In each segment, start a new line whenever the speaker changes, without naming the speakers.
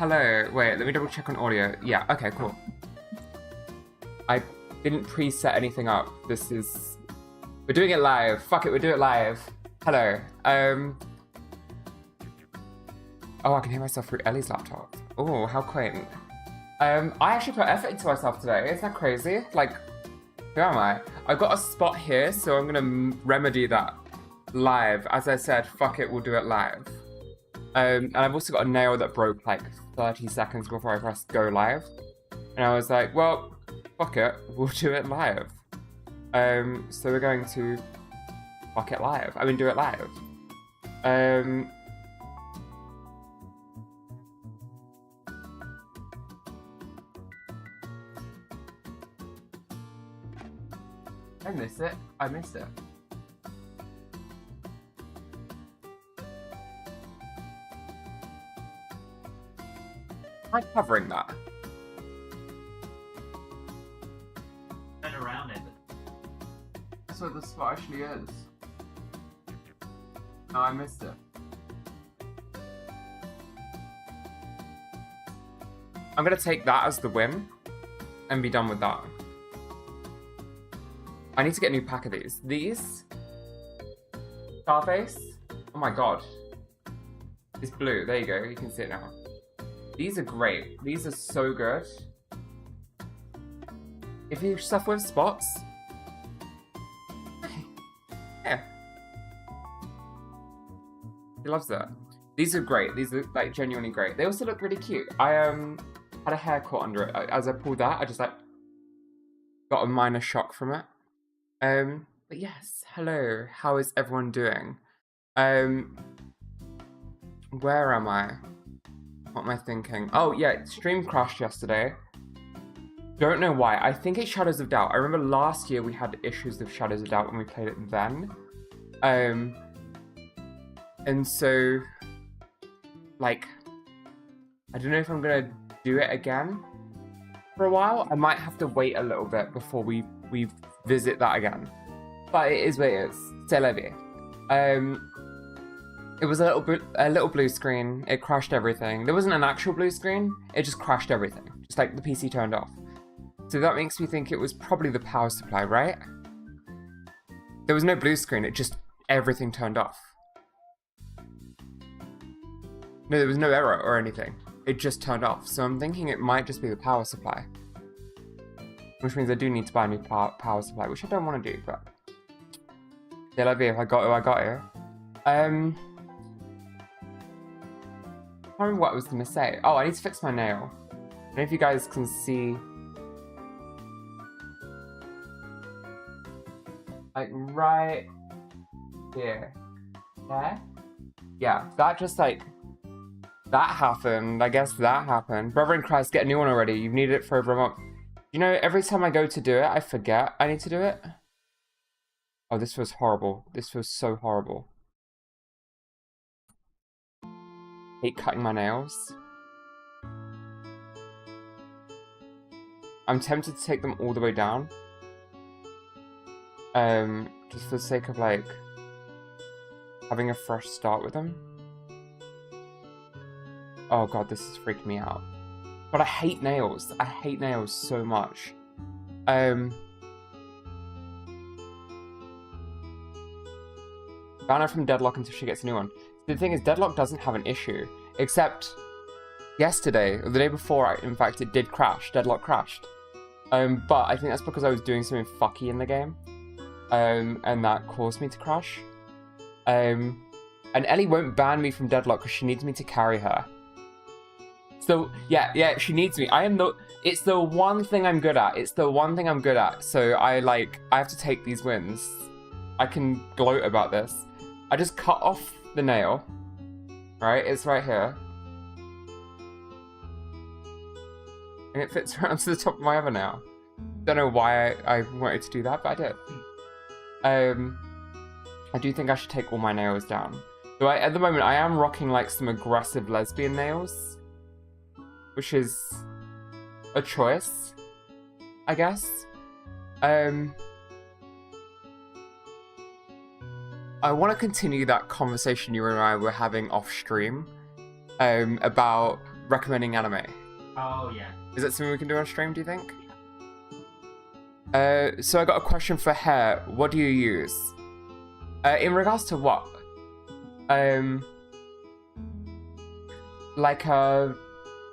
Hello. Wait, let me double check on audio. Yeah, okay, cool. I didn't preset anything up. We're doing it live. Fuck it, we'll do it live. Hello. Oh, I can hear myself through Ellie's laptop. Oh, how quaint. I actually put effort into myself today. Isn't that crazy? Like, who am I? I've got a spot here, so I'm gonna remedy that live. As I said, fuck it, we'll do it live. And I've also got a nail that broke like 30 seconds before I pressed go live. And I was like, well, fuck it, we'll do it live. So we're going to fuck it live. I mean, do it live. I miss it. I miss it. Am I covering that?
Turn around it.
That's what the spot actually is. No, I missed it. I'm gonna take that as the win and be done with that. I need to get a new pack of these. These? Starface? Oh my god. It's blue. There you go. You can see it now. These are great. These are so good. If you suffer with spots... yeah. He loves that. These are great. These are like genuinely great. They also look really cute. I had a hair caught under it. As I pulled that, I just like got a minor shock from it. But yes, hello. How is everyone doing? Where am I? What am I thinking? Oh yeah, stream crashed yesterday. Don't know why. I think it's Shadows of Doubt. I remember last year we had issues with Shadows of Doubt when we played it then. And so, like, I don't know if I'm gonna do it again for a while. I might have to wait a little bit before we visit that again. But it is what it is. C'est la vie. It was a little blue screen. It crashed everything. There wasn't an actual blue screen. It just crashed everything. Just like the PC turned off. So that makes me think it was probably the power supply, right? There was no blue screen. It just, everything turned off. No, there was no error or anything. It just turned off. So I'm thinking it might just be the power supply. Which means I do need to buy a new power supply, which I don't want to do, but... yeah, like if I got it, I got it. I can't remember what I was going to say. Oh, I need to fix my nail. I don't know if you guys can see... like, right here. There? Yeah, that just, like... that happened. I guess that happened. Brother in Christ, get a new one already. You've needed it for over a month. You know, every time I go to do it, I forget I need to do it. Oh, this feels horrible. This feels so horrible. Hate cutting my nails. I'm tempted to take them all the way down. Just for the sake of, like, having a fresh start with them. Oh god, this is freaking me out. But I hate nails. I hate nails so much. Ban her from Deadlock until she gets a new one. The thing is, Deadlock doesn't have an issue. Except, yesterday, or the day before, in fact, it did crash. Deadlock crashed. But I think that's because I was doing something fucky in the game. And that caused me to crash. And Ellie won't ban me from Deadlock because she needs me to carry her. So, yeah, she needs me. It's the one thing I'm good at. It's the one thing I'm good at. So I have to take these wins. I can gloat about this. I just cut off the nail. Right? It's right here. And it fits around to the top of my other nail. Don't know why I wanted to do that, but I did. I do think I should take all my nails down. So at the moment, I am rocking like some aggressive lesbian nails. Which is a choice, I guess. I want to continue that conversation you and I were having off stream about recommending anime.
Oh yeah.
Is that something we can do on stream, do you think? So I got a question for hair. What do you use? In regards to what? Like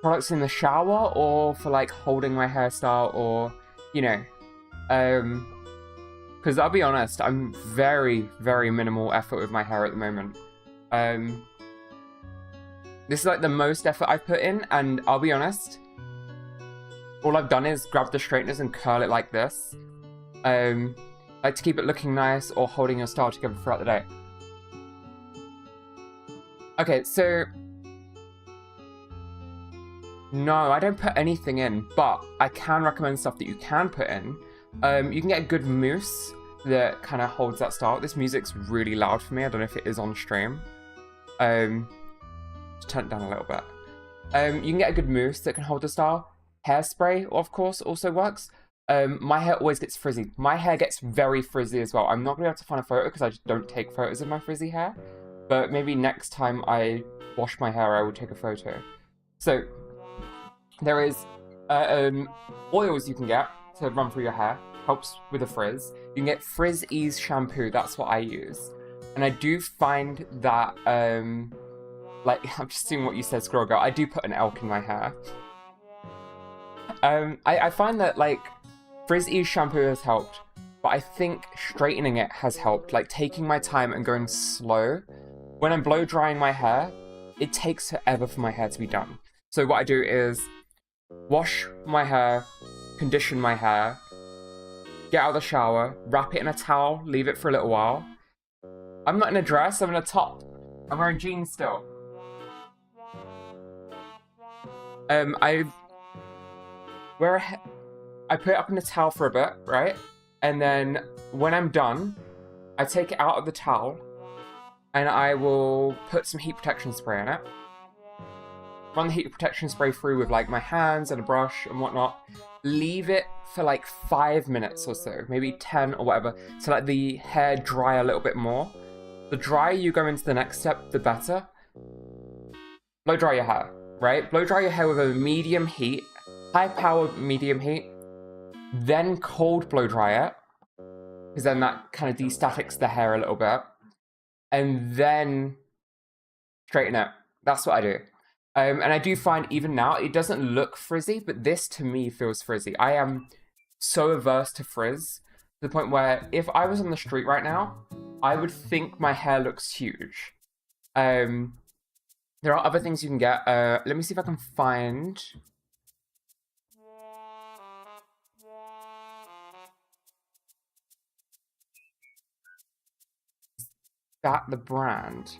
products in the shower, or for like holding my hairstyle, or you know, because I'll be honest, I'm very, very minimal effort with my hair at the moment. This is like the most effort I've put in, and I'll be honest, all I've done is grab the straighteners and curl it like this. Like to keep it looking nice, or holding your style together throughout the day. Okay, so no, I don't put anything in, but I can recommend stuff that you can put in. You can get a good mousse that kind of holds that style. This music's really loud for me. I don't know if it is on stream. Just turn it down a little bit. You can get a good mousse that can hold the style. Hairspray, of course, also works. My hair always gets frizzy. My hair gets very frizzy as well. I'm not going to be able to find a photo because I just don't take photos of my frizzy hair. But maybe next time I wash my hair, I will take a photo. So, there is oils you can get to run through your hair. Helps with the frizz. You can get Frizz Ease shampoo. That's what I use. And I do find that, like, I'm just seeing what you said, Squirrel Girl. I do put an elk in my hair. I find that, like, Frizz Ease shampoo has helped. But I think straightening it has helped. Like, taking my time and going slow. When I'm blow drying my hair, it takes forever for my hair to be done. So what I do is wash my hair, condition my hair, get out of the shower, wrap it in a towel, leave it for a little while. I'm not in a dress, I'm in a top. I'm wearing jeans still. I put it up in the towel for a bit, right? And then when I'm done, I take it out of the towel and I will put some heat protection spray in it. Run the heat protection spray through with like my hands and a brush and whatnot. Leave it for like 5 minutes or so, maybe 10 or whatever, to let the hair dry a little bit more. The drier you go into the next step, the better. Blow dry your hair, right? Blow dry your hair with a medium heat, high powered medium heat, then cold blow dry it, because then that kind of destatics the hair a little bit, and then straighten it. That's what I do. And I do find even now, it doesn't look frizzy, but this to me feels frizzy. I am so averse to frizz, to the point where if I was on the street right now, I would think my hair looks huge. There are other things you can get. Let me see if I can find... Is that the brand?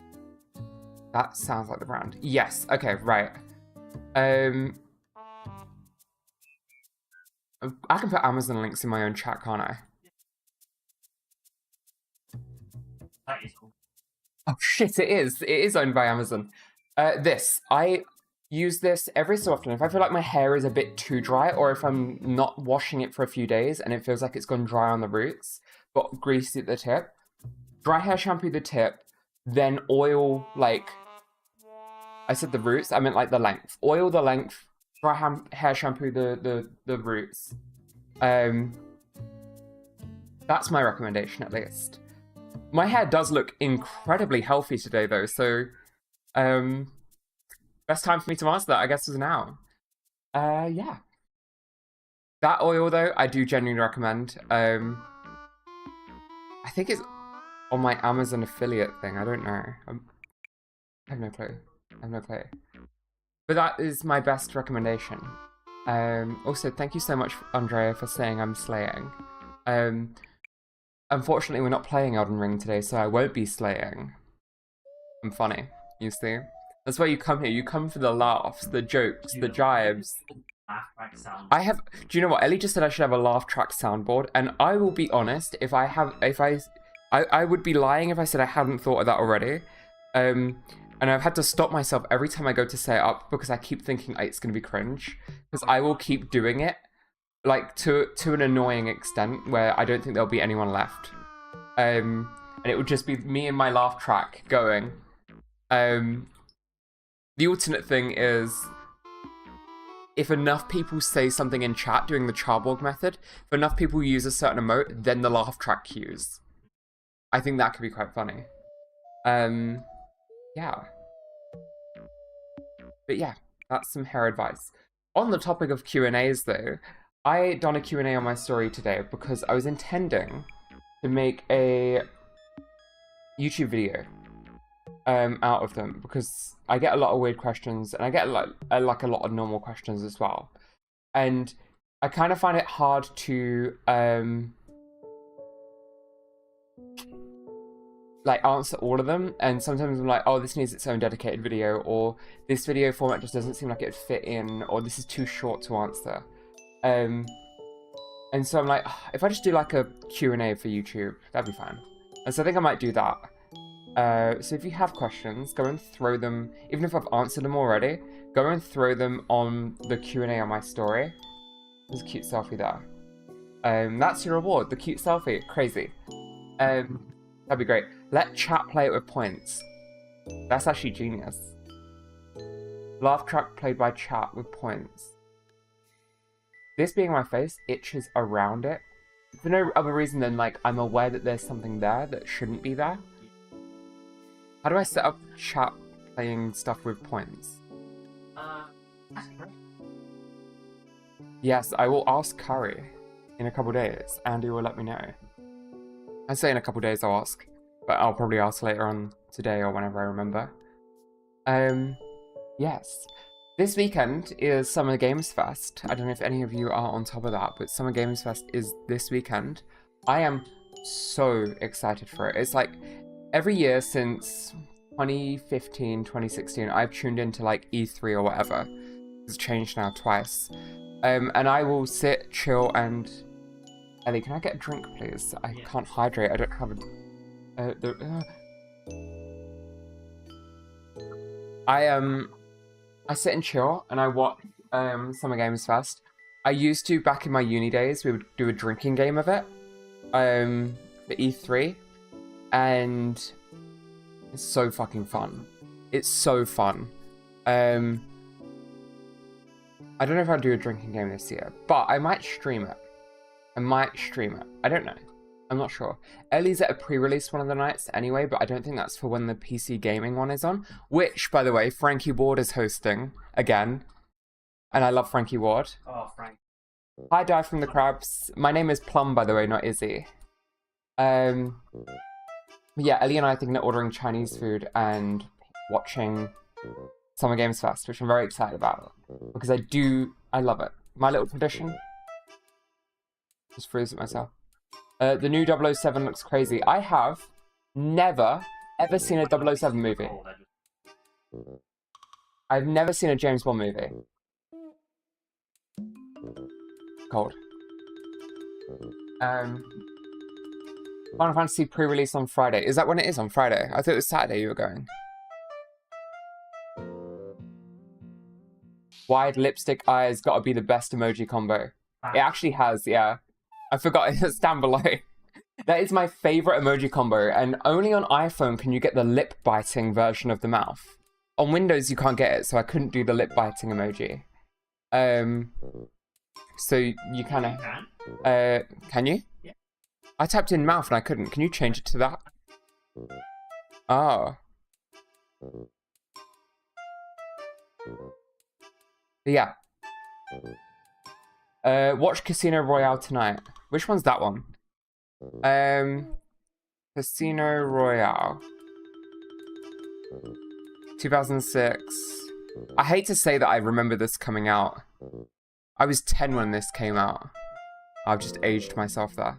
That sounds like the brand. Yes, okay, right. I can put Amazon links in my own chat, can't I?
That is cool.
Oh shit, it is. It is owned by Amazon. I use this every so often. If I feel like my hair is a bit too dry, or if I'm not washing it for a few days and it feels like it's gone dry on the roots, but greasy at the tip, dry hair shampoo the tip, then oil, like, I said the roots, I meant like the length. Oil the length, dry hair shampoo the roots. That's my recommendation, at least. My hair does look incredibly healthy today, though, so best time for me to answer that, I guess, is now. Yeah. That oil, though, I do genuinely recommend. I think it's on my Amazon affiliate thing. I don't know. I have no clue. I have no clue. But that is my best recommendation. Also, thank you so much, Andrea, for saying I'm slaying. Unfortunately, we're not playing Elden Ring today, so I won't be slaying. I'm funny, you see? That's why you come here. You come for the laughs, the jokes, the jibes.
Laugh track sound.
I have... Do you know what? Ellie just said I should have a laugh track soundboard, and I will be honest, I would be lying if I said I hadn't thought of that already. And I've had to stop myself every time I go to set it up because I keep thinking it's going to be cringe. Because I will keep doing it, like, to an annoying extent where I don't think there'll be anyone left. And it would just be me and my laugh track going. The alternate thing is if enough people say something in chat doing the Charborg method, if enough people use a certain emote, then the laugh track cues. I think that could be quite funny. Yeah. But yeah, that's some hair advice. On the topic of Q&As though, I done a Q&A on my story today because I was intending to make a YouTube video out of them, because I get a lot of weird questions and I get like a lot of normal questions as well. And I kind of find it hard to like answer all of them, and sometimes I'm like, oh, this needs its own dedicated video, or this video format just doesn't seem like it would fit in, or this is too short to answer. And so I'm like, if I just do like a Q&A for YouTube, that'd be fine. And so I think I might do that. So if you have questions, go and throw them, even if I've answered them already, go and throw them on the Q&A on my story. There's a cute selfie there. That's your reward, the cute selfie. Crazy. That'd be great. Let chat play it with points. That's actually genius. Laugh track played by chat with points. This being my face itches around it. For no other reason than like I'm aware that there's something there that shouldn't be there. How do I set up chat playing stuff with points? Yes, I will ask Curry in a couple days. Andy will let me know. I say in a couple days I'll ask, but I'll probably ask later on today or whenever I remember. Yes. This weekend is Summer Games Fest. I don't know if any of you are on top of that, but Summer Games Fest is this weekend. I am so excited for it. It's like every year since 2015, 2016, I've tuned into like E3 or whatever. It's changed now twice. And I will sit, chill, and... Ellie, can I get a drink, please? I can't hydrate. I don't have a... I sit and chill, and I watch Summer Games Fest. I used to, back in my uni days, we would do a drinking game of it. For E3. And it's so fucking fun. It's so fun. I don't know if I'll do a drinking game this year, but I might stream it. I don't know. I'm not sure. Ellie's at a pre-release one of the nights anyway, but I don't think that's for when the PC gaming one is on. Which, by the way, Frankie Ward is hosting again. And I love Frankie Ward.
Oh, Frank.
Hi, Die from the Crabs. My name is Plum, by the way, not Izzy. Yeah, Ellie and I are thinking of ordering Chinese food and watching Summer Games Fest, which I'm very excited about. Because I love it. My little tradition. Just freeze it myself. The new 007 looks crazy. I have never, ever seen a 007 movie. I've never seen a James Bond movie. Cold. Final Fantasy pre-release on Friday. Is that when it is on Friday? I thought it was Saturday you were going. Wide lipstick eyes gotta be the best emoji combo. It actually has, yeah. I forgot it's down below. That is my favorite emoji combo, and only on iPhone can you get the lip biting version of the mouth. On Windows you can't get it, so I couldn't do the lip biting emoji. So you kind of... can you?
Yeah.
I typed in mouth and I couldn't. Can you change it to that? Oh. But yeah. Watch Casino Royale tonight. Which one's that one? Casino Royale. 2006. I hate to say that I remember this coming out. I was 10 when this came out. I've just aged myself there.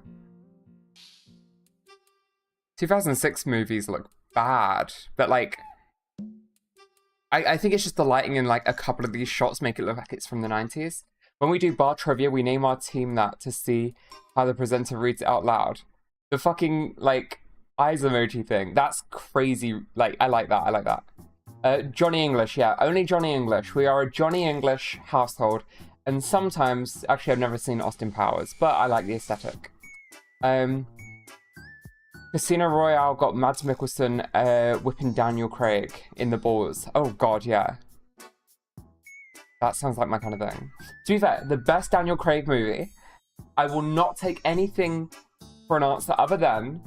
2006 movies look bad, but like... I think it's just the lighting in like a couple of these shots make it look like it's from the 90s. When we do bar trivia, we name our team that to see how the presenter reads it out loud. The fucking, like, eyes emoji thing, that's crazy. Like, I like that. Johnny English, yeah, only Johnny English. We are a Johnny English household. And sometimes, actually I've never seen Austin Powers, but I like the aesthetic. Casino Royale got Mads Mikkelsen whipping Daniel Craig in the balls. Oh god, yeah. That sounds like my kind of thing. To be fair, the best Daniel Craig movie, I will not take anything for an answer other than...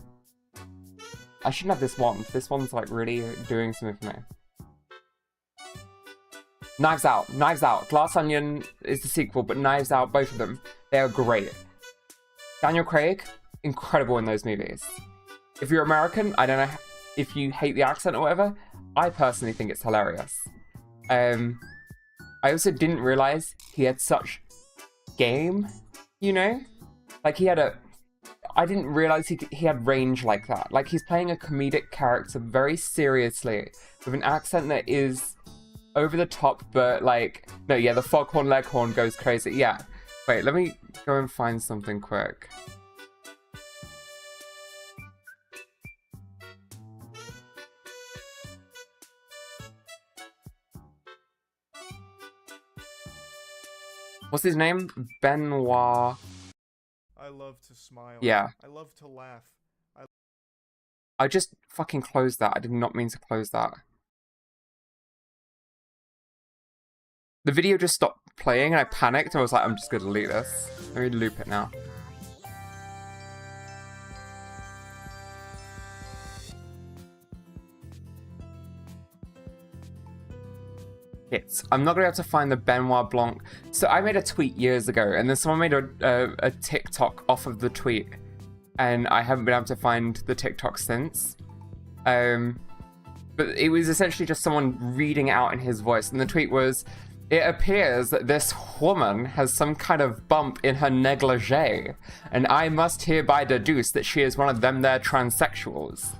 I shouldn't have this one. This one's like really doing something for me. Knives Out. Knives Out. Glass Onion is the sequel, but Knives Out, both of them, they are great. Daniel Craig, incredible in those movies. If you're American, I don't know if you hate the accent or whatever, I personally think it's hilarious. I also didn't realize he had such game, you know? Like he had a... I didn't realize he had range like that. Like he's playing a comedic character very seriously with an accent that is over the top, but like... No, yeah, the Foghorn Leghorn goes crazy. Yeah. Wait, let me go and find something quick. What's his name? Benoit.
I love to smile.
Yeah.
I love to laugh.
I just fucking closed that. I did not mean to close that. The video just stopped playing and I panicked and I was like, I'm just gonna delete this. Let me loop it now. I'm not gonna be able to find the Benoit Blanc. So I made a tweet years ago, and then someone made a TikTok off of the tweet, and I haven't been able to find the TikTok since. But it was essentially just someone reading out in his voice, and the tweet was, "It appears that this woman has some kind of bump in her negligee, and I must hereby deduce that she is one of them there transsexuals."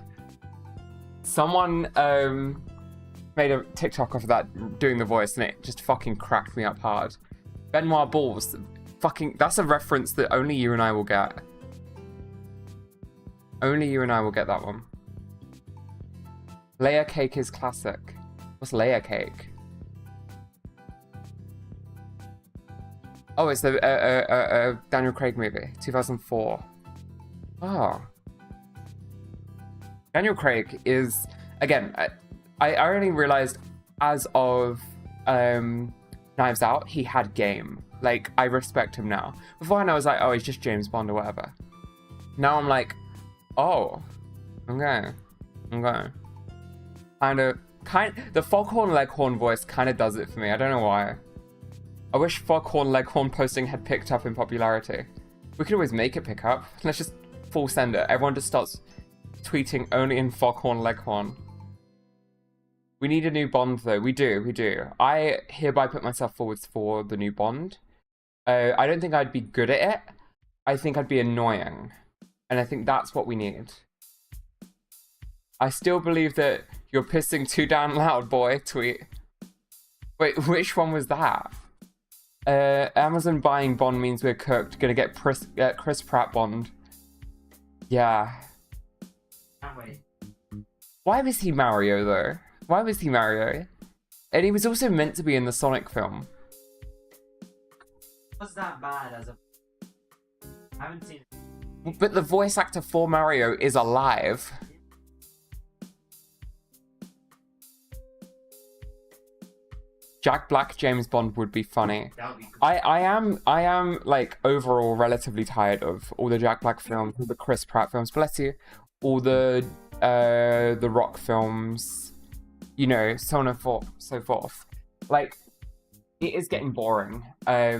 Someone made a TikTok of that doing the voice, and it just fucking cracked me up hard. Benoit Balls, fucking, that's a reference that only you and I will get. Only you and I will get that one. Layer Cake is classic. What's Layer Cake? Oh, it's the Daniel Craig movie, 2004. Oh. Daniel Craig is, again, I only realized as of Knives Out, he had game. Like, I respect him now. Beforehand, I was like, oh, he's just James Bond or whatever. Now I'm like, oh, okay. The Foghorn Leghorn voice kind of does it for me. I don't know why. I wish Foghorn Leghorn posting had picked up in popularity. We could always make it pick up. Let's just full send it. Everyone just starts tweeting only in Foghorn Leghorn. We need a new Bond, though. We do. I hereby put myself forwards for the new Bond. I don't think I'd be good at it. I think I'd be annoying. And I think that's what we need. I still believe that you're pissing too damn loud, boy, tweet. Wait, which one was that? Amazon buying Bond means we're cooked. Gonna get Chris Pratt Bond. Yeah.
Can't wait.
Why was he Mario, though? Why was he Mario? And he was also meant to be in the Sonic film.
What's that bad as a... I haven't seen it.
But the voice actor for Mario is alive. Jack Black James Bond would be funny.
That would be good.
I am like overall relatively tired of all the Jack Black films, all the Chris Pratt films, bless you, all the Rock films, you know, so on and so forth. Like, it is getting boring. I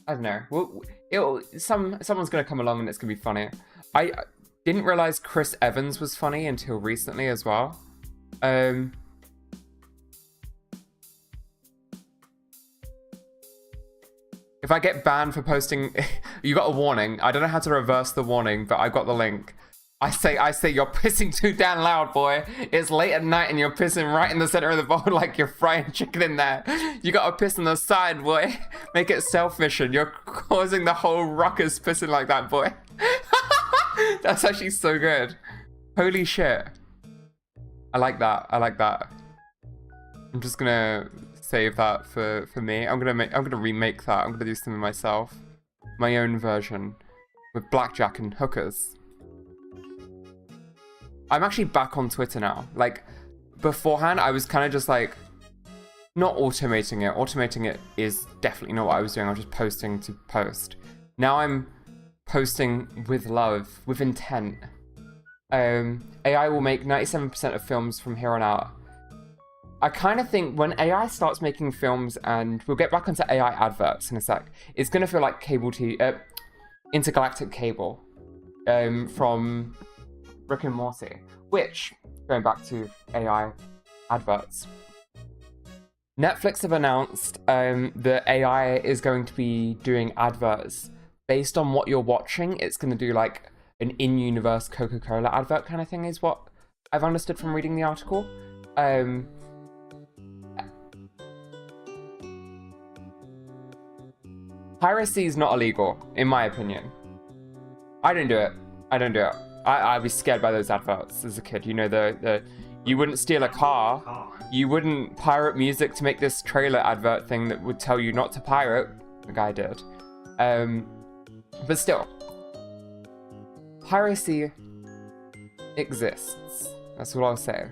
don't know. Someone's gonna come along and it's gonna be funny. I didn't realize Chris Evans was funny until recently as well. If I get banned for posting, you got a warning. I don't know how to reverse the warning, but I got the link. I say, you're pissing too damn loud, boy. It's late at night and you're pissing right in the center of the bowl like you're frying chicken in there. You gotta piss on the side, boy. Make it self-mission. You're causing the whole ruckus pissing like that, boy. That's actually so good. Holy shit. I like that. I'm just gonna save that for me. I'm gonna remake that. I'm gonna do something myself. My own version. With blackjack and hookers. I'm actually back on Twitter now. Like, beforehand, I was kind of just like not automating it. Automating it is definitely not what I was doing. I was just posting to post. Now I'm posting with love, with intent. AI will make 97% of films from here on out. I kind of think when AI starts making films, and we'll get back onto AI adverts in a sec, it's going to feel like intergalactic cable from Rick and Morty, which, going back to AI adverts, Netflix have announced that AI is going to be doing adverts based on what you're watching. It's going to do like an in-universe Coca-Cola advert kind of thing, is what I've understood from reading the article. Piracy is not illegal, in my opinion. I don't do it. I'd be scared by those adverts as a kid. You know, you wouldn't steal a car. You wouldn't pirate music to make this trailer advert thing that would tell you not to pirate. The guy did. But still, piracy exists. That's what I'll say.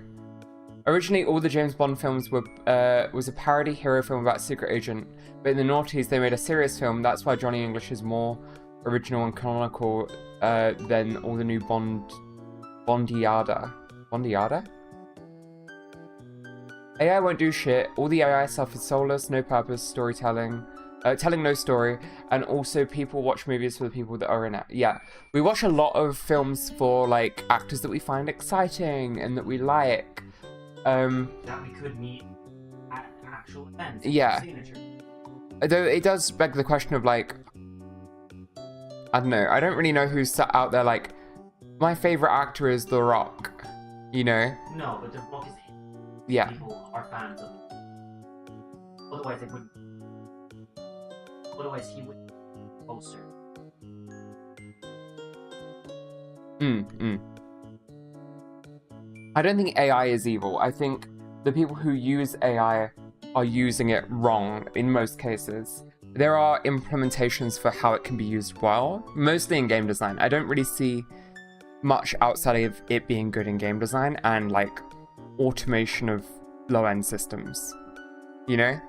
Originally, all the James Bond films was a parody hero film about a secret agent, but in the noughties they made a serious film. That's why Johnny English is more original and canonical than all the new Bondiada. Bondiada? AI won't do shit. All the AI stuff is soulless, no purpose, storytelling, telling no story, and also people watch movies for the people that are in it. Yeah, we watch a lot of films for like actors that we find exciting and that we like.
That we could meet at actual events.
Yeah. Though it does beg the question of like, I don't know. I don't really know who's sat out there like, my favorite actor is The Rock. You know?
No, but The Rock is.
Yeah.
People are fans of it. Otherwise, they wouldn't. Otherwise, he would poster.
I don't think AI is evil. I think the people who use AI are using it wrong in most cases. There are implementations for how it can be used well, mostly in game design. I don't really see much outside of it being good in game design and like automation of low-end systems, you know?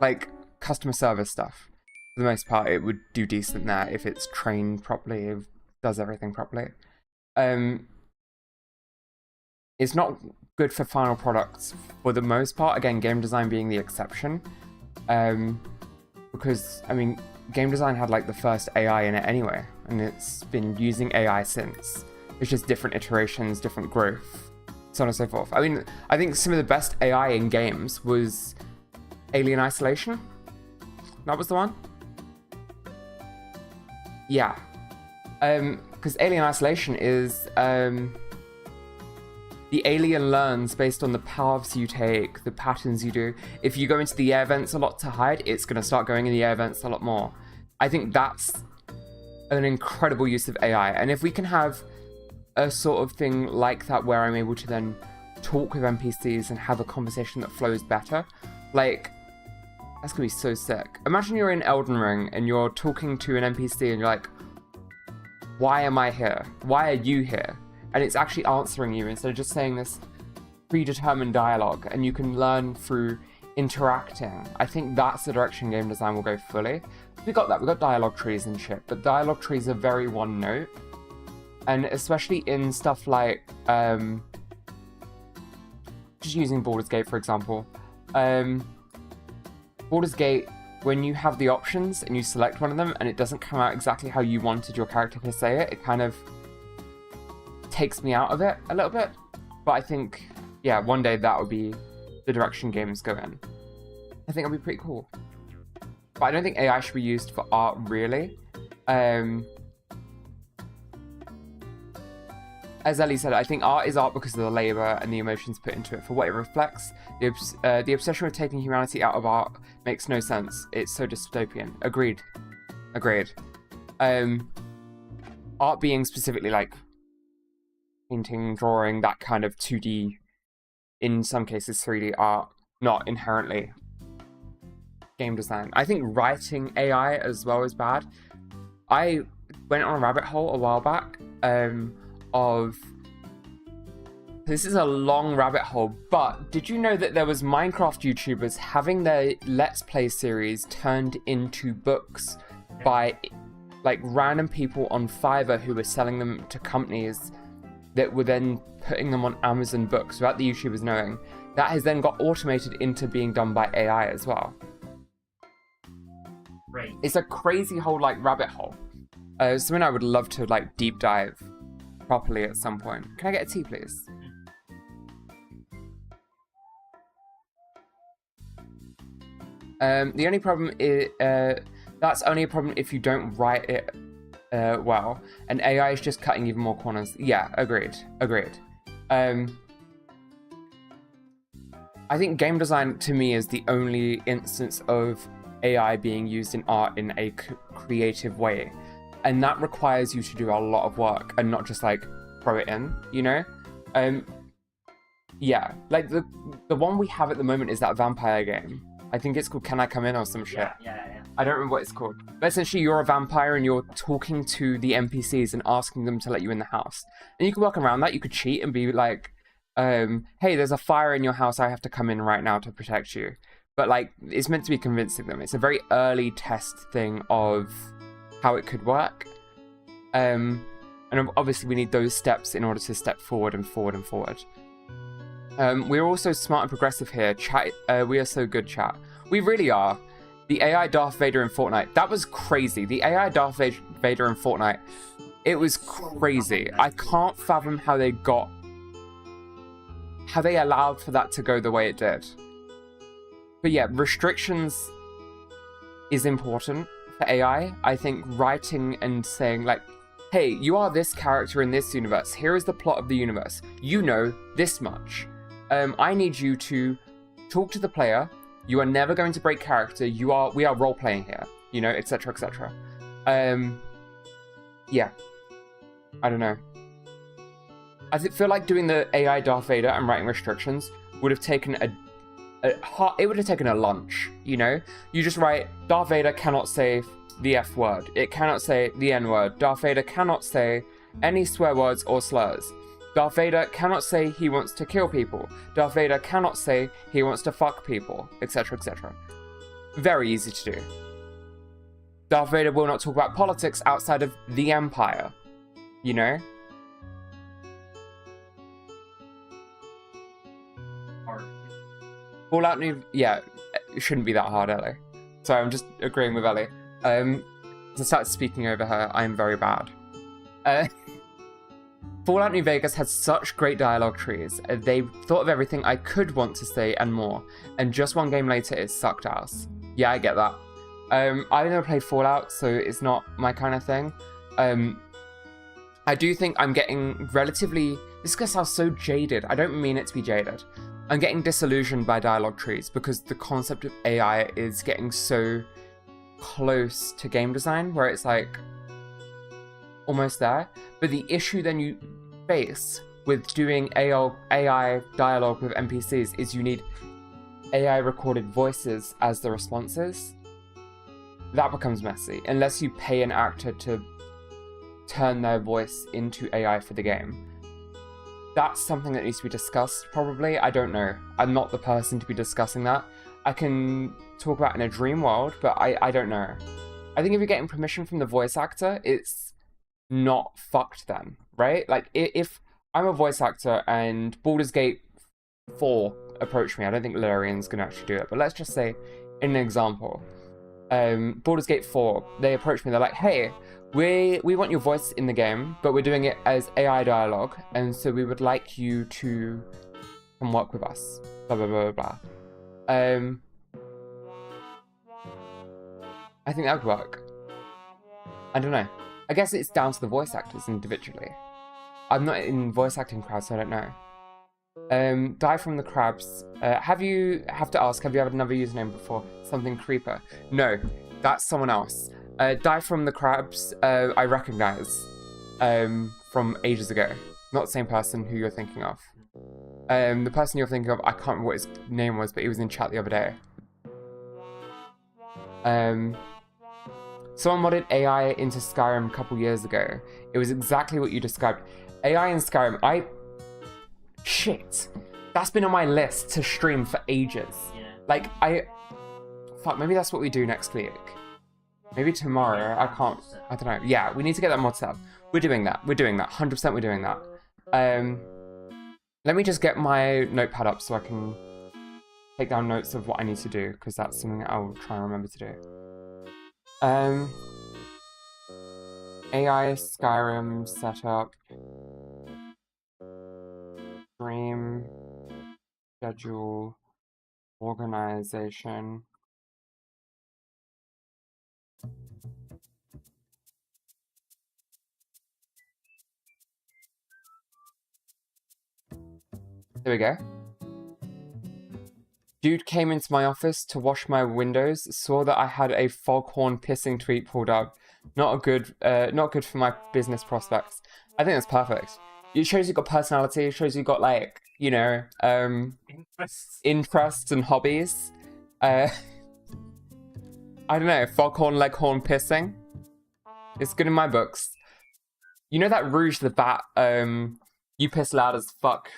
Like customer service stuff. For the most part, it would do decent there if it's trained properly, if it does everything properly. It's not good for final products for the most part. Again, game design being the exception. Because, I mean, game design had like the first AI in it anyway, and it's been using AI since. It's just different iterations, different growth, so on and so forth. I mean, I think some of the best AI in games was Alien Isolation. That was the one? Yeah. Because Alien Isolation is, the alien learns based on the paths you take, the patterns you do. If you go into the air vents a lot to hide, it's going to start going in the air vents a lot more. I think that's an incredible use of AI. And if we can have a sort of thing like that where I'm able to then talk with NPCs and have a conversation that flows better, like, that's going to be so sick. Imagine you're in Elden Ring and you're talking to an NPC and you're like, why am I here? Why are you here? And it's actually answering you instead of just saying this predetermined dialogue, and you can learn through interacting. I think that's the direction game design will go fully. We got that, we got dialogue trees and shit, but dialogue trees are very one note. And especially in stuff like, just using Baldur's Gate for example. Baldur's Gate, when you have the options and you select one of them and it doesn't come out exactly how you wanted your character to say it, it kind of takes me out of it a little bit. But I think, yeah, one day that would be the direction games go in. I think that'd be pretty cool. But I don't think AI should be used for art, really. As Ellie said, I think art is art because of the labor and the emotions put into it for what it reflects. The obsession with taking humanity out of art makes no sense. It's so dystopian. Agreed. Art being specifically like painting, drawing, that kind of 2D, in some cases 3D art, not inherently game design. I think writing AI as well is bad. I went on a rabbit hole a while back of This is a long rabbit hole, but did you know that there was Minecraft YouTubers having their Let's Play series turned into books by like random people on Fiverr who were selling them to companies that were then putting them on Amazon Books without the YouTubers knowing? That has then got automated into being done by AI as well.
Right.
It's a crazy whole like rabbit hole. Something I would love to like deep dive properly at some point. Can I get a tea, please? The only problem is that's only a problem if you don't write it well, and AI is just cutting even more corners. Yeah, agreed. I think game design to me is the only instance of AI being used in art in a creative way, and that requires you to do a lot of work and not just like throw it in, you know? Yeah, like the one we have at the moment is that vampire game. I think it's called Can I Come In or some shit.
Yeah.
I don't remember what it's called. But essentially, you're a vampire and you're talking to the NPCs and asking them to let you in the house. And you can work around that. You could cheat and be like, hey, there's a fire in your house. I have to come in right now to protect you. But like, it's meant to be convincing them. It's a very early test thing of how it could work. And obviously, we need those steps in order to step forward and forward and forward. We're also smart and progressive here. Chat, we are so good, chat. We really are. The AI Darth Vader in Fortnite. That was crazy. The AI Darth Vader in Fortnite. It was crazy. I can't fathom how they allowed for that to go the way it did. But yeah, restrictions is important for AI. I think writing and saying like, hey, you are this character in this universe. Here is the plot of the universe. You know this much. I need you to talk to the player. You are never going to break character. We are role playing here, you know, etc., etc. Yeah, I don't know. I feel like doing the AI Darth Vader and writing restrictions would have taken it would have taken a lunch, you know. You just write Darth Vader cannot say the F word. It cannot say the N word. Darth Vader cannot say any swear words or slurs. Darth Vader cannot say he wants to kill people. Darth Vader cannot say he wants to fuck people, etc., etc. Very easy to do. Darth Vader will not talk about politics outside of the Empire, you know?
Hard.
Fallout New... Yeah, it shouldn't be that hard, Ellie. Sorry, I'm just agreeing with Ellie. To start speaking over her, I am very bad. Fallout New Vegas had such great dialogue trees. They thought of everything I could want to say and more, and just one game later it sucked ass. Yeah, I get that. I've never played Fallout, so it's not my kind of thing. I do think I'm getting relatively... This is going to sound so jaded. I don't mean it to be jaded. I'm getting disillusioned by dialogue trees because the concept of AI is getting so close to game design, where it's like almost there. But the issue then you face with doing AI dialogue with NPCs is you need AI recorded voices as the responses. That becomes messy unless you pay an actor to turn their voice into AI for the game. That's something that needs to be discussed, probably. I don't know. I'm not the person to be discussing that. I can talk about in a dream world, but I don't know. I think if you're getting permission from the voice actor, it's not fucked then, right? Like, if I'm a voice actor and Baldur's Gate 4 approached me, I don't think Larian's gonna actually do it, but let's just say, in an example, Baldur's Gate 4, they approached me, they're like, hey, we want your voice in the game, but we're doing it as AI dialogue, and so we would like you to come work with us, blah, blah, blah, blah, blah. I think that would work. I don't know. I guess it's down to the voice actors individually. I'm not in voice acting crowd, so I don't know. Die from the Crabs. Have to ask, have you had another username before? Something Creeper. No, that's someone else. Die from the Crabs, I recognize from ages ago. Not the same person who you're thinking of. The person you're thinking of, I can't remember what his name was, but he was in chat the other day. Someone modded AI into Skyrim a couple years ago. It was exactly what you described. AI in Skyrim, Shit. That's been on my list to stream for ages.
Yeah.
Like, fuck, maybe that's what we do next week. Maybe tomorrow, I can't, I don't know. Yeah, we need to get that mod set up. We're doing that, 100% we're doing that. Let me just get my notepad up so I can take down notes of what I need to do, because that's something I'll try and remember to do. AI Skyrim setup. Stream. Schedule. Organization. There we go. Dude came into my office to wash my windows, saw that I had a foghorn pissing tweet pulled up. Not good for my business prospects. I think that's perfect. It shows you've got personality, it shows you've got, like, you know, interests and hobbies. I don't know, foghorn, leghorn pissing. It's good in my books. You know that Rouge the Bat, you piss loud as fuck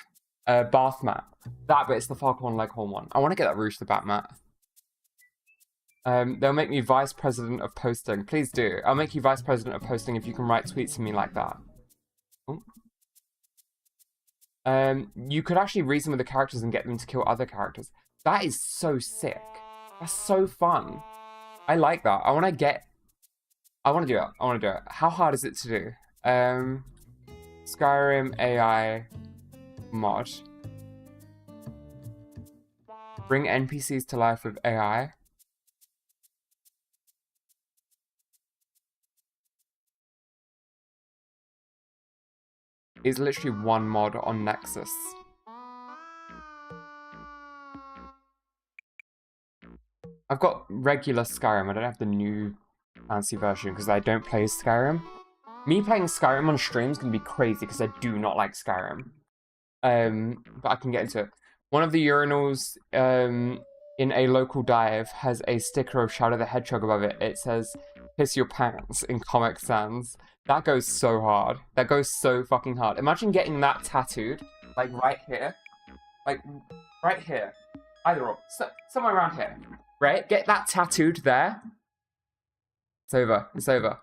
bath mat? That bit's the foghorn leghorn one. I want to get that Rouge the Bat mat. They'll make me vice president of posting. Please do. I'll make you vice president of posting if you can write tweets to me like that. Ooh. You could actually reason with the characters and get them to kill other characters. That is so sick. That's so fun. I like that. I want to do it. I want to do it. How hard is it to do? Skyrim AI mod. Bring NPCs to life with AI. Is literally one mod on Nexus. I've got regular Skyrim. I don't have the new fancy version because I don't play Skyrim. Me playing Skyrim on stream is going to be crazy because I do not like Skyrim. But I can get into it. One of the urinals in a local dive has a sticker of Shadow the Hedgehog above it. It says, "Piss your pants" in Comic Sans. That goes so hard. That goes so fucking hard. Imagine getting that tattooed, like right here. Like, right here. Either or. Somewhere around here. Right? Get that tattooed there. It's over. It's over.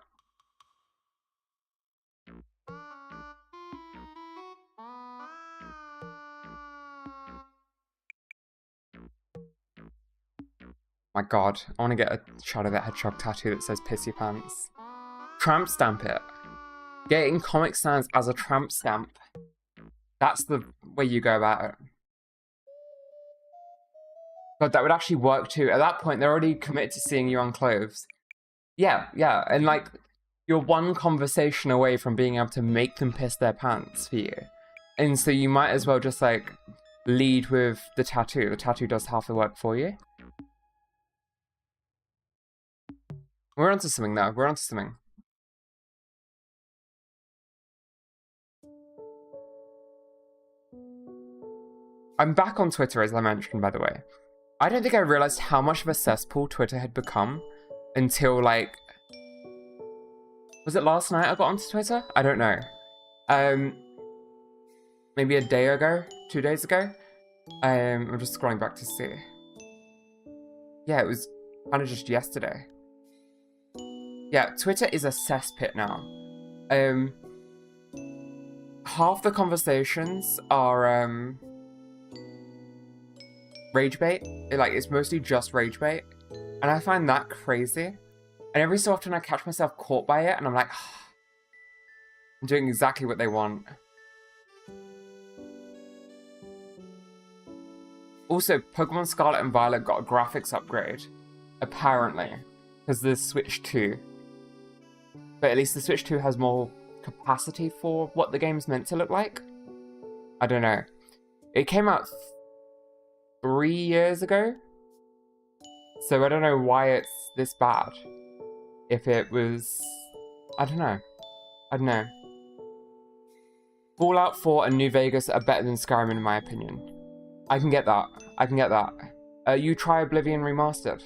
My god. I want to get a Shadow the Hedgehog tattoo that says "Piss your pants." Tramp stamp it. Getting Comic Sans as a tramp stamp. That's the way you go about it. God, that would actually work too. At that point, they're already committed to seeing you on clothes. Yeah, yeah. And like, you're one conversation away from being able to make them piss their pants for you. And so you might as well just like lead with the tattoo. The tattoo does half the work for you. We're onto something now. We're onto something. I'm back on Twitter, as I mentioned, by the way. I don't think I realized how much of a cesspool Twitter had become until, like... Was it last night I got onto Twitter? I don't know. Maybe a day ago? 2 days ago? I'm just scrolling back to see. Yeah, it was kind of just yesterday. Yeah, Twitter is a cesspit now. Half the conversations are, rage bait. Like, it's mostly just rage bait. And I find that crazy. And every so often I catch myself caught by it and I'm like, I'm doing exactly what they want. Also, Pokemon Scarlet and Violet got a graphics upgrade. Apparently. Because there's Switch 2. But at least the Switch 2 has more capacity for what the game's meant to look like. I don't know. It came out 3 years ago, so I don't know why it's this bad. If it was... I don't know. Fallout 4 and New Vegas are better than Skyrim in my opinion. I can get that. You try Oblivion Remastered?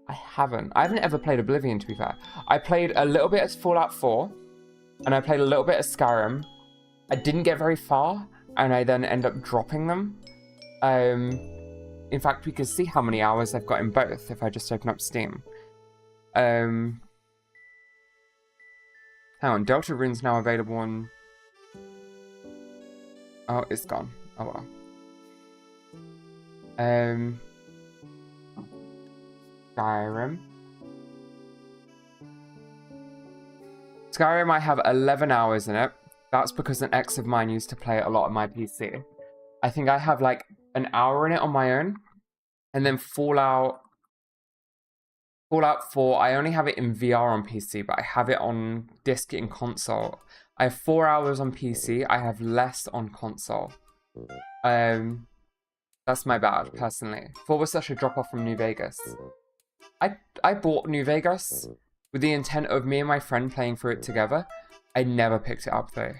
I haven't ever played Oblivion, to be fair. I played a little bit of Fallout 4, and I played a little bit of Skyrim. I didn't get very far, and I then end up dropping them. In fact, we can see how many hours I've got in both if I just open up Steam. Hang on, Deltarune's now available on... Oh, it's gone. Oh well. Skyrim. Skyrim, I have 11 hours in it. That's because an ex of mine used to play it a lot on my PC. I think I have like an hour in it on my own. And then Fallout 4, I only have it in VR on PC, but I have it on disc in console. I have 4 hours on PC. I have less on console. That's my bad, personally. 4 was such a drop-off from New Vegas. I bought New Vegas with the intent of me and my friend playing through it together. I never picked it up, though.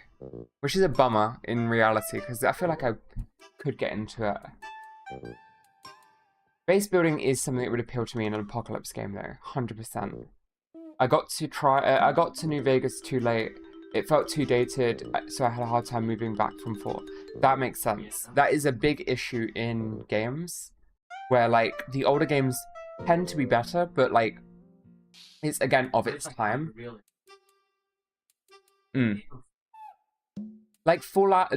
Which is a bummer, in reality, because I feel like I could get into it. Base building is something that would appeal to me in an apocalypse game, though. 100%. I got to New Vegas too late. It felt too dated, so I had a hard time moving back from 4. That makes sense. That is a big issue in games, where, like, the older games tend to be better, but, like, it's, again, of its time. Like, Final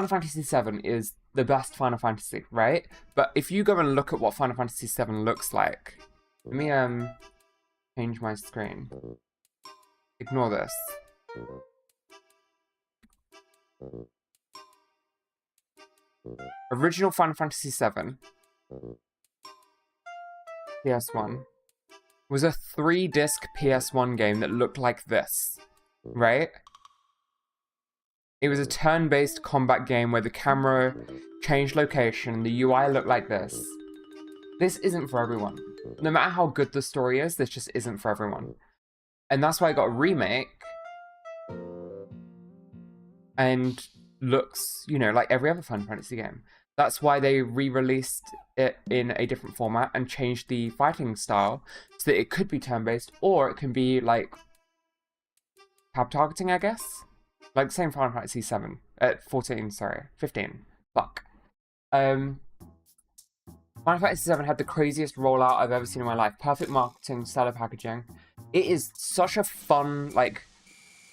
Fantasy VII is the best Final Fantasy, right? But if you go and look at what Final Fantasy VII looks like... Let me, change my screen. Ignore this. Original Final Fantasy VII, PS1, was a 3-disc PS1 game that looked like this, right? It was a turn-based combat game where the camera changed location and the UI looked like this. This isn't for everyone. No matter how good the story is, this just isn't for everyone. And that's why I got a remake. And looks, you know, like every other Final Fantasy game. That's why they re-released it in a different format and changed the fighting style so that it could be turn-based, or it can be, like, tab targeting, I guess? Like the same Final Fantasy 7. 14, sorry. 15. Fuck. Final Fantasy 7 had the craziest rollout I've ever seen in my life. Perfect marketing, stellar packaging. It is such a fun, like,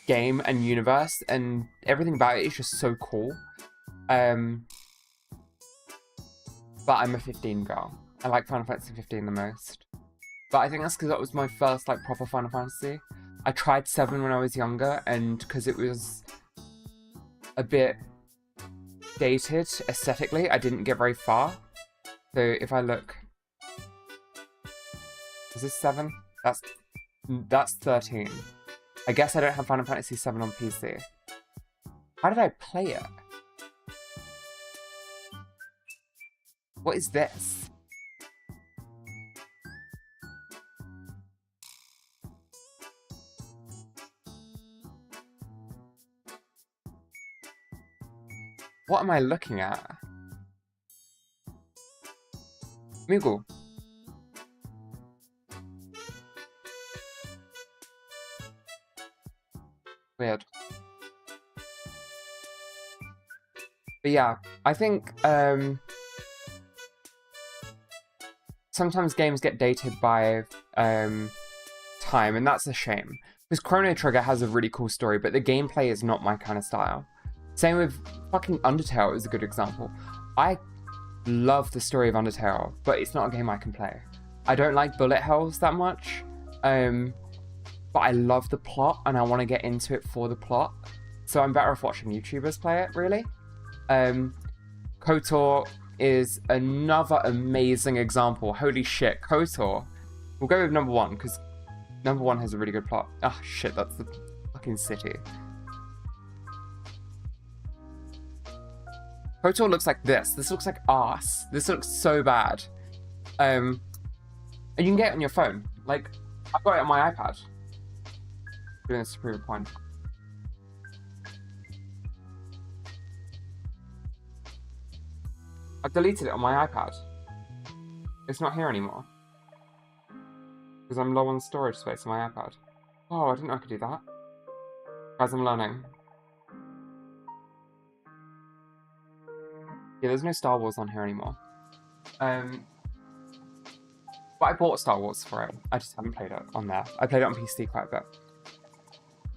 game and universe, and everything about it is just so cool. But I'm a 15 girl. I like Final Fantasy 15 the most. But I think that's because that was my first, like, proper Final Fantasy. I tried 7 when I was younger, and because it was a bit dated aesthetically, I didn't get very far. So if I look... Is this 7? That's 13. I guess I don't have Final Fantasy 7 on PC. How did I play it? What is this? What am I looking at? Moogle. Weird. But yeah, I think sometimes games get dated by time, and that's a shame. Because Chrono Trigger has a really cool story, but the gameplay is not my kind of style. Same with fucking Undertale is a good example. I love the story of Undertale, but it's not a game I can play. I don't like bullet hells that much, but I love the plot and I want to get into it for the plot. So I'm better off watching YouTubers play it, really. KOTOR is another amazing example. Holy shit, KOTOR. We'll go with number 1, because number 1 has a really good plot. Ah, shit, that's the fucking city. KOTOR looks like this. This looks like arse. This looks so bad. And you can get it on your phone. Like, I've got it on my iPad. Doing this to prove a point. I've deleted it on my iPad. It's not here anymore. Because I'm low on storage space on my iPad. Oh, I didn't know I could do that. Guys, I'm learning. Yeah, there's no Star Wars on here anymore. But I bought Star Wars for it. I just haven't played it on there. I played it on PC quite a bit.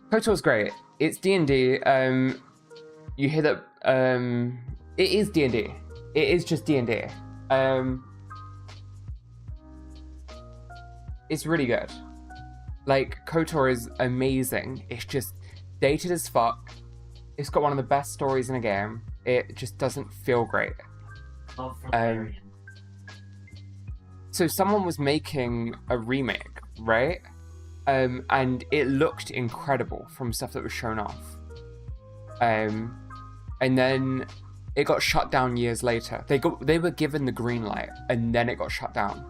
KOTOR's great. It's D&D. You hear that it is D&D. It is just D&D. It's really good. Like, KOTOR is amazing. It's just dated as fuck. It's got one of the best stories in a game. It just doesn't feel great.
Love from Larian.
So someone was making a remake, right? And it looked incredible from stuff that was shown off. And then it got shut down years later. They were given the green light, and then it got shut down.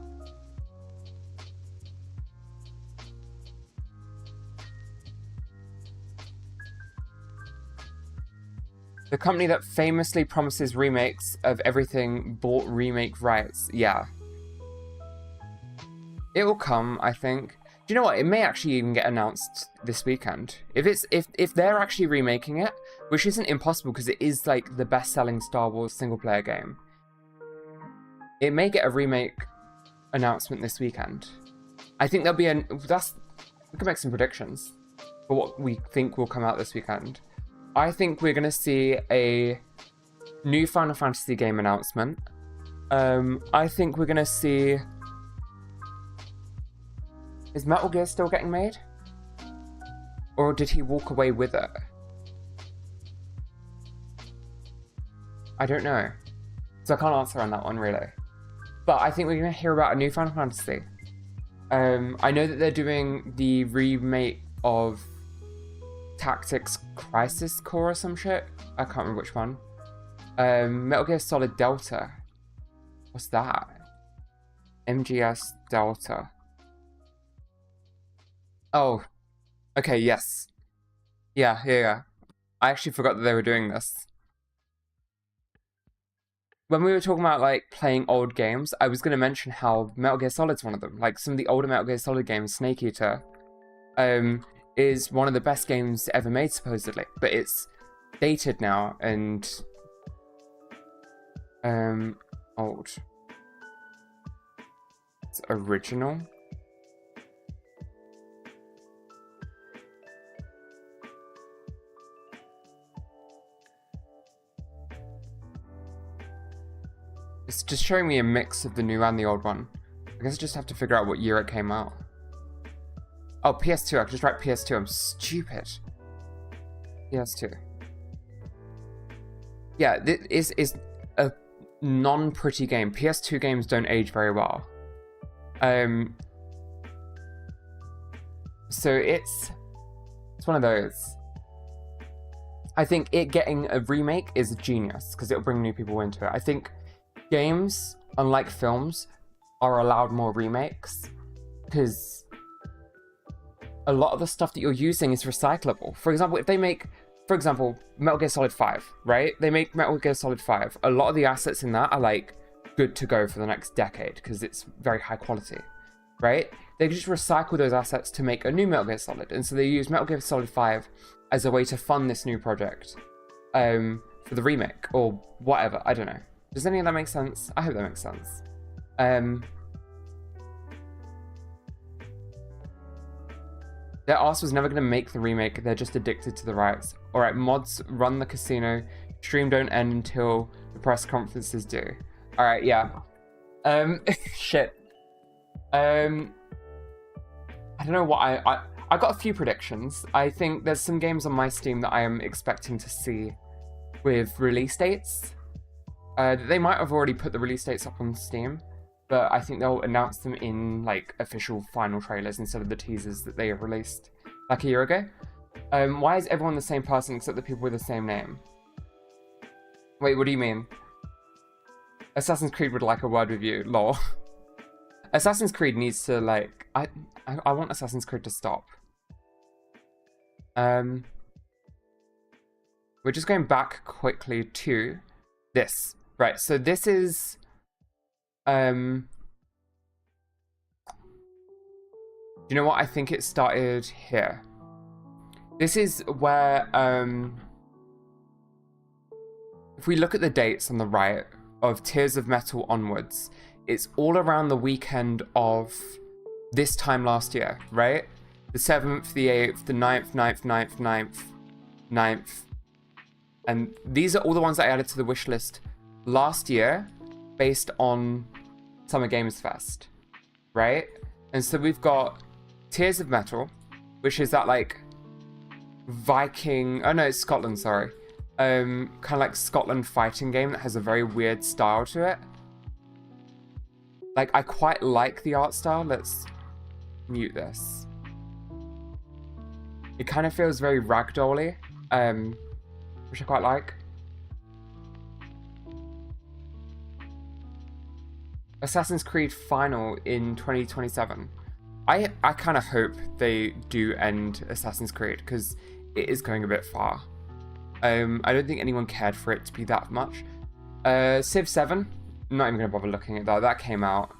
The company that famously promises remakes of everything bought remake rights. Yeah. It will come, I think. Do you know what? It may actually even get announced this weekend. If they're actually remaking it, which isn't impossible because it is like the best-selling Star Wars single-player game, it may get a remake announcement this weekend. I think there'll be we can make some predictions for what we think will come out this weekend. I think we're gonna see a new Final Fantasy game announcement. I think we're gonna see. Is Metal Gear still getting made? Or did he walk away with it? I don't know. So I can't answer on that one, really. But I think we're going to hear about a new Final Fantasy. I know that they're doing the remake of Tactics Crisis Core or some shit. I can't remember which one. Metal Gear Solid Delta. What's that? MGS Delta. Oh, okay, yes. Yeah. I actually forgot that they were doing this. When we were talking about, like, playing old games, I was going to mention how Metal Gear Solid's one of them. Like, some of the older Metal Gear Solid games, Snake Eater, is one of the best games ever made, supposedly. But it's dated now and, old. It's original. It's just showing me a mix of the new and the old one. I guess I just have to figure out what year it came out. Oh, PS2. I could just write PS2. I'm stupid. PS2. Yeah, this is a non-pretty game. PS2 games don't age very well. So it's one of those. I think it getting a remake is a genius because it'll bring new people into it. I think games, unlike films, are allowed more remakes because a lot of the stuff that you're using is recyclable. For example, if they make, Metal Gear Solid 5, right? They make Metal Gear Solid 5. A lot of the assets in that are like good to go for the next decade because it's very high quality, right? They just recycle those assets to make a new Metal Gear Solid. And so they use Metal Gear Solid 5 as a way to fund this new project for the remake or whatever. I don't know. Does any of that make sense? I hope that makes sense. Their arse was never going to make the remake. They're just addicted to the rights. Alright, mods run the casino. Stream don't end until the press conferences do. Alright, yeah. Shit. I don't know what I got a few predictions. I think there's some games on my Steam that I am expecting to see with release dates. They might have already put the release dates up on Steam, but I think they'll announce them in like official final trailers instead of the teasers that they have released like a year ago. Why is everyone the same person except the people with the same name? Wait, what do you mean? Assassin's Creed would like a word with you, lol. Assassin's Creed needs to like... I want Assassin's Creed to stop. We're just going back quickly to this. Right, so this is... Do you know what? I think it started here. This is where... if we look at the dates on the right of Tears of Metal onwards, it's all around the weekend of this time last year, right? The 7th, the 8th, the 9th. And these are all the ones that I added to the wish list last year based on Summer Games Fest, right? And so we've got Tears of Metal, which is that like Viking, oh no, it's Scotland, sorry. Kind of like Scotland fighting game that has a very weird style to it. Like, I quite like the art style. Let's mute this. It kind of feels very ragdoll-y, which I quite like. Assassin's Creed Final in 2027. I kind of hope they do end Assassin's Creed, because it is going a bit far. I don't think anyone cared for it to be that much. Civ 7, I'm not even going to bother looking at that. That came out.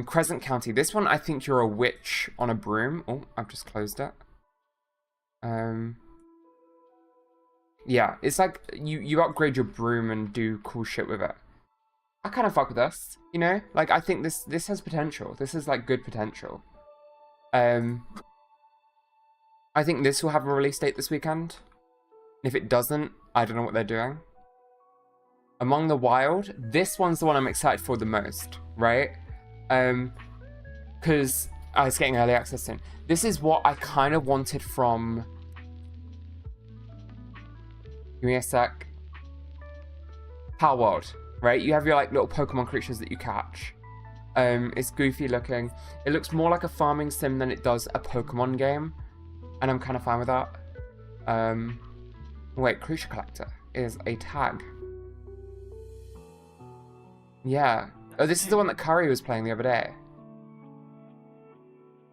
Crescent County. This one, I think you're a witch on a broom. Oh, I've just closed it. Yeah, it's like you upgrade your broom and do cool shit with it. I kind of fuck with this, you know? Like, I think this has potential. This is, like, good potential. I think this will have a release date this weekend. If it doesn't, I don't know what they're doing. Among the Wild, this one's the one I'm excited for the most, right? Because it's getting early access soon. This is what I kind of wanted from... Give me a sec. Power World. Right, you have your like little Pokemon creatures that you catch. It's goofy looking. It looks more like a farming sim than it does a Pokemon game, and I'm kind of fine with that. Wait, Creature Collector is a tag. Yeah. Oh, this is the one that Curry was playing the other day.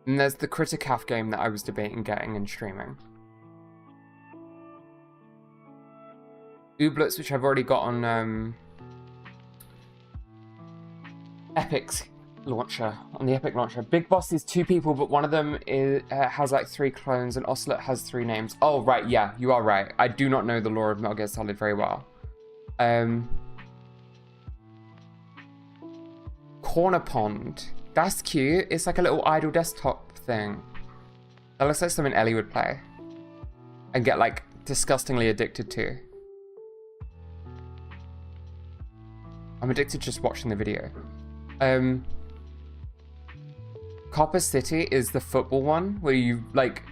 And there's the Criticaf game that I was debating getting and streaming. Ooblets, which I've already got on Epic's launcher, on the Epic launcher. Big Boss is 2 people, but one of them has like 3 clones, and Ocelot has 3 names. Oh, right, yeah, you are right. I do not know the lore of Metal Gear Solid very well. Corner Pond. That's cute. It's like a little idle desktop thing. That looks like something Ellie would play. And get like disgustingly addicted to. I'm addicted to just watching the video. Copper City is the football one where you like,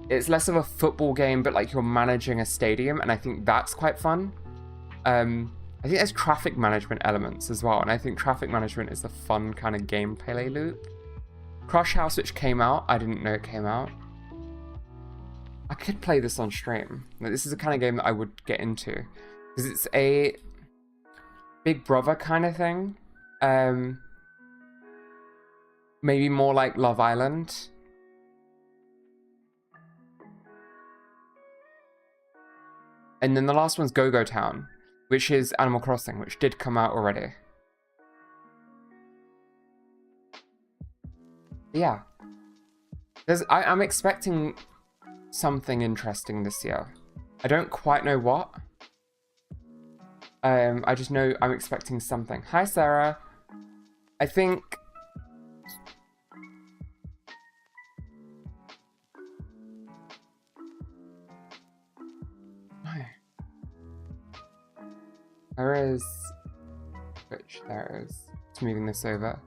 it's less of a football game, but like you're managing a stadium, and I think that's quite fun. I think there's traffic management elements as well, and I think traffic management is a fun kind of gameplay loop. Crush House, which came out, I didn't know it came out. I could play this on stream. This is the kind of game that I would get into, because it's a Big Brother kind of thing. Maybe more like Love Island. And then the last one's Go-Go Town, which is Animal Crossing, which did come out already. Yeah. I'm expecting something interesting this year. I don't quite know what. I just know I'm expecting something. Hi, Sarah. I think... There is... Which there is. Just moving this over.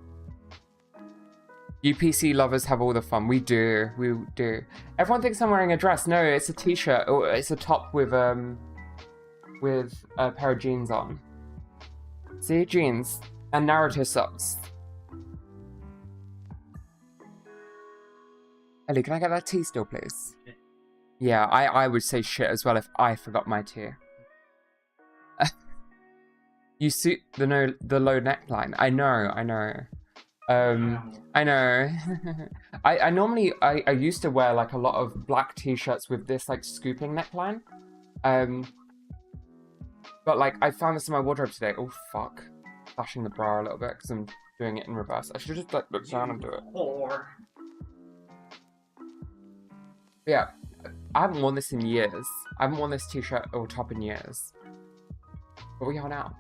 You PC lovers have all the fun. We do. We do. Everyone thinks I'm wearing a dress. No, it's a t-shirt. Or it's a top with a pair of jeans on. See? Jeans. And Naruto socks. Ellie, can I get that tea still, please?
Shit.
Yeah, I would say shit as well if I forgot my tea. You suit the low neckline. I know. I know. I normally I used to wear like a lot of black t-shirts with this like scooping neckline. But like I found this in my wardrobe today. Oh fuck. Flashing the bra a little bit because I'm doing it in reverse. I should just like look down and do it.
Whore.
Yeah. I haven't worn this in years. I haven't worn this t-shirt or top in years. What we are now.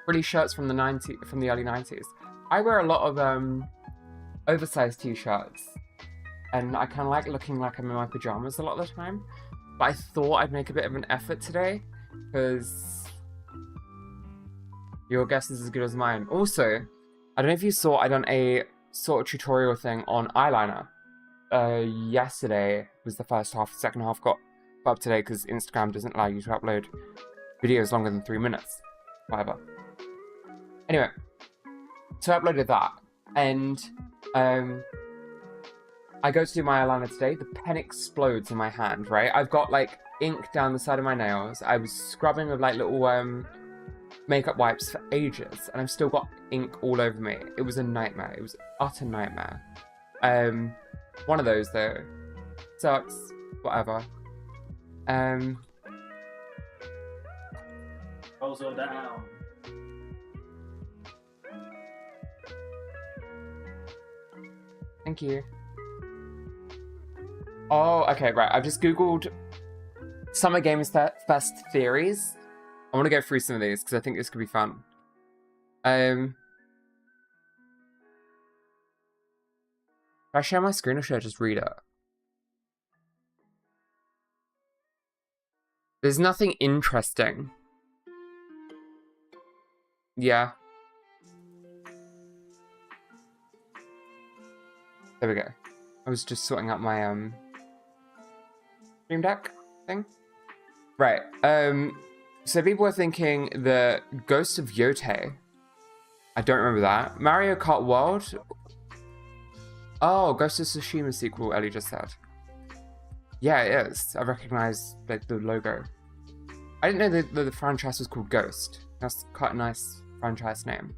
Pretty shirts from the early 90s. I wear a lot of oversized t-shirts, and I kind of like looking like I'm in my pajamas a lot of the time. But I thought I'd make a bit of an effort today, because your guess is as good as mine. Also, I don't know if you saw, I done a sort of tutorial thing on eyeliner. Yesterday was the first half, the second half got up today because Instagram doesn't allow you to upload videos longer than 3 minutes. Whatever. Anyway, so I uploaded that, and I go to do my eyeliner today, the pen explodes in my hand, right? I've got like ink down the side of my nails, I was scrubbing with like little makeup wipes for ages, and I've still got ink all over me. It was a nightmare, it was an utter nightmare. One of those though, sucks, whatever.
Also down.
Thank you. Oh, okay, right. I've just Googled Summer Games Fest theories. I want to go through some of these because I think this could be fun. If I share my screen or should I just read it? There's nothing interesting. Yeah. There we go. I was just sorting out my Stream Deck thing. Right. So people were thinking the Ghost of Yotei. I don't remember that. Mario Kart World. Oh, Ghost of Tsushima sequel, Ellie just said. Yeah, it is. I recognize the logo. I didn't know the franchise was called Ghost. That's quite a nice franchise name.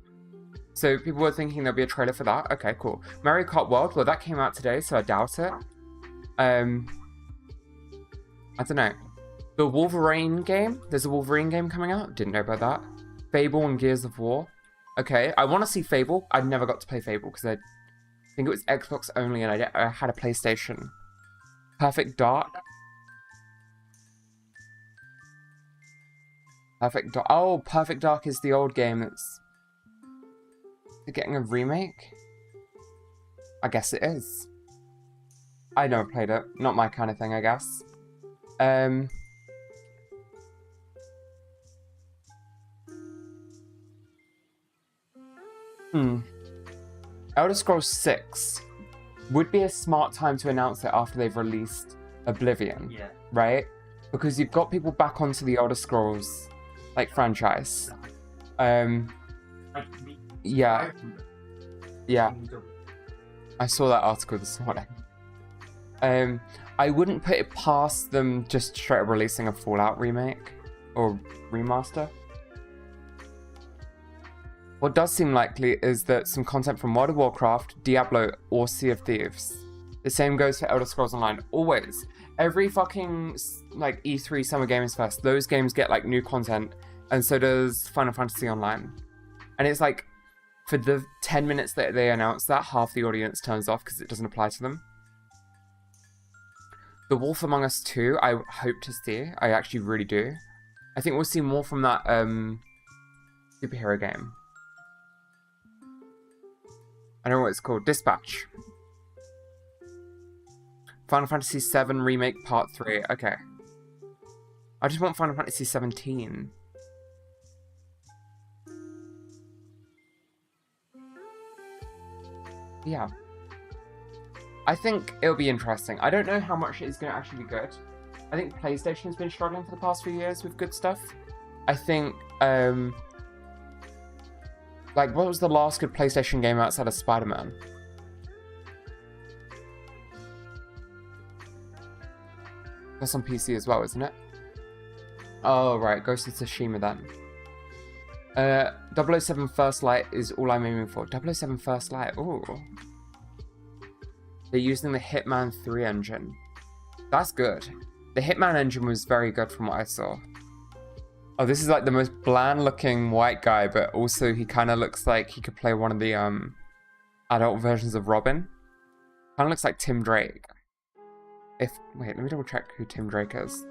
So people were thinking there'll be a trailer for that. Okay, cool. Mario Kart World, well, that came out today, so I doubt it. I don't know. The Wolverine game? There's a Wolverine game coming out? Didn't know about that. Fable and Gears of War. Okay, I want to see Fable. I never got to play Fable because I think it was Xbox only and I had a PlayStation. Perfect Dark. Perfect Dark. Oh, Perfect Dark is the old game that's getting a remake? I guess it is. I never played it. Not my kind of thing, I guess. Elder Scrolls 6 would be a smart time to announce it after they've released Oblivion.
Yeah.
Right? Because you've got people back onto the Elder Scrolls like franchise. Yeah. Yeah. I saw that article this morning. I wouldn't put it past them just straight up releasing a Fallout remake or remaster. What does seem likely is that some content from World of Warcraft, Diablo, or Sea of Thieves. The same goes for Elder Scrolls Online. Always. Every fucking like E3 Summer Games Fest, those games get like new content, and so does Final Fantasy Online. And it's like, for the 10 minutes that they announce that, half the audience turns off because it doesn't apply to them. The Wolf Among Us 2, I hope to see. I actually really do. I think we'll see more from that superhero game. I don't know what it's called. Dispatch. Final Fantasy VII Remake Part 3. Okay. I just want Final Fantasy 17. Yeah. I think it'll be interesting. I don't know how much it is going to actually be good. I think PlayStation's been struggling for the past few years with good stuff. I think, like, what was the last good PlayStation game outside of Spider-Man? That's on PC as well, isn't it? Oh, right. Ghost of Tsushima then. 007 First Light is all I'm aiming for. 007 First Light. Ooh. They're using the Hitman 3 engine. That's good. The Hitman engine was very good from what I saw. Oh, this is like the most bland looking white guy, but also he kind of looks like he could play one of the adult versions of Robin. Kind of looks like Tim Drake. Wait, let me double check who Tim Drake is.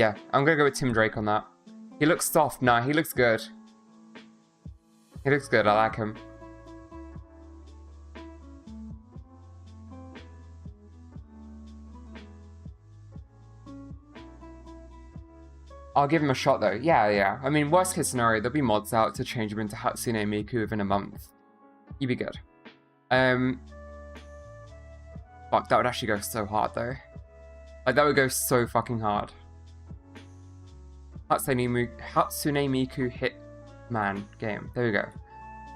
Yeah, I'm gonna go with Tim Drake on that. He looks soft. Nah, he looks good. He looks good. I like him. I'll give him a shot though. Yeah. I mean, worst case scenario, there'll be mods out to change him into Hatsune Miku within a month. He'd be good. Fuck, that would actually go so hard though. Like, that would go so fucking hard. Hatsune Miku Hitman game. There we go.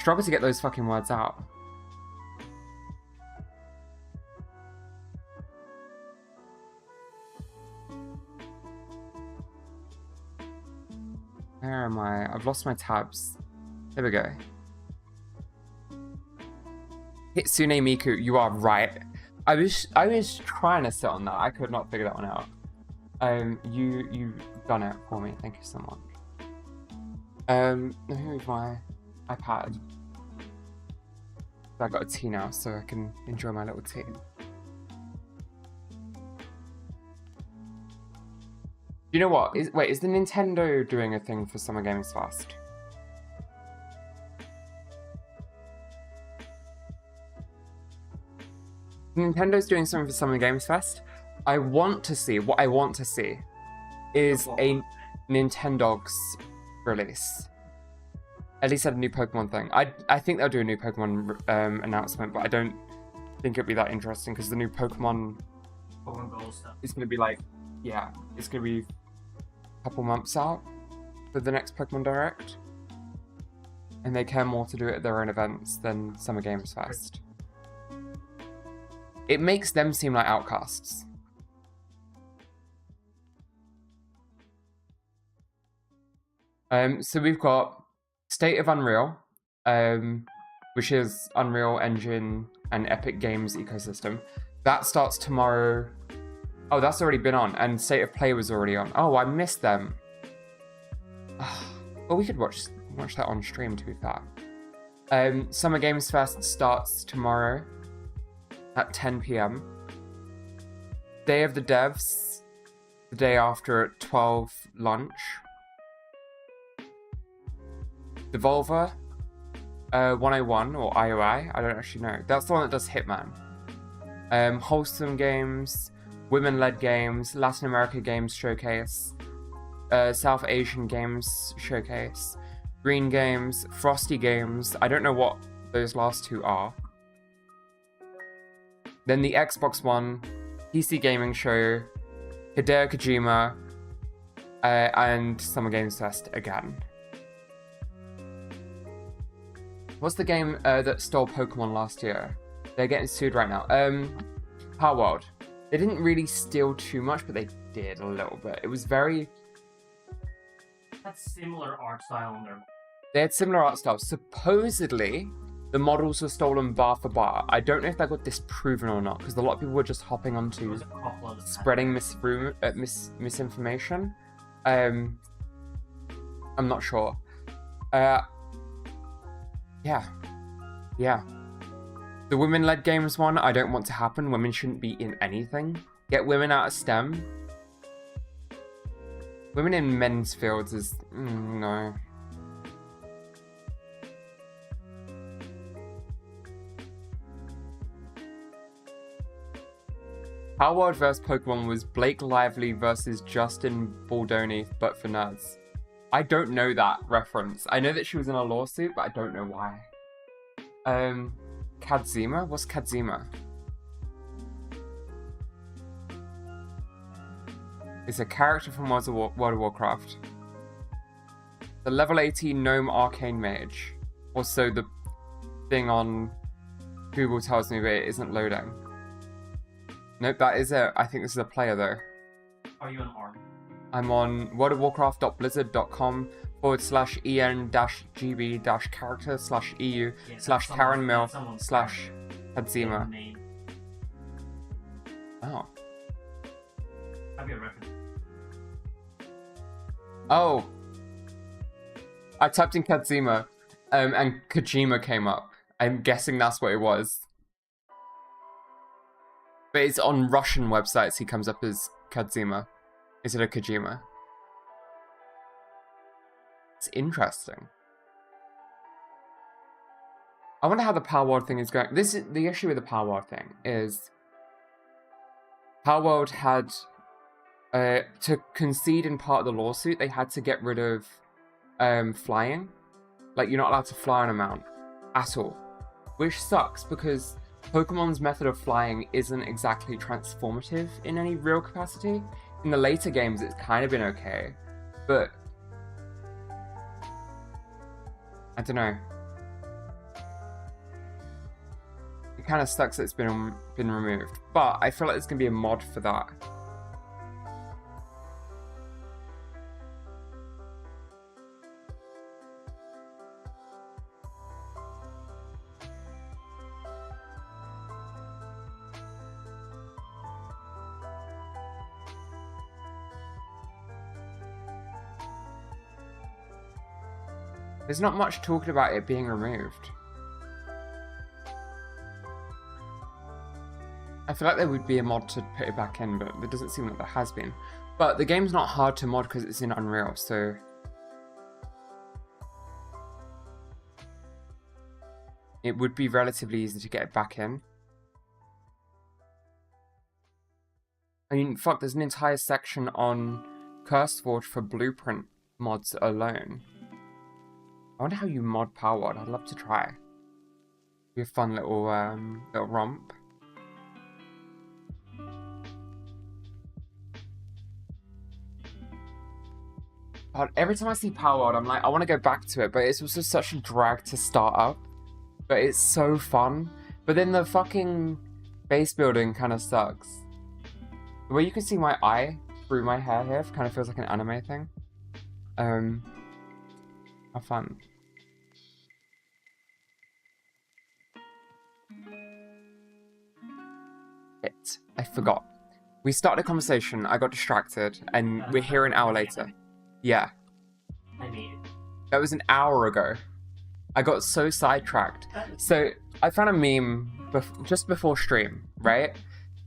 Struggle to get those fucking words out. Where am I? I've lost my tabs. There we go. Hitsune Miku, you are right. I was trying to sit on that. I could not figure that one out. You've done it for me. Thank you so much. Here's my iPad. I got a tea now, so I can enjoy my little tea. You know what? Wait, is the Nintendo doing a thing for Summer Games Fest? Nintendo's doing something for Summer Games Fest. What I want to see is a Nintendogs release. At least a new Pokemon thing. I think they'll do a new Pokemon announcement, but I don't think it'll be that interesting because the new Pokemon
Go stuff.
is going to be like, yeah, it's going to be a couple months out for the next Pokemon Direct. And they care more to do it at their own events than Summer Games Fest. It makes them seem like outcasts. So we've got State of Unreal, which is Unreal Engine and Epic Games ecosystem. That starts tomorrow. Oh, that's already been on, and State of Play was already on. Oh, I missed them. Well, we could watch that on stream, to be fair. Summer Games Fest starts tomorrow at 10 PM. Day of the Devs, the day after at 12 lunch. Devolver, 101 or IOI, I don't actually know. That's the one that does Hitman. Wholesome Games, Women-Led Games, Latin America Games Showcase, South Asian Games Showcase, Green Games, Frosty Games. I don't know what those last two are. Then the Xbox One, PC Gaming Show, Hideo Kojima, and Summer Games Fest again. What's the game that stole Pokemon last year? They're getting sued right now. Power World. They didn't really steal too much, but they did a little bit. It was very...
That's similar art style on their...
They had similar art styles. Supposedly, the models were stolen bar for bar. I don't know if that got disproven or not, because a lot of people were just hopping onto spreading misinformation. I'm not sure. Yeah. The women-led games one, I don't want to happen. Women shouldn't be in anything. Get women out of STEM. Women in men's fields is... no. Power World vs. Pokemon was Blake Lively versus Justin Baldoni, but for nerds. I don't know that reference. I know that she was in a lawsuit, but I don't know why. Kadzima? What's Kadzima? It's a character from World of Warcraft. The level 18 Gnome Arcane Mage. Also, the thing on Google tells me that it isn't loading. Nope, that is it. I think this is a player though.
Are you an arm?
I'm on worldofwarcraft.blizzard.com/en-gb-character/eu/Karen Mill/Kadzima. Oh.
Have you a reference?
Oh. I typed in Kadzima, and Kojima came up. I'm guessing that's what it was. But it's on Russian websites, he comes up as Kadzima instead of Kojima. That's interesting. I wonder how the Palworld thing is going. This is the issue with the Palworld thing is Palworld had to concede in part of the lawsuit. They had to get rid of flying. Like, you're not allowed to fly on a mount at all, which sucks because Pokemon's method of flying isn't exactly transformative in any real capacity. In the later games, it's kind of been okay, but I don't know. It kind of sucks that it's been removed, but I feel like there's gonna be a mod for that. There's not much talking about it being removed. I feel like there would be a mod to put it back in, but it doesn't seem like there has been. But the game's not hard to mod because it's in Unreal, so... it would be relatively easy to get it back in. I mean, fuck, there's an entire section on CurseForge for Blueprint mods alone. I wonder how you mod Palworld. I'd love to try. Be a fun little romp. God, every time I see Palworld, I'm like, I want to go back to it, but it's also such a drag to start up. But it's so fun. But then the fucking base building kind of sucks. The way you can see my eye through my hair here kind of feels like an anime thing. How fun. I forgot. We started a conversation, I got distracted, and we're here an hour later. Yeah.
I mean,
that was an hour ago. I got so sidetracked. So I found a meme just before stream, right?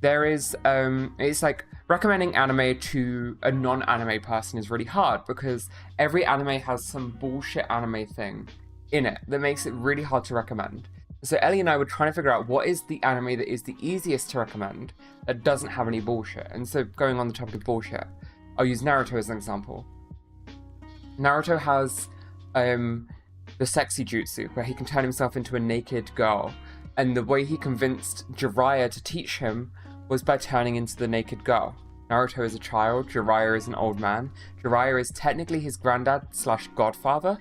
There is, it's like recommending anime to a non-anime person is really hard because every anime has some bullshit anime thing in it that makes it really hard to recommend. So Ellie and I were trying to figure out what is the anime that is the easiest to recommend that doesn't have any bullshit. And so going on the topic of bullshit, I'll use Naruto as an example. Naruto has the sexy jutsu where he can turn himself into a naked girl. And the way he convinced Jiraiya to teach him was by turning into the naked girl. Naruto is a child, Jiraiya is an old man. Jiraiya is technically his granddad / godfather.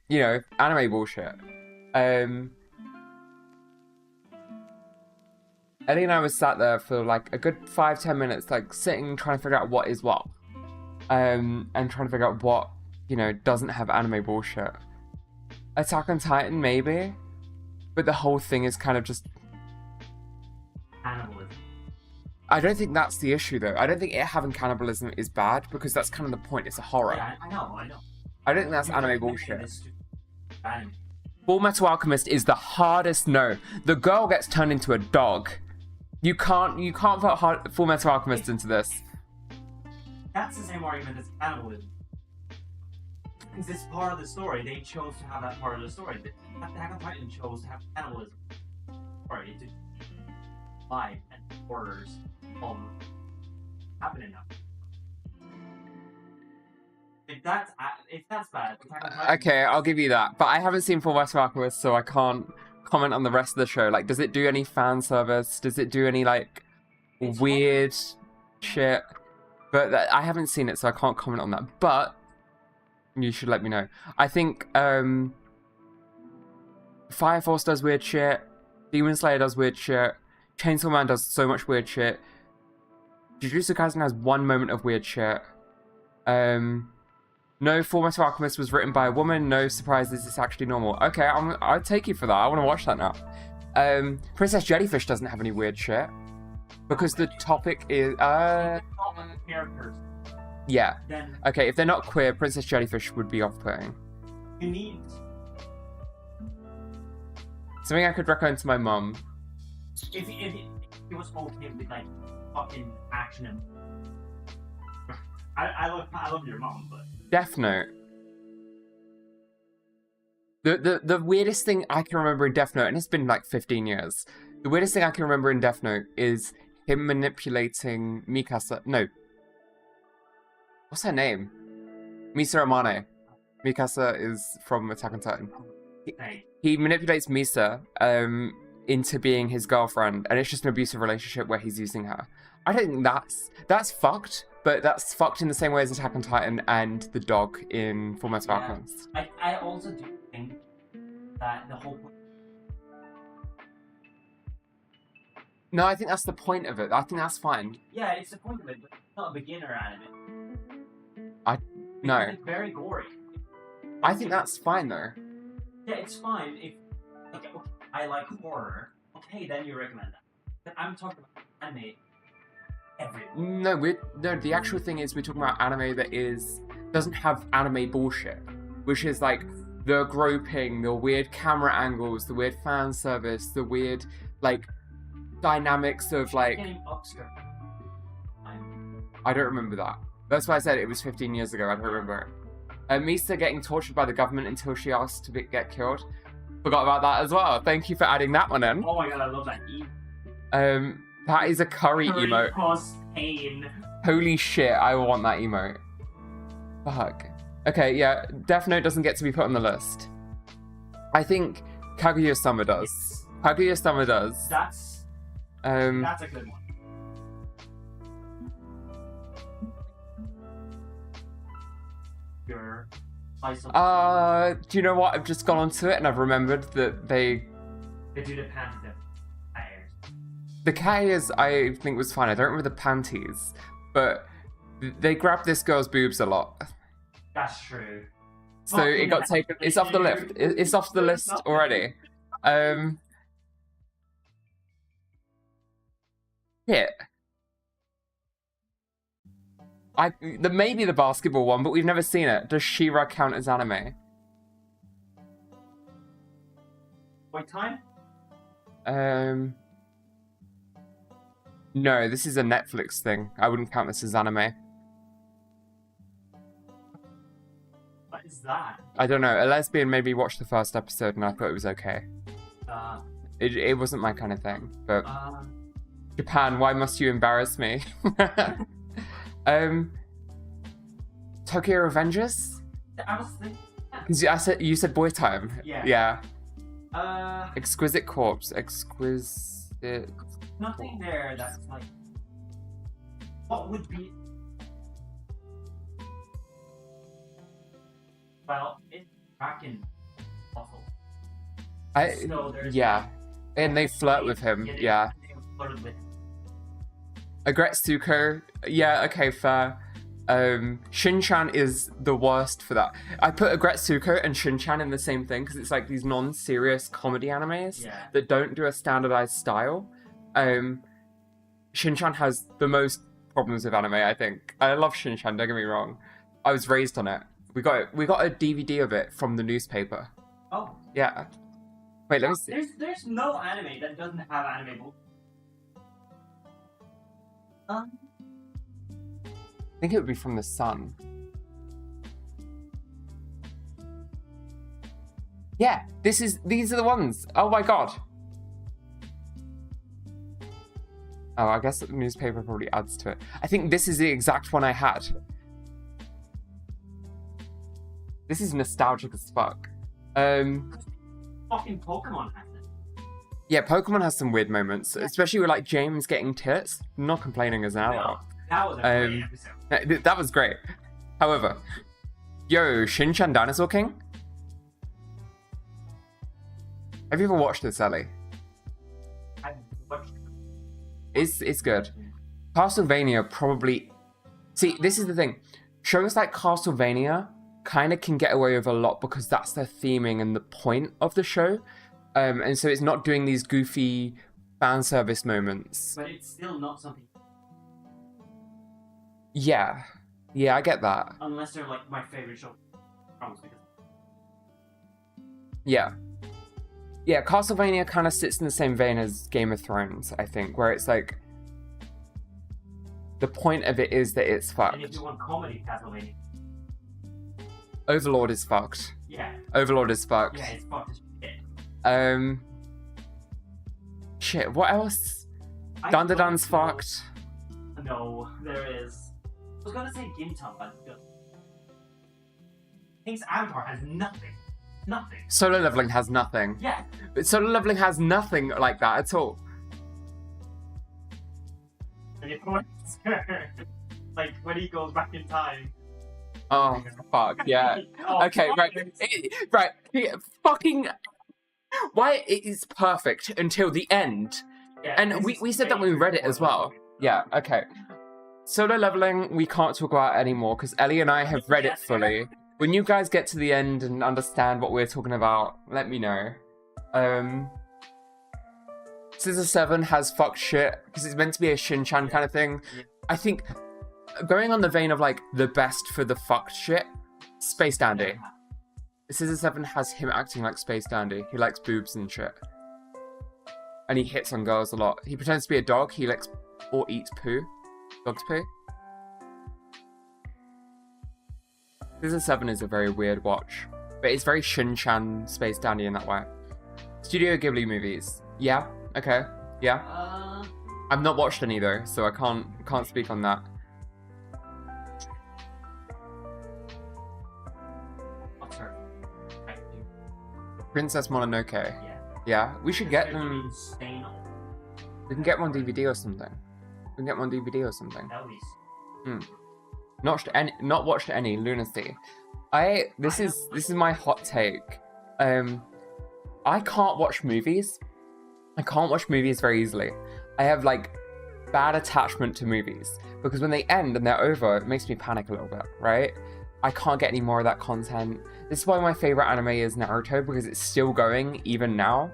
You know, anime bullshit. Ellie and I was sat there for like a good 5-10 minutes, like sitting, trying to figure out what is what. And trying to figure out what, you know, doesn't have anime bullshit. Attack on Titan, maybe? But the whole thing is kind of just...
cannibalism.
I don't think that's the issue, though. I don't think it having cannibalism is bad, because that's kind of the point. It's a horror.
Yeah, I know.
I don't think that's anime bullshit.
Anime.
Full Metal Alchemist is the hardest no. The girl gets turned into a dog. You can't put Full Metal Alchemist into this.
That's the same argument as cannibalism. Because it's part of the story. They chose to have that part of the story. Attack on Titan chose to have cannibalism. Sorry, to life and orders happening now. If that's bad, Attack on Titan.
Okay, I'll give you that. But I haven't seen Full Metal Alchemist, so I can't comment on the rest of the show. Like, does it do any fan service? Does it do any, like, weird shit? But I haven't seen it, so I can't comment on that. But you should let me know. I think Fire Force does weird shit. Demon Slayer does weird shit. Chainsaw Man does so much weird shit. Jujutsu Kaisen has one moment of weird shit. No, Full Metal Alchemist was written by a woman. No surprises, it's actually normal. Okay, I'll take you for that. I want to watch that now. Princess Jellyfish doesn't have any weird shit. Because the topic is...
characters.
Yeah.
Then
Okay, if they're not queer, Princess Jellyfish would be off-putting.
you need...
Something I could recommend to my mum.
If it was okay with, like, fucking action and... I love your mom, but
Death Note. The weirdest thing I can remember in Death Note, and it's been like 15 years, the weirdest thing I can remember in Death Note is him manipulating Mikasa. No. What's her name? Misa Amane. Mikasa is from Attack on Titan.
hey,
He manipulates Misa into being his girlfriend, and it's just an abusive relationship where he's using her. I don't think that's fucked, but that's fucked in the same way as Attack on Titan and the dog in Fullmetal
Yeah.
Alchemist.
I also do think that the whole point.
No, I think that's the point of it. I think that's fine.
Yeah, it's the point of it, but it's not a beginner anime.
No,
Because it's very gory.
I think that's fine though.
Yeah, it's fine if okay, I like horror. Okay, then you recommend that. But I'm talking about anime. Everyone.
No, the actual thing is we're talking about anime that doesn't have anime bullshit, which is like the groping, the weird camera angles, the weird fan service, the weird like dynamics of like
Getting obscure.
I don't remember that. That's why I said it was 15 years ago. I don't remember it. Misa getting tortured by the government until she asked to get killed. Forgot about that as well. Thank you for adding that one in.
Oh my god, I love that.
That is a curry emote.
Cause pain.
Holy shit, I want that emote. Fuck. Okay, yeah, Death Note doesn't get to be put on the list. I think Kaguya-sama does. Kaguya-sama does.
That's a good one. Your slice of
do you know what? I've just gone onto it and I've remembered that
they do the panty tires.
the Kayas I think was fine. I don't remember the panties, but they grabbed this girl's boobs a lot.
That's true.
So it got taken. It's off the list. It's off the list already. Shit. Maybe the basketball one, but we've never seen it. Does She-Ra count as anime?
Wait, time?
No, this is a Netflix thing. I wouldn't count this as anime.
What is that?
I don't know. A lesbian made me watch the first episode and I thought it was okay. It wasn't my kind of thing. But Japan, why must you embarrass me? Tokyo Revengers?
I was thinking.
'Cause you said boy time.
Yeah.
Exquisite Corpse. Exquisite.
Nothing there that's like. What would be? Well, it's Kraken awful. So there's
Yeah. And they flirt with him. Yeah.
They flirted with him.
Agretsuko. Yeah, okay, fair. Shin-chan is the worst for that. I put Agretsuko and Shin-chan in the same thing because it's like these non-serious comedy animes
Yeah.
that don't do a standardized style. Shin-chan has the most problems with anime, I think. I love Shin-chan, don't get me wrong. I was raised on it. We got a DVD of it from the newspaper.
Oh.
Yeah. Wait, let me see.
There's no anime that doesn't have anime book.
I think it would be from the Sun. Yeah, these are the ones. Oh my god. Oh, I guess the newspaper probably adds to it. I think this is the exact one I had. This is nostalgic as fuck.
Fucking Pokemon has it.
Yeah, Pokemon has some weird moments, especially with like James getting tits. I'm not complaining as an adult.
That was a great episode.
That was great. However, yo, Shin-chan Dinosaur King? Have you ever watched this, Ellie?
I watched
It's good. Castlevania probably... See, this is the thing. Shows like Castlevania kind of can get away with a lot because that's their theming and the point of the show. And so it's not doing these goofy fan service moments.
But it's still not something.
Yeah. Yeah, I get that.
Unless they're like my favorite show. Because
Yeah. Yeah, Castlevania kind of sits in the same vein as Game of Thrones, I think, where it's like... the point of it is that it's
And if
fucked.
you want comedy Castlevania,
Overlord is fucked.
yeah,
Overlord is fucked.
yeah, it's fucked as shit.
Shit, what else?
I
Dandadan's
don't know-
fucked.
No, there is. I was gonna say Gintam, but King's Avatar has nothing. Nothing.
Solo leveling has nothing.
Yeah.
But solo leveling has nothing like that at all.
And it points like when he goes back in time.
Oh, fuck, yeah.
Oh,
Okay,
fuck
right.
it.
Right. Fucking. Why it is perfect until the end.
Yeah,
And
this
we
is
said that when we read it as well. Yeah, okay. Solo leveling, we can't talk about anymore because Ellie and I have read it fully. When you guys get to the end and understand what we're talking about, let me know. Scissor 7 has fucked shit because it's meant to be a Shin-chan kind of thing. I think going on the vein of like the best for the fucked shit, Space Dandy. Scissor 7 has him acting like Space Dandy. He likes boobs and shit. And he hits on girls a lot. He pretends to be a dog. He likes or eats poo. Dog's poo. Scissor 7 is a very weird watch. But it's very Shin-chan Space Dandy in that way. Studio Ghibli movies. Yeah, okay. Yeah. I've not watched any though, so I can't speak on that.
What's her?
Princess Mononoke.
Yeah.
Yeah, we should get
It's gonna be
them.
insane.
We can get one DVD or something. We can get one DVD or something.
At least.
Not watched any Lunacy. This is my hot take. I can't watch movies. I can't watch movies very easily. I have like bad attachment to movies because when they end and they're over, it makes me panic a little bit, right? I can't get any more of that content. This is why my favorite anime is Naruto because it's still going even now.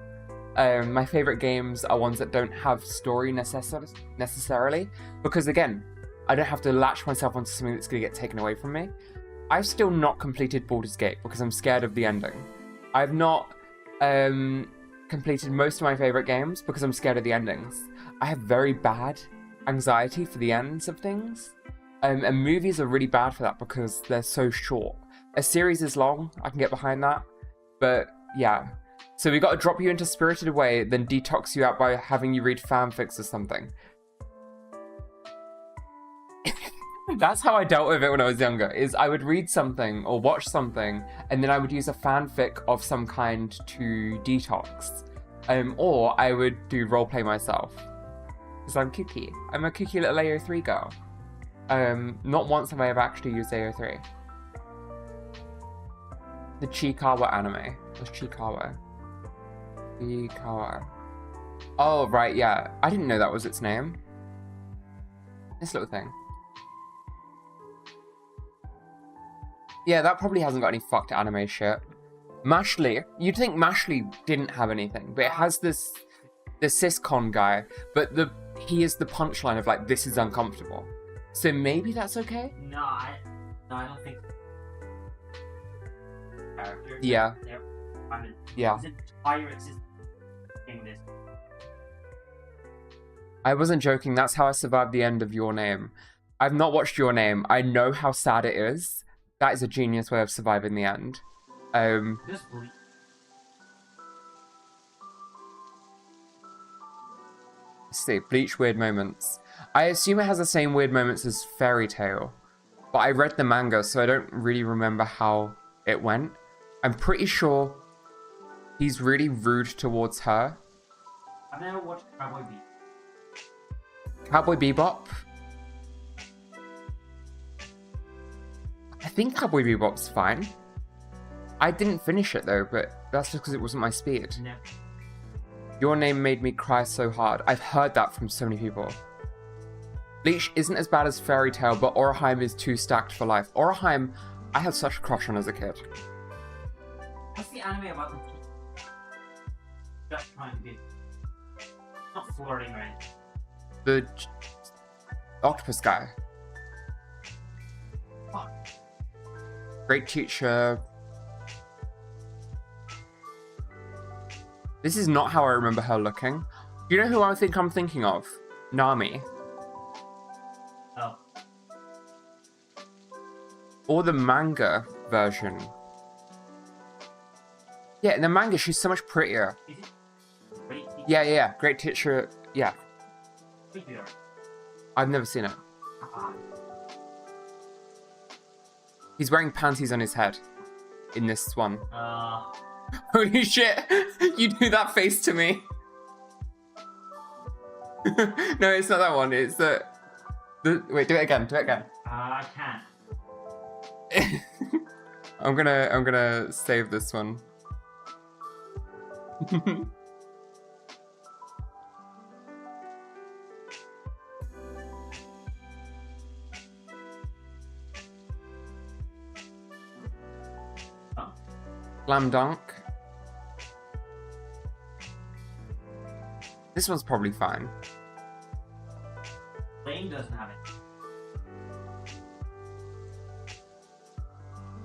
My favorite games are ones that don't have story necessarily because again, I don't have to latch myself onto something that's going to get taken away from me. I've still not completed Baldur's Gate because I'm scared of the ending. I've not completed most of my favorite games because I'm scared of the endings. I have very bad anxiety for the ends of things. And movies are really bad for that because they're so short. A series is long, I can get behind that. But yeah. So we got to drop you into Spirited Away, then detox you out by having you read fanfics or something. That's how I dealt with it when I was younger, is I would read something or watch something, and then I would use a fanfic of some kind to detox. Or I would do roleplay myself. Because I'm kooky. I'm a kooky little AO3 girl. Not once have I ever actually used AO3. The Chikawa anime. What's Chikawa? Chikawa. Oh, right, yeah. I didn't know that was its name. This little thing. Yeah, that probably hasn't got any fucked anime shit. Mashley. You'd think Mashley didn't have anything, but it has the syscon guy, but he is the punchline of like, this is uncomfortable. So maybe that's okay?
No, I don't think. Characters.
Yeah.
I mean,
Yeah.
His entire existence in this.
I wasn't joking, that's how I survived the end of Your Name. I've not watched Your Name. I know how sad it is. That is a genius way of surviving the end.
Just bleak.
Let's see, Bleach weird moments. I assume it has the same weird moments as Fairy Tail, but I read the manga, so I don't really remember how it went. I'm pretty sure he's really rude towards her.
I've never watched Cowboy Bebop.
Cowboy Bebop? I think Cowboy Bebop's fine. I didn't finish it though, but that's just because it wasn't my speed.
Never.
Your Name made me cry so hard. I've heard that from so many people. Bleach isn't as bad as Fairy Tail, but Oraheim is too stacked for life. Oraheim, I had such a crush on as a kid.
What's the anime about the just trying to be not flirting or anything?
The octopus guy.
Fuck.
Great teacher. This is not how I remember her looking. Do you know who I think I'm thinking of? Nami.
Oh,
or the manga version. Yeah, in the manga, she's so much prettier.
Is it? Great.
Yeah. Great teacher. Yeah,
Figure.
I've never seen it.
Ah,
He's wearing panties on his head in this one.
uh,
Holy shit! You do that face to me. No, it's not that one. It's the. Wait, do it again. Do it again.
I can't.
I'm gonna save this one.
Oh,
Slam dunk. This one's probably fine.
Lane doesn't have it.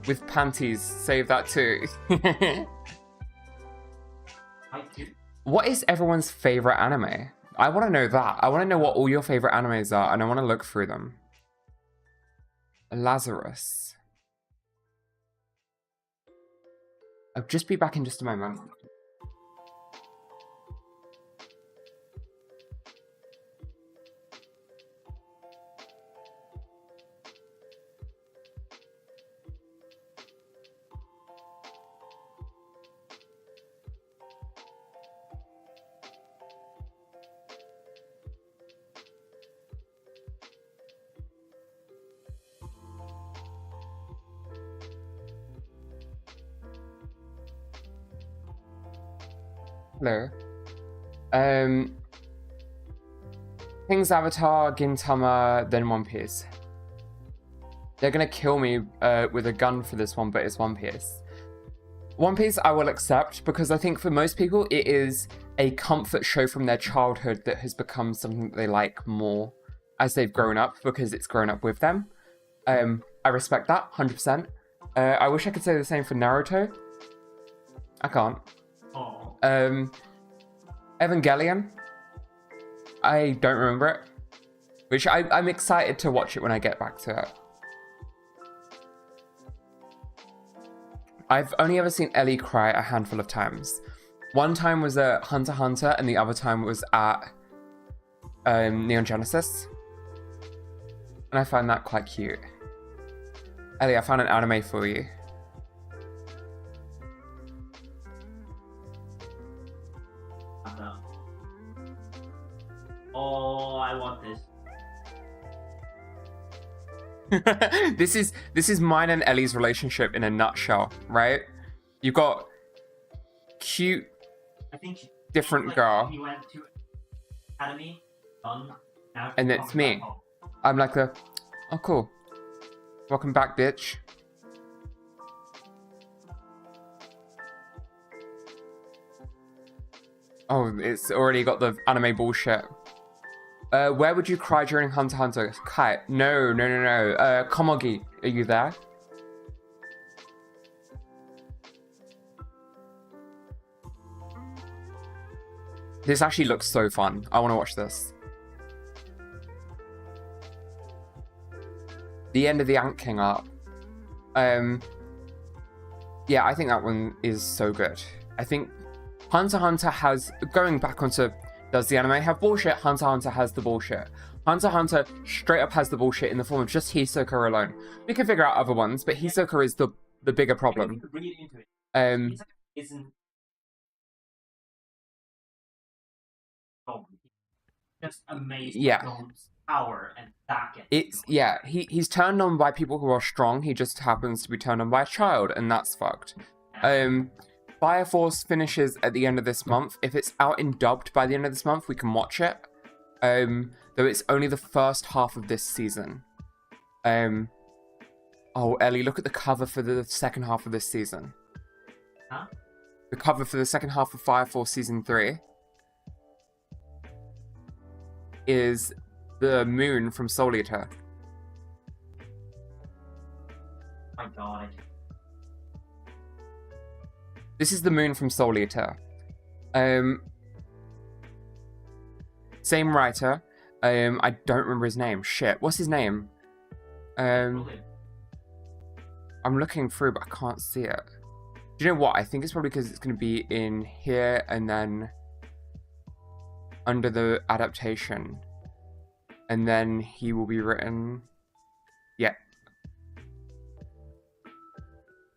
With panties, save that too.
I do.
What is everyone's favorite anime? I want to know that. I want to know what all your favorite animes are, and I want to look through them. Lazarus. I'll just be back in just a moment. Hello. King's Avatar, Gintama, then One Piece. They're gonna kill me with a gun for this one, but it's One Piece. One Piece I will accept because I think for most people it is a comfort show from their childhood that has become something that they like more as they've grown up because it's grown up with them. I respect that 100%. I wish I could say the same for Naruto. I can't.
Oh,
Evangelion. I don't remember it. Which I'm excited to watch it when I get back to it. I've only ever seen Ellie cry a handful of times. One time was at Hunter x Hunter and the other time was at Neon Genesis. And I find that quite cute. Ellie, I found an anime for you.
no. Oh, I want this.
This is mine and Ellie's relationship in a nutshell, right? You've got cute,
I think she,
different
like,
girl,
He went to academy, done. Now
and
she's
it's
coming
me.
back home.
I'm like the, oh cool, welcome back, bitch. Oh, it's already got the anime bullshit. Where would you cry during Hunter x Hunter? Kai, no. Komogi, are you there? This actually looks so fun. I want to watch this. The end of the Ant King arc. Yeah, I think that one is so good. I think Hunter x Hunter has, going back onto, does the anime have bullshit? Hunter x Hunter has the bullshit. Hunter x Hunter straight up has the bullshit in the form of just Hisoka alone. We can figure out other ones, but Hisoka is the bigger
I
problem.
think read into it. It's isn't just amazed
Yeah.
by Dom's power and that gets
It's,
you.
yeah, he's turned on by people who are strong, he just happens to be turned on by a child, and that's fucked. Fire Force finishes at the end of this month. If it's out in dubbed by the end of this month, we can watch it. Though it's only the first half of this season. Oh, Ellie, look at the cover for the second half of this season.
Huh?
The cover for the second half of Fire Force Season 3 is the moon from Soul Eater.
My God.
This is the moon from Soul Eater. Same writer. I don't remember his name. Shit. What's his name?
Really?
I'm looking through, but I can't see it. Do you know what? I think it's probably because it's going to be in here and then under the adaptation. And then he will be written... Yeah.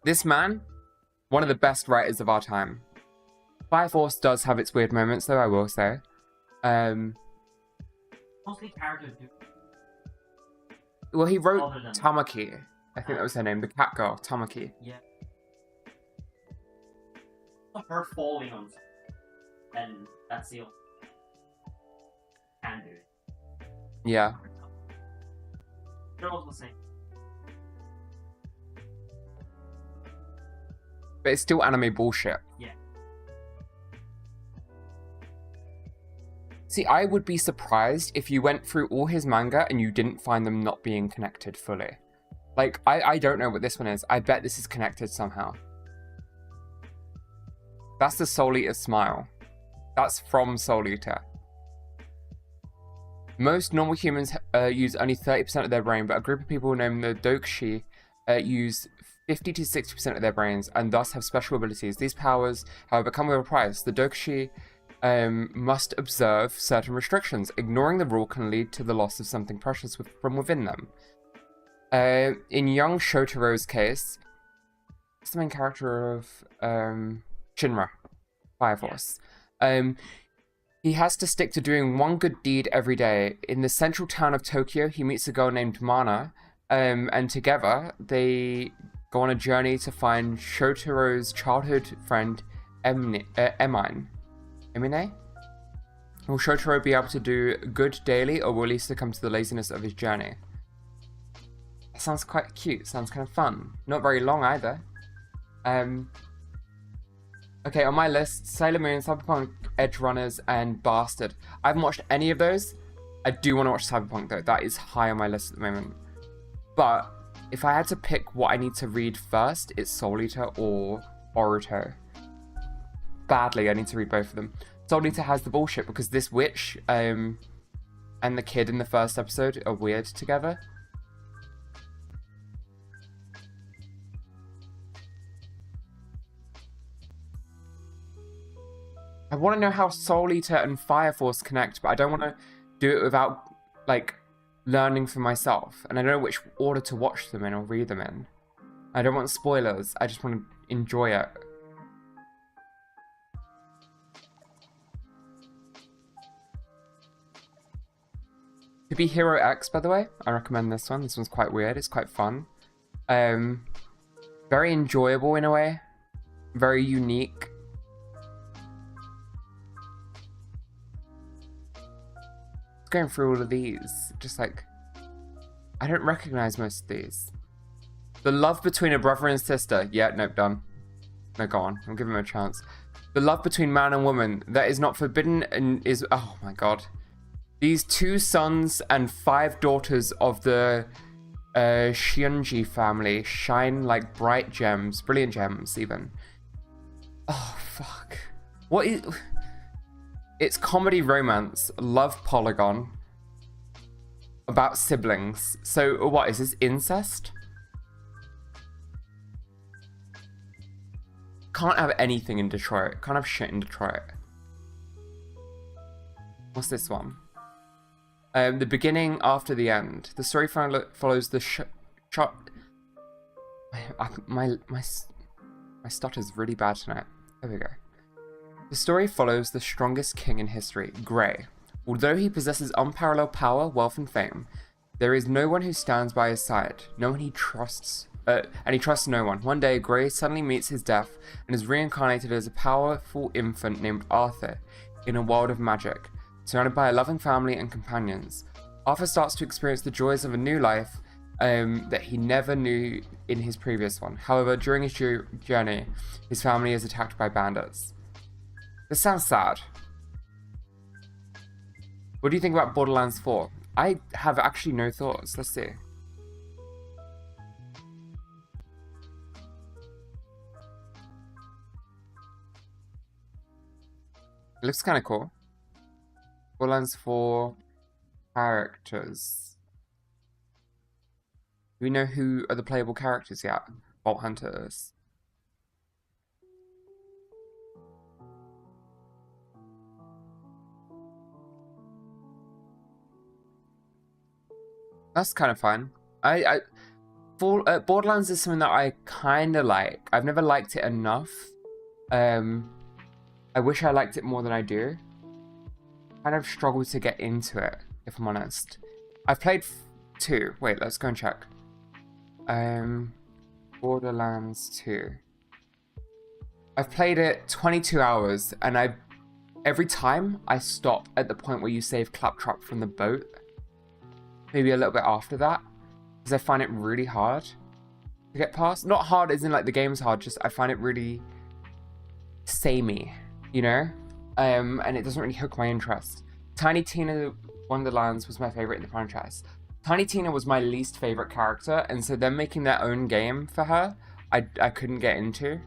This man, one of the best writers of our time. Fire Force does have its weird moments, though, I will say.
Mostly characters do.
Well, he wrote
Other than-
Tamaki. I think that was her name, the cat girl, Tamaki.
Yeah. Her falling on something, and that's the only can do it.
Yeah.
They're all the same.
But it's still anime bullshit.
Yeah.
See, I would be surprised if you went through all his manga and you didn't find them not being connected fully. Like, I don't know what this one is. I bet this is connected somehow. That's the Soul Eater smile. That's from Soul Eater. Most normal humans use only 30% of their brain, but a group of people named the Dokshi use 50 to 60% of their brains and thus have special abilities. These powers, however, come with a price. The Dokshi must observe certain restrictions. Ignoring the rule can lead to the loss of something precious from within them. In young Shotaro's case, what's the main character of Shinra, Fire Force? He has to stick to doing one good deed every day. In the central town of Tokyo, he meets a girl named Mana, and together they go on a journey to find Shotaro's childhood friend, Emine. Will Shotaro be able to do good daily, or will he succumb to the laziness of his journey? That sounds quite cute. Sounds kind of fun. Not very long either. Okay, on my list, Sailor Moon, Cyberpunk, Edge Runners, and Bastard. I haven't watched any of those. I do want to watch Cyberpunk though. That is high on my list at the moment. But if I had to pick what I need to read first, it's Soul Eater or Boruto. Badly, I need to read both of them. Soul Eater has the bullshit because this witch and the kid in the first episode are weird together. I want to know how Soul Eater and Fire Force connect, but I don't want to do it without, like, learning for myself. And I don't know which order to watch them in or read them in. I don't want spoilers. I just want to enjoy it. To be Hero X, by the way, I recommend this one. This one's quite weird. It's quite fun. Very enjoyable in a way. Very unique. Going through all of these, just like, I don't recognize most of these. The love between a brother and sister. Yeah, nope, done. No, go on. I'll give him a chance. The love between man and woman that is not forbidden and is, oh my god. These 2 sons and 5 daughters of the Shunji family shine like bright gems, brilliant gems even. Oh fuck. What is? It's comedy romance, love polygon, about siblings. So what is this, incest? Can't have anything in Detroit. Can't have shit in Detroit. What's this one? The beginning after the end. The story follows the my stutter's really bad tonight. There we go. The story follows the strongest king in history, Grey. Although he possesses unparalleled power, wealth, and fame, there is no one who stands by his side. No one he trusts, and he trusts no one. One day, Grey suddenly meets his death and is reincarnated as a powerful infant named Arthur in a world of magic. Surrounded by a loving family and companions, Arthur starts to experience the joys of a new life that he never knew in his previous one. However, during his journey, his family is attacked by bandits. This sounds sad. What do you think about Borderlands 4? I have actually no thoughts. Let's see. It looks kind of cool. Borderlands 4 characters. Do we know who are the playable characters yet? Vault Hunters. That's kind of fun. Borderlands is something that I kind of like. I've never liked it enough. I wish I liked it more than I do. Kind of struggle to get into it, if I'm honest. I've played 2. Wait, let's go and check. Borderlands 2. I've played it 22 hours, and every time I stop at the point where you save Claptrap from the boat. Maybe a little bit after that, because I find it really hard to get past. Not hard as in like the game's hard, just I find it really samey, you know? And it doesn't really hook my interest. Tiny Tina Wonderlands was my favorite in the franchise. Tiny Tina was my least favorite character, and so them making their own game for her, I couldn't get into.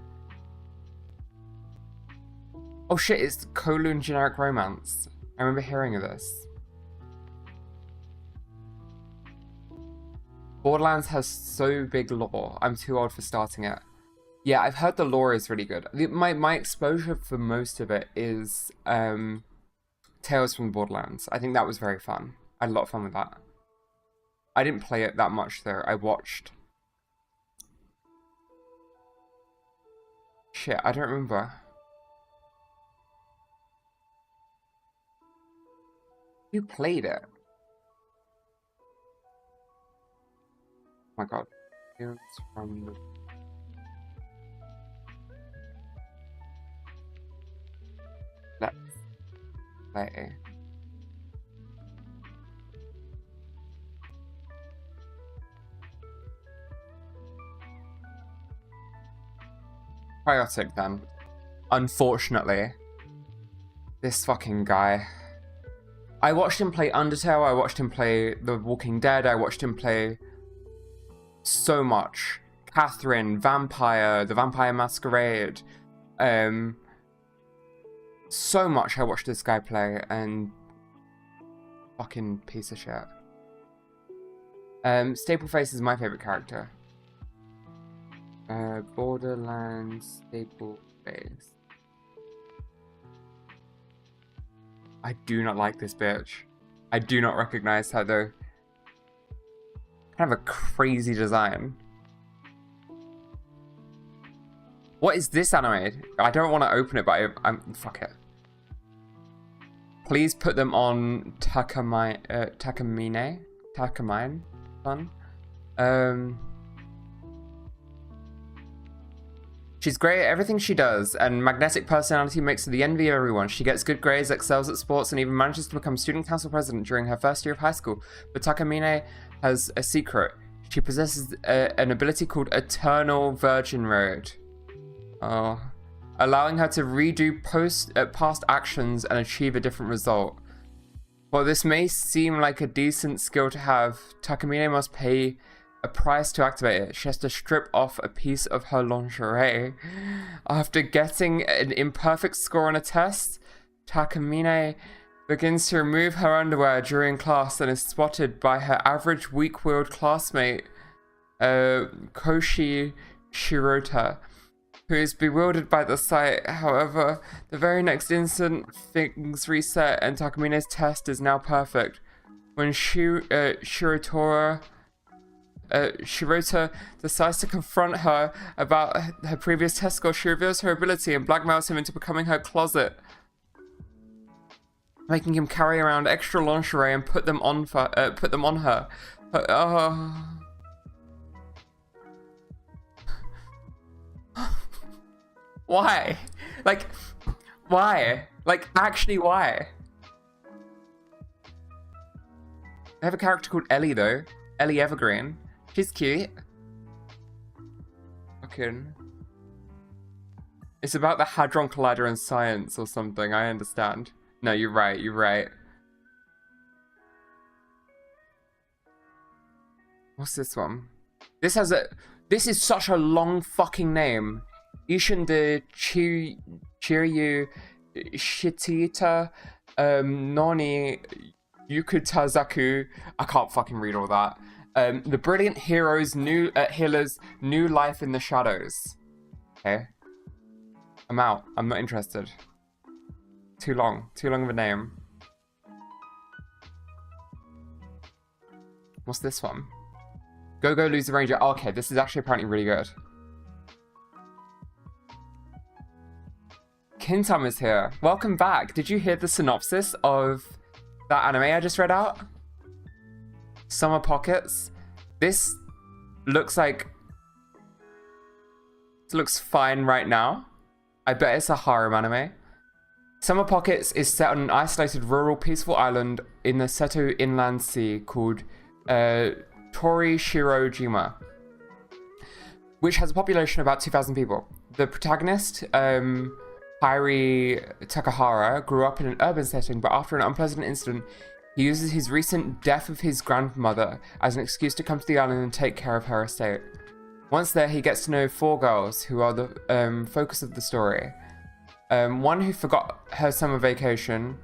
Oh shit, it's Kowloon Generic Romance. I remember hearing of this. Borderlands has so big lore. I'm too old for starting it. Yeah, I've heard the lore is really good. My exposure for most of it is Tales from the Borderlands. I think that was very fun. I had a lot of fun with that. I didn't play it that much though. I watched. Shit, I don't remember. Who played it? Oh my god. Tales from the... Let's play. Chaotic then. Unfortunately. This fucking guy. I watched him play Undertale, I watched him play The Walking Dead, I watched him play so much. Catherine, Vampire, The Vampire Masquerade. So much I watched this guy play, and fucking piece of shit. Stapleface is my favorite character. Borderlands Stapleface. I do not like this bitch. I do not recognize her though. Kind of a crazy design. What is this anime? I don't want to open it, but I'm fuck it. Please put them on Takamine son. She's great at everything she does, and magnetic personality makes her the envy of everyone. She gets good grades, excels at sports, and even manages to become student council president during her first year of high school. But Takamine has a secret. She possesses an ability called Eternal Virgin Road. Oh. Allowing her to redo past actions and achieve a different result. While this may seem like a decent skill to have, Takamine must pay a price to activate it. She has to strip off a piece of her lingerie. After getting an imperfect score on a test, Takamine begins to remove her underwear during class and is spotted by her average weak-willed classmate, Koshi Shirota, who is bewildered by the sight. However, the very next instant, things reset and Takamine's test is now perfect. When Shirota decides to confront her about her previous test score, she reveals her ability and blackmails him into becoming her closet, making him carry around extra lingerie and put them on her. Why? Like, why? Like, actually, why? I have a character called Ellie though. Ellie Evergreen. She's cute. Fucking. It's about the Hadron Collider in science or something, I understand. No, you're right, you're right. What's this one? This is such a long fucking name. Ishinde Chiryu Shitita Noni Yukutazaku. I can't fucking read all that. The brilliant heroes, healers, new life in the shadows. Okay. I'm out. I'm not interested. Too long. Too long of a name. What's this one? Go lose the ranger. Oh, okay, this is actually apparently really good. Kintam is here. Welcome back. Did you hear the synopsis of that anime I just read out? Summer Pockets. This looks like... This looks fine right now. I bet it's a harem anime. Summer Pockets is set on an isolated rural peaceful island in the Seto Inland Sea called Torishirojima, which has a population of about 2,000 people. The protagonist, Kairi Takahara, grew up in an urban setting, but after an unpleasant incident, he uses his recent death of his grandmother as an excuse to come to the island and take care of her estate. Once there, he gets to know 4 girls who are the focus of the story. One who forgot her summer vacation,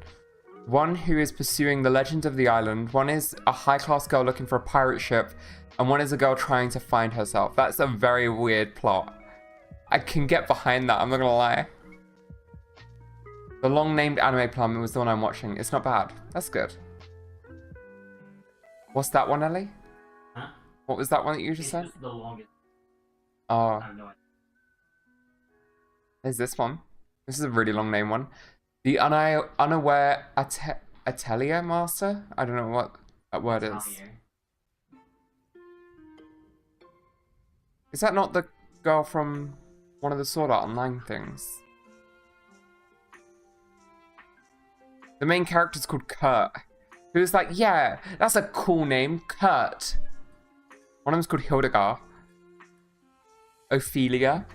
one who is pursuing the legend of the island, one is a high-class girl looking for a pirate ship, and one is a girl trying to find herself. That's a very weird plot. I can get behind that, I'm not gonna lie. The long-named anime plum was the one I'm watching. It's not bad. That's good. What's that one, Ellie?
Huh?
What was that one that you just said?
Just the longest.
Oh,
I have no idea.
there's this one. This is a really long name one. The unaware Atelier Master? I don't know what that word is. Is that not the girl from one of the Sword Art Online things? The main character's called Kurt. Who's like, yeah, that's a cool name, Kurt. One of them's called Hildegard. Ophelia.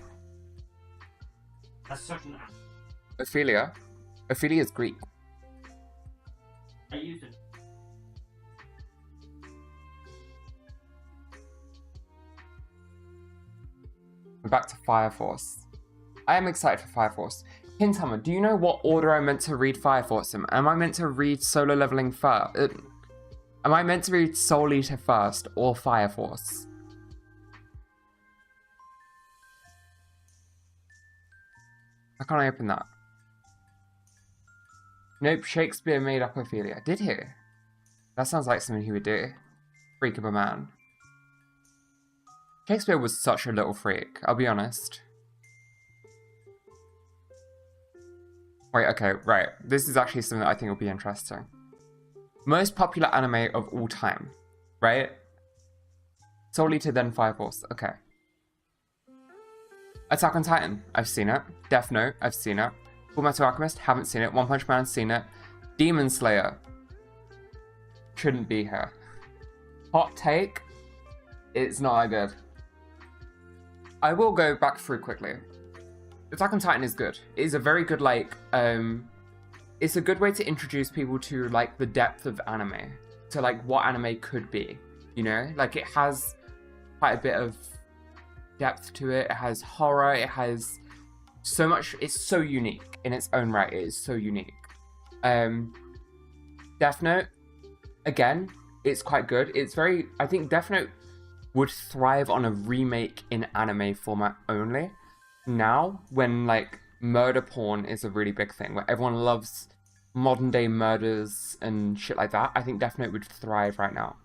That's such an.
Ophelia? Ophelia's Greek.
I used it.
We're back to Fire Force. I am excited for Fire Force. Hintama, do you know what order I'm meant to read Fire Force in? Am I meant to read Solo Leveling first? Am I meant to read Soul Eater first or Fire Force? How can I open that? Nope, Shakespeare made up Ophelia. Did he? That sounds like something he would do. Freak of a man. Shakespeare was such a little freak, I'll be honest. Wait, okay, right. This is actually something that I think will be interesting. Most popular anime of all time, right? Soul Eater, then Fire Force, okay. Attack on Titan, I've seen it. Death Note, I've seen it. Fullmetal Alchemist, haven't seen it. One Punch Man, seen it. Demon Slayer, shouldn't be here. Hot take, it's not that good. I will go back through quickly. Attack on Titan is good. It is a very good, like, it's a good way to introduce people to, like, the depth of anime. To, like, what anime could be, you know? Like, it has quite a bit of depth to it. It has horror. It has so much. It's so unique in its own right. It is so unique. Death Note, again, it's quite good. It's very, I think Death Note would thrive on a remake in anime format only. Now, when like murder porn is a really big thing, where everyone loves modern day murders and shit like that, I think Death Note would thrive right now.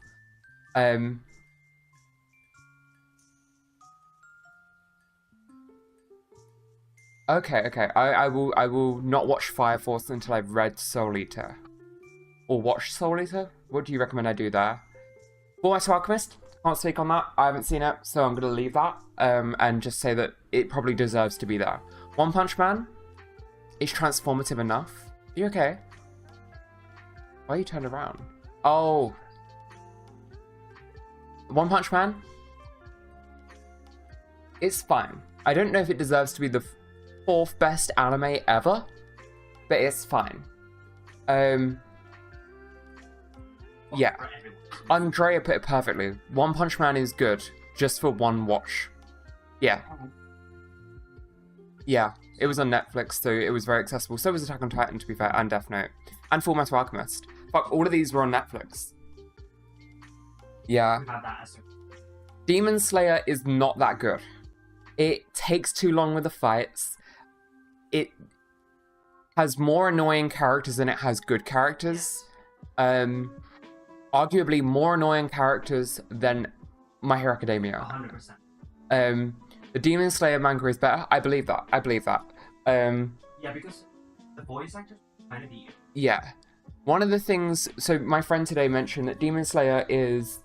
Okay. I will not watch Fire Force until I've read Soul Eater. Or watch Soul Eater? What do you recommend I do there? Fullmetal Alchemist? Can't speak on that. I haven't seen it, so I'm gonna leave that. And just say that it probably deserves to be there. One Punch Man is transformative enough. Are you okay? Why are you turned around? Oh. One Punch Man? It's fine. I don't know if it deserves to be the 4th best anime ever, but it's fine. Yeah. Andrea put it perfectly. One Punch Man is good, just for one watch. Yeah. Yeah, it was on Netflix, so it was very accessible. So was Attack on Titan, to be fair, and Death Note. And Fullmetal Alchemist. Fuck, all of these were on Netflix. Yeah.
have that as a
Demon Slayer is not that good. It takes too long with the fights. It has more annoying characters than it has good characters. Arguably more annoying characters than My Hero Academia.
100%.
The Demon Slayer manga is better. I believe that.
Yeah, because the voice actors kind of be.
Yeah. One of the things, so my friend today mentioned that Demon Slayer is,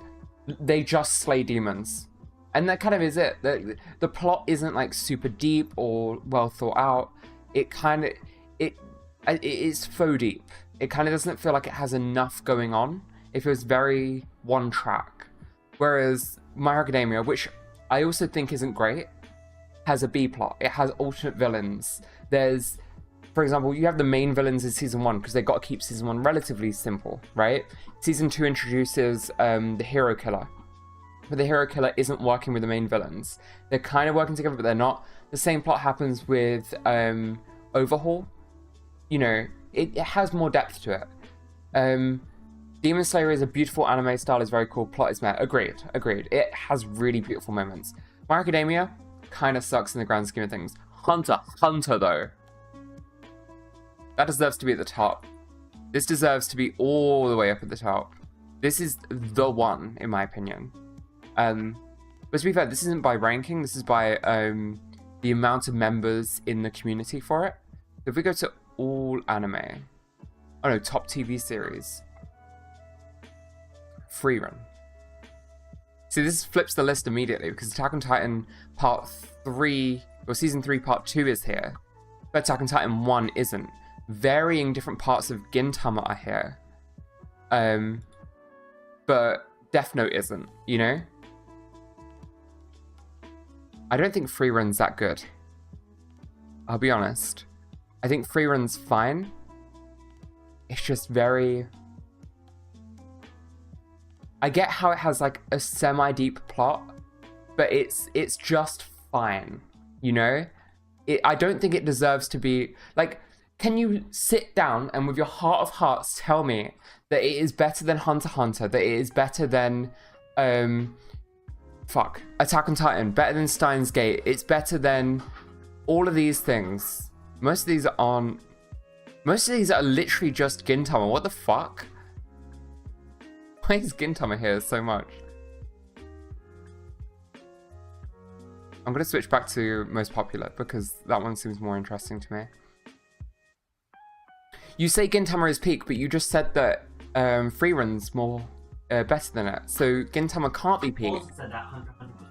they just slay demons. And that kind of is it. The plot isn't like super deep or well thought out. It kind of, it is faux deep. It kind of doesn't feel like it has enough going on. It feels very one track. Whereas My Hero Academia, which I also think isn't great, has a B plot. It has alternate villains. There's, for example, you have the main villains in season 1 because they've got to keep season 1 relatively simple, right? Season 2 introduces the hero killer. But the hero killer isn't working with the main villains. They're kind of working together, but they're not. The same plot happens with Overhaul. You know, it has more depth to it. Demon Slayer is a beautiful anime style, is very cool, plot is met. Agreed. It has really beautiful moments. My Hero Academia kind of sucks in the grand scheme of things. Hunter though. That deserves to be at the top. This deserves to be all the way up at the top. This is the one, in my opinion. But to be fair, this isn't by ranking, this is by the amount of members in the community for it. If we go to all anime, oh no, top TV series. Free Run. See, this flips the list immediately because Attack on Titan Part 3, or Season 3 Part 2 is here, but Attack on Titan 1 isn't. Varying different parts of Gintama are here. But Death Note isn't, you know? I don't think Free Run's that good. I'll be honest. I think Free Run's fine. It's just very... I get how it has like a semi-deep plot, but it's just fine, you know? I don't think it deserves to be... Like, can you sit down and with your heart of hearts tell me that it is better than Hunter x Hunter, that it is better than... Attack on Titan, better than Steins Gate, it's better than all of these things. Most of these are literally just Gintama. What the fuck? Why is Gintama here so much? I'm gonna switch back to most popular because that one seems more interesting to me. You say Gintama is peak, but you just said that Free Run's more better than it. So Gintama can't be peak.
Also said that Hunter x Hunter was.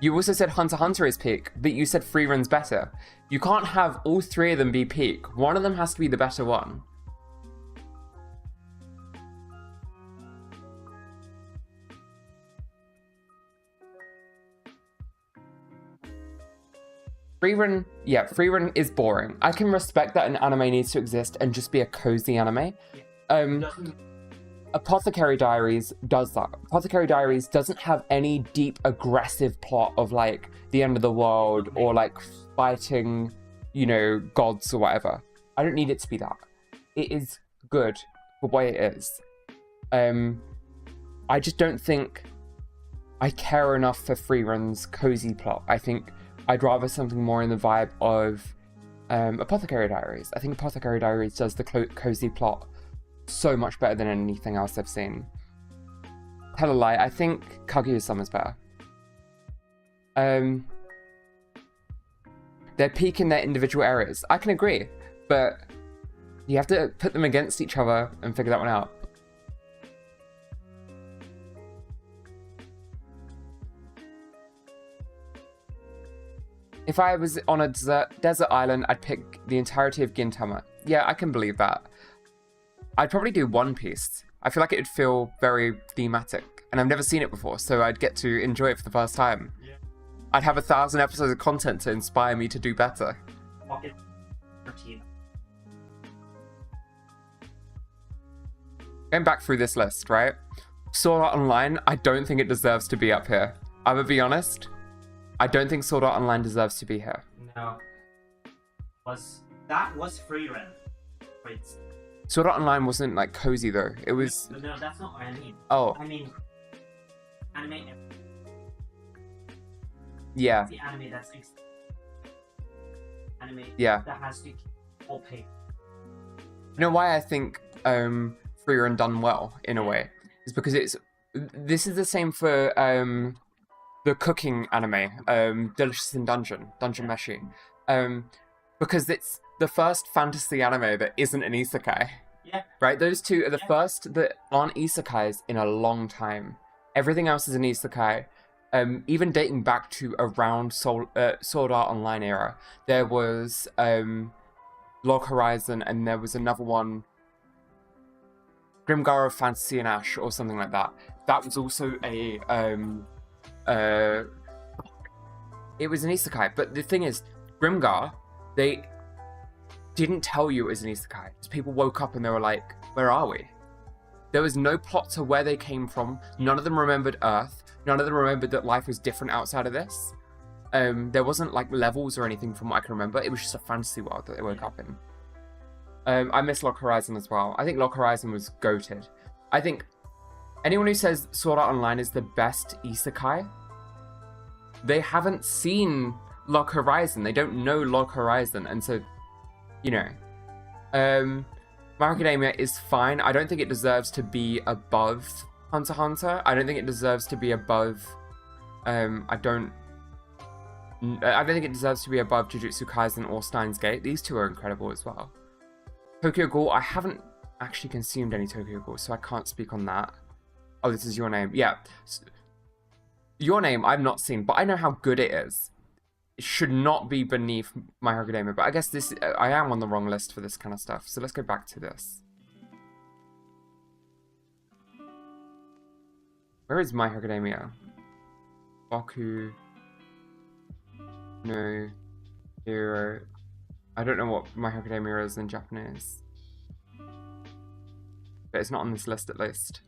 You also said Hunter x Hunter is peak, but you said Free Run's better. You can't have all three of them be peak. One of them has to be the better one. Free Run is boring. I can respect that an anime needs to exist and just be a cozy anime. Apothecary Diaries does that. Apothecary Diaries doesn't have any deep, aggressive plot of like the end of the world or like fighting, you know, gods or whatever. I don't need it to be that. It is good for what it is. I just don't think I care enough for Free Run's cozy plot. I think I'd rather something more in the vibe of Apothecary Diaries. I think Apothecary Diaries does the cozy plot so much better than anything else I've seen. Tell a lie, I think Kaguya-sama's better. They're peak in their individual areas. I can agree, but you have to put them against each other and figure that one out. If I was on a desert island, I'd pick the entirety of Gintama. Yeah, I can believe that. I'd probably do One Piece. I feel like it'd feel very thematic, and I've never seen it before, so I'd get to enjoy it for the first time.
Yeah.
I'd have 1,000 episodes of content to inspire me to do better.
Pocket 13.
Going back through this list, right? Sword Art Online, I don't think it deserves to be up here. I would be honest. I don't think Sword Art Online deserves to be here.
No. That was Free Run. Wait.
Sword Art Online wasn't like cozy though. It was.
No, that's not what I mean.
Oh.
I mean, anime.
Yeah,
The anime that's anime
yeah.
that has to keep all paid.
You know why I think Freer and done well in a way is because this is the same for the cooking anime, Delicious in Dungeon Meshi, because it's the first fantasy anime that isn't an isekai.
Yeah.
Right, those two are the
Yeah.
first that aren't isekais in a long time. Everything else is an isekai. Even dating back to around Sword Art Online era, there was Log Horizon, and there was another one, Grimgar of Fantasy and Ash, or something like that. That was also a it was an isekai. But the thing is, Grimgar, they didn't tell you it was an isekai. People woke up and they were like, "Where are we?" There was no plot to where they came from. None of them remembered Earth. None of them remembered that life was different outside of this. There wasn't like levels or anything from what I can remember. It was just a fantasy world that they woke up in. I miss Log Horizon as well. I think Log Horizon was goated. I think anyone who says Sword Art Online is the best isekai, they haven't seen Log Horizon. They don't know Log Horizon, and so, you know, My Academia is fine. I don't think it deserves to be above Hunter x Hunter. I don't think it deserves to be above. I don't think it deserves to be above Jujutsu Kaisen or Steins Gate. These two are incredible as well. Tokyo Ghoul, I haven't actually consumed any Tokyo Ghoul, so I can't speak on that. Oh, this is Your Name. Yeah. Your Name, I've not seen, but I know how good it is. It should not be beneath My Hero Academia, but I guess this, I am on the wrong list for this kind of stuff, so let's go back to this. Where is My Hero Academia? Boku no Hero. I don't know what My Hero Academia is in Japanese. But it's not on this list at least.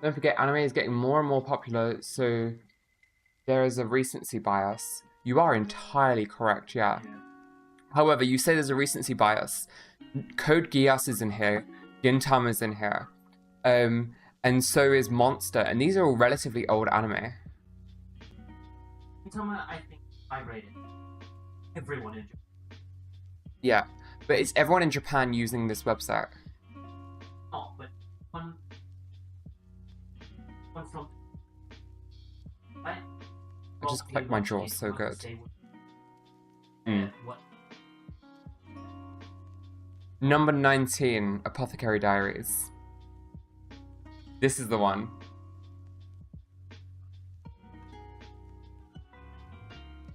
Don't forget, anime is getting more and more popular, so there is a recency bias. You are entirely correct, yeah. However, you say there's a recency bias. Code Geass is in here, Gintama is in here, and so is Monster, and these are all relatively old anime.
Gintama, I think, migrated everyone in Japan.
Yeah, but it's everyone in Japan using this website.
Oh, but one from. I
just clicked my jaw, so good.
What?
Number 19, Apothecary Diaries. This is the one.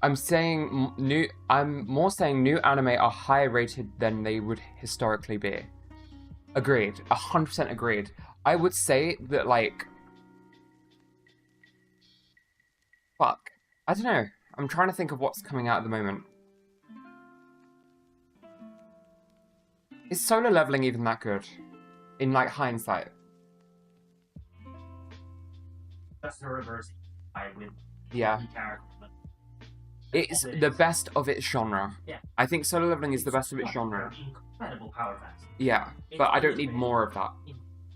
I'm more saying new anime are higher rated than they would historically be. Agreed. 100% agreed. I would say that, like, fuck. I don't know. I'm trying to think of what's coming out at the moment. Is Solo Leveling even that good? In, like, hindsight?
Just a reverse with
Yeah.
character.
It's the best of its genre.
Yeah.
I think Solo Leveling is the best of its genre.
Incredible power fantasy.
Yeah, but I don't need more of that.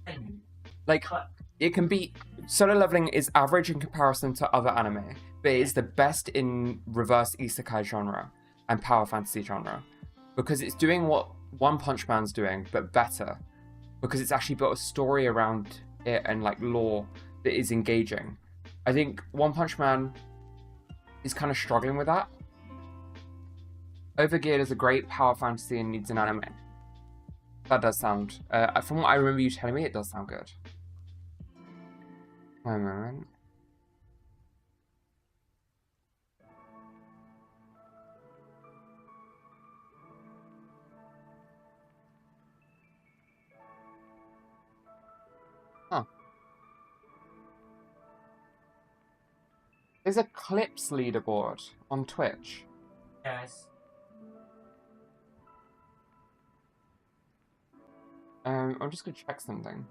Insane.
Like,
But
it can be... Solo Leveling is average in comparison to other anime, but it is the best in reverse isekai genre and power fantasy genre. Because it's doing what One Punch Man's doing, but better. Because it's actually built a story around it and, like, lore that is engaging. I think One Punch Man is kind of struggling with that. Overgeared is a great power fantasy and needs an anime. That does sound... from what I remember you telling me, it does sound good. One moment. Huh. There's a Clips leaderboard on Twitch.
yes.
I'm just gonna check something.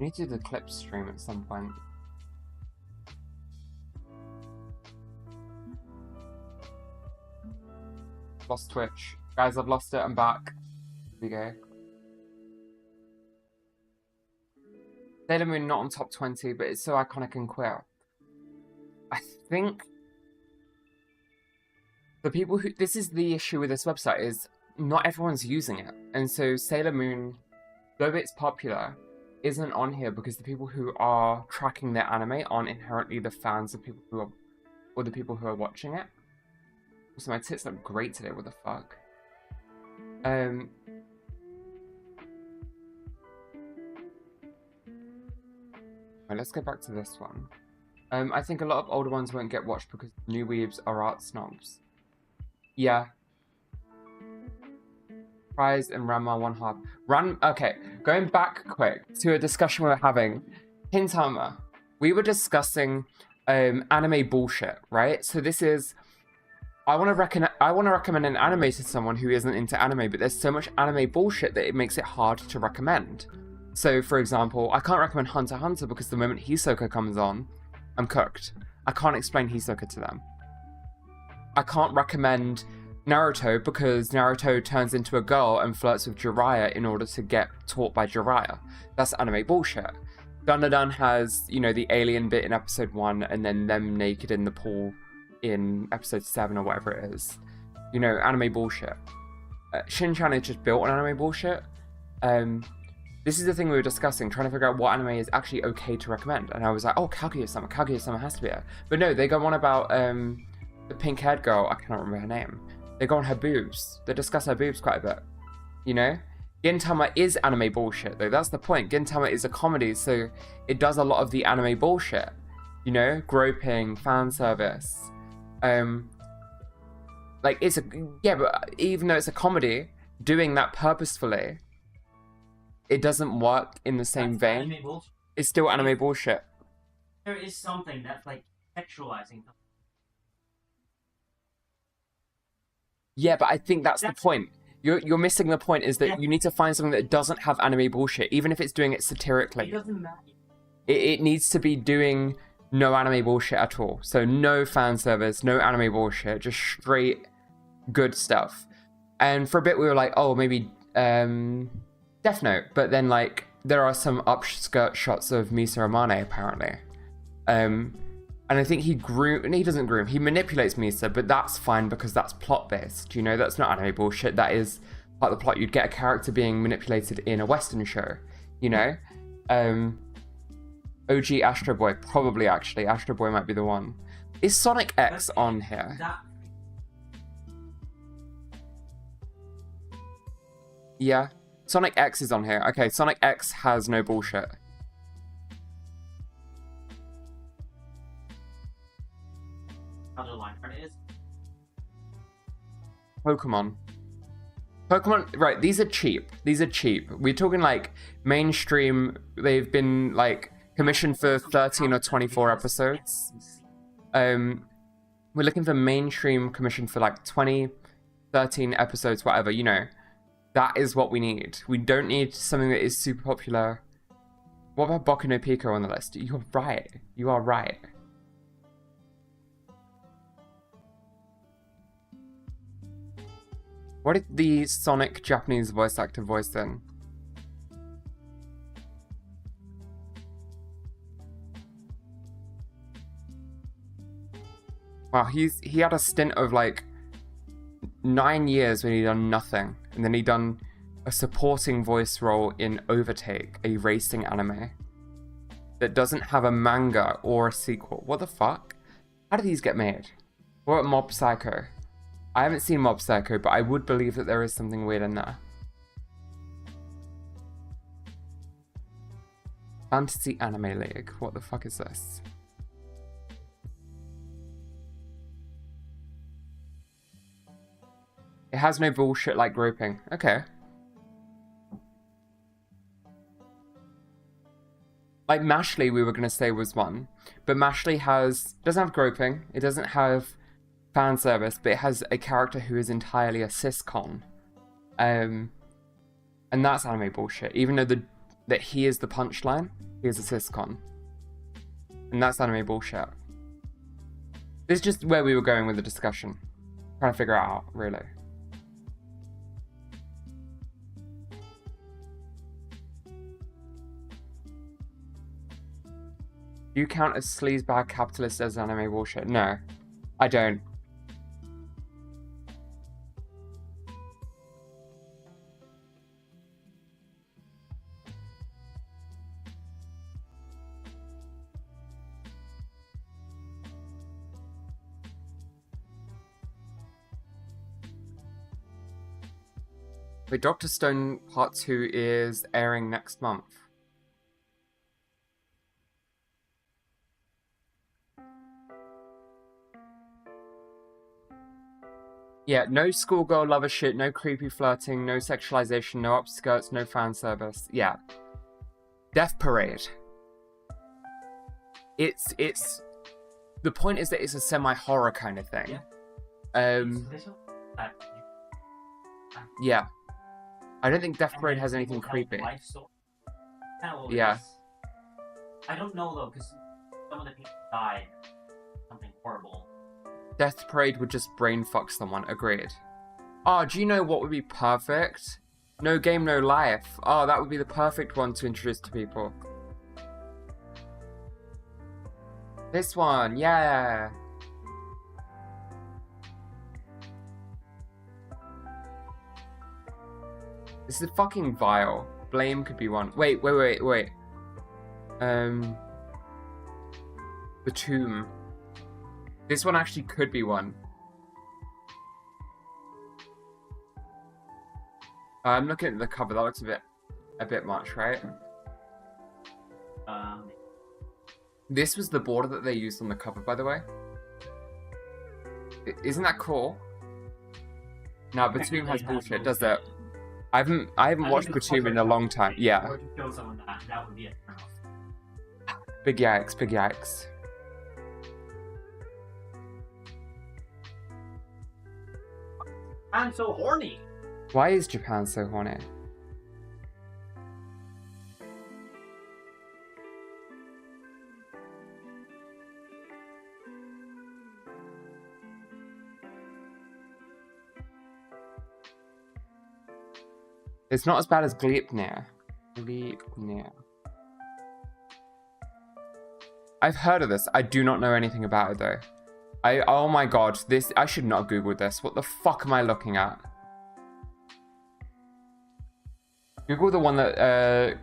I need to do the clip stream at some point. Lost Twitch. Guys, I've lost it. I'm back. Here we go. Sailor Moon not on top 20, but it's so iconic and queer. I think the people who... This is the issue with this website, is not everyone's using it. And so Sailor Moon, though it's popular, isn't on here because the people who are tracking their anime aren't inherently the fans of people who are... or the people who are watching it. Also, my tits look great today, what the fuck? Right, let's go back to this one. I think a lot of older ones won't get watched because new weebs are art snobs. Yeah. Prize and Ranma 1/2. Okay, going back quick to a discussion we were having. Gintama. We were discussing anime bullshit, right? So this is... I want to recommend an anime to someone who isn't into anime, but there's so much anime bullshit that it makes it hard to recommend. So, for example, I can't recommend Hunter x Hunter because the moment Hisoka comes on, I'm cooked. I can't explain Hisoka to them. I can't recommend Naruto because Naruto turns into a girl and flirts with Jiraiya in order to get taught by Jiraiya. That's anime bullshit. Dandadan has, you know, the alien bit in episode 1 and then them naked in the pool in episode 7 or whatever it is. You know, anime bullshit. Shin-chan is just built on anime bullshit. This is the thing we were discussing, trying to figure out what anime is actually okay to recommend. And I was like, oh, Kaguya-sama has to be there. But no, they go on about the pink-haired girl, I cannot remember her name. They go on her boobs. They discuss her boobs quite a bit. You know? Gintama is anime bullshit, though. That's the point. Gintama is a comedy, so it does a lot of the anime bullshit. You know? Groping, fan service. Like, it's a... Yeah, but even though it's a comedy, doing that purposefully, it doesn't work in the same vein. It's still anime bullshit.
There is something that's, like, sexualizing.
Yeah, but I think that's the point. You're missing the point, is that you need to find something that doesn't have anime bullshit, even if it's doing it satirically.
It doesn't matter.
It needs to be doing no anime bullshit at all. So no fan service, no anime bullshit, just straight good stuff. And for a bit we were like, oh, maybe Death Note, but then like there are some upskirt shots of Misa Amane apparently. And I think he doesn't groom, he manipulates Misa, but that's fine because that's plot based, you know, that's not anime bullshit, that is part of the plot. You'd get a character being manipulated in a Western show, you know? OG Astro Boy, probably actually, Astro Boy might be the one. Is Sonic X on here? Yeah, Sonic X is on here. Okay, Sonic X has no bullshit.
Other line card is
Pokemon, right, these are cheap. We're talking like mainstream, they've been like commissioned for 13 or 24 episodes. We're looking for mainstream commission for like 20, 13 episodes, whatever, you know. That is what we need. We don't need something that is super popular. What about Boku no Pico on the list? You're right. You are right. What did the Sonic Japanese voice actor voice then? Wow, he had a stint of like 9 years when he done nothing, and then he done a supporting voice role in Overtake, a racing anime that doesn't have a manga or a sequel. What the fuck? How do these get made? What about Mob Psycho? I haven't seen Mob Psycho, but I would believe that there is something weird in there. Fantasy Anime League. What the fuck is this? It has no bullshit like groping. Okay. Like Mashley we were going to say was one. But Mashley doesn't have groping. It doesn't have fan service, but it has a character who is entirely a ciscon. And that's anime bullshit. Even though that he is the punchline. He is a syscon. And that's anime bullshit. This is just where we were going with the discussion. Trying to figure it out, really. Do you count as sleazebag capitalist as anime bullshit? No, I don't. Wait, Dr. Stone Part 2 is airing next month. Yeah, no schoolgirl lover shit, no creepy flirting, no sexualization, no upskirts, no fan service. Yeah. Death Parade. It's the point is that it's a semi-horror kind of thing.
Yeah.
Yeah. I don't think Death Parade has anything creepy. Yeah.
I don't know though, because some of the people died. Something horrible.
Death Parade would just brain fuck someone, agreed. Oh, do you know what would be perfect? No Game, No Life. Oh, that would be the perfect one to introduce to people. This one, yeah. This is fucking vile. Blame could be one. Wait. The Tomb. This one actually could be one. I'm looking at the cover. That looks a bit much, right? This was the border that they used on the cover, by the way. Isn't that cool? No, Batum has bullshit, does it? I haven't watched Batum in a long time. Yeah.
Or to kill someone that would be a turn off.
Big yikes, big yikes.
I'm so horny.
Why is Japan so horny? It's not as bad as Gleipnir. Gleipnir. I've heard of this. I do not know anything about it though. Oh my god, I should not have googled this. What the fuck am I looking at? Google the one that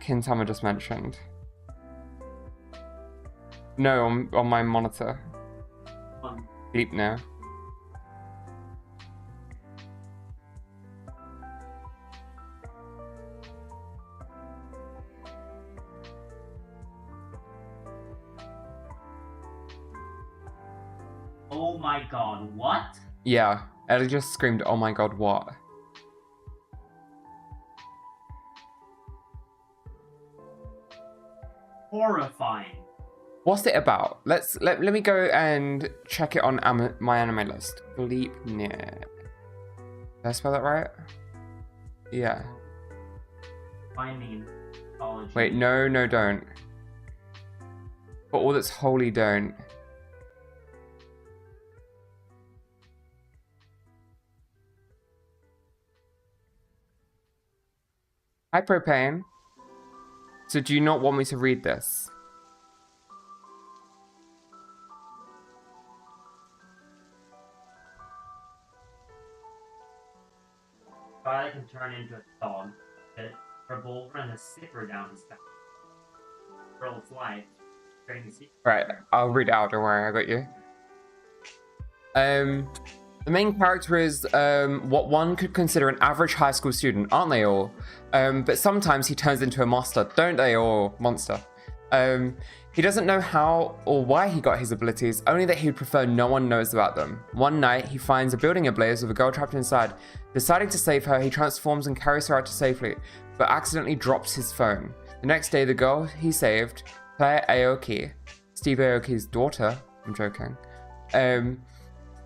Kintama just mentioned. No, on my monitor. Gleipnir.
Oh my god, what?
Yeah, Ellie just screamed, oh my god, what?
Horrifying.
What's it about? Let me go and check it on my anime list. Gleipnir. Did I spell that right? Yeah.
Finding mythology.
Wait, no, don't. For all that's holy, don't. Hi, Propane. So do you not want me to read this?
I can turn into a dog, a revolver and a zipper down his back. Girl's life. Crazy.
Right, I'll read it out, don't worry, I got you. The main character is what one could consider an average high school student, aren't they all? But sometimes he turns into a monster, don't they all? Monster. He doesn't know how or why he got his abilities, only that he'd prefer no one knows about them. One night, he finds a building ablaze with a girl trapped inside. Deciding to save her, he transforms and carries her out to safely, but accidentally drops his phone. The next day, the girl he saved, Claire Aoki, Steve Aoki's daughter, I'm joking,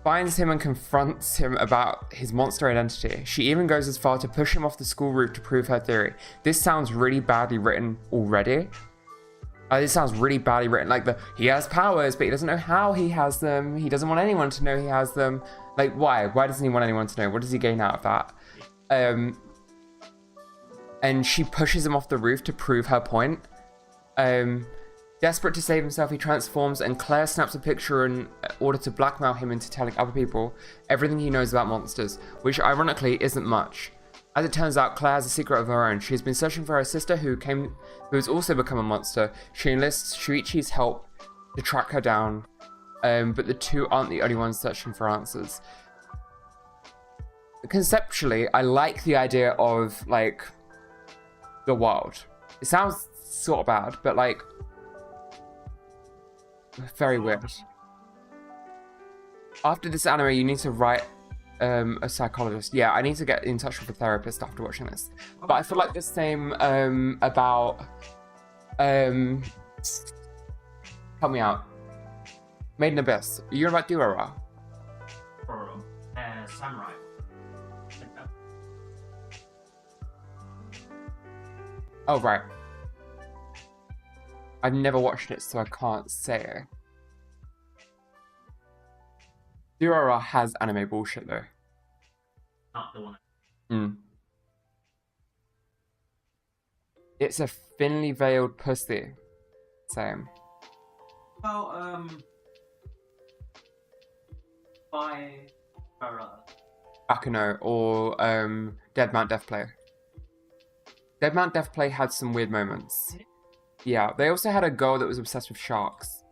finds him and confronts him about his monster identity. She even goes as far to push him off the school roof to prove her theory. This sounds really badly written already. This sounds really badly written. Like, he has powers, but he doesn't know how he has them. He doesn't want anyone to know he has them. Like, why? Why doesn't he want anyone to know? What does he gain out of that? And she pushes him off the roof to prove her point. Desperate to save himself, he transforms, and Claire snaps a picture in order to blackmail him into telling other people everything he knows about monsters, which ironically isn't much. As it turns out, Claire has a secret of her own. She's been searching for her sister who has also become a monster. She enlists Shuichi's help to track her down, but the two aren't the only ones searching for answers. Conceptually, I like the idea of, like, the world. It sounds sort of bad, but, like, very weird. After this anime, you need to write a psychologist. Yeah, I need to get in touch with a therapist after watching this. But I feel like the same about help me out. Made in Abyss. You're about Durara.
Samurai.
Oh right. I've never watched it, so I can't say. Durara has anime bullshit though.
Not the one.
It's a thinly veiled pussy. Same.
Well, by
Akuno or Dead Mount Deathplay. Dead Mount Deathplay had some weird moments. Yeah, they also had a girl that was obsessed with sharks.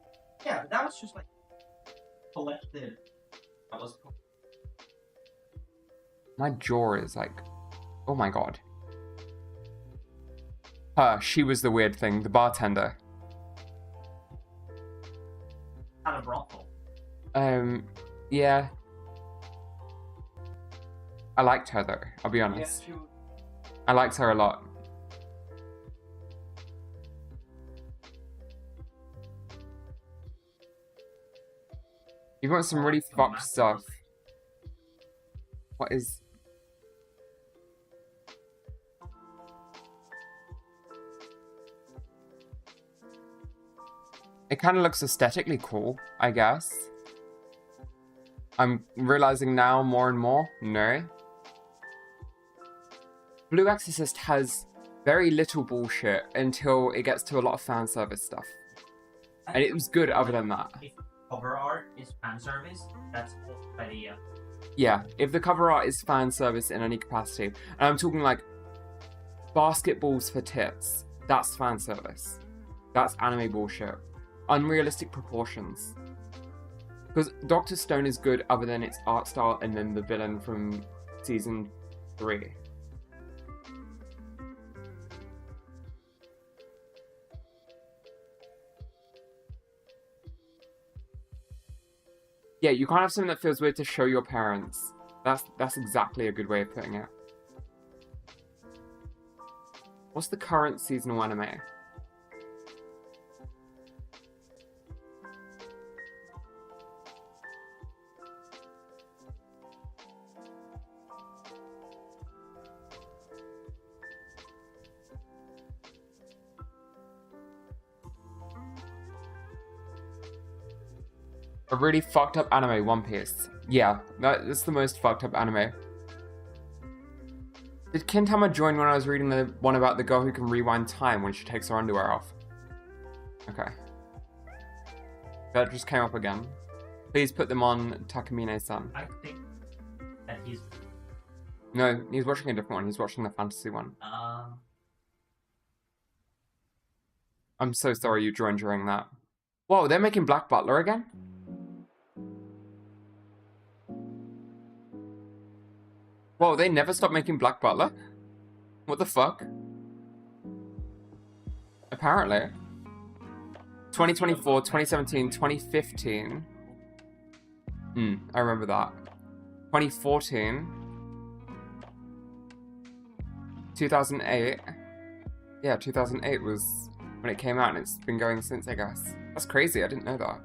Yeah, that was just like collected. That was.
My jaw is like, oh my god. She was the weird thing, the bartender.
At a brothel.
Yeah. I liked her though, I'll be honest.
Yeah,
I liked her a lot. You want some really fucked stuff. What is... It kind of looks aesthetically cool, I guess. I'm realizing now more and more, no. Blue Exorcist has very little bullshit until it gets to a lot of fan service stuff. And it was good other than that.
If cover art is fan service, that's the idea.
Yeah, if the cover art is fan service in any capacity, and I'm talking like basketballs for tits, that's fan service. That's anime bullshit. Unrealistic proportions. Because Dr. Stone is good other than its art style and then the villain from season 3. Yeah, you can't have something that feels weird to show your parents. That's exactly a good way of putting it. What's the current seasonal anime? A really fucked up anime, One Piece. Yeah, that's the most fucked up anime. Did Kintama join when I was reading the one about the girl who can rewind time when she takes her underwear off? Okay. That just came up again. Please put them on Takamine-san.
I think that he's.
No, he's watching a different one. He's watching the fantasy one. I'm so sorry you joined during that. Whoa, they're making Black Butler again? Whoa, they never stopped making Black Butler? What the fuck? Apparently. 2024, 2017, 2015. I remember that. 2014. 2008. Yeah, 2008 was when it came out and it's been going since, I guess. That's crazy, I didn't know that.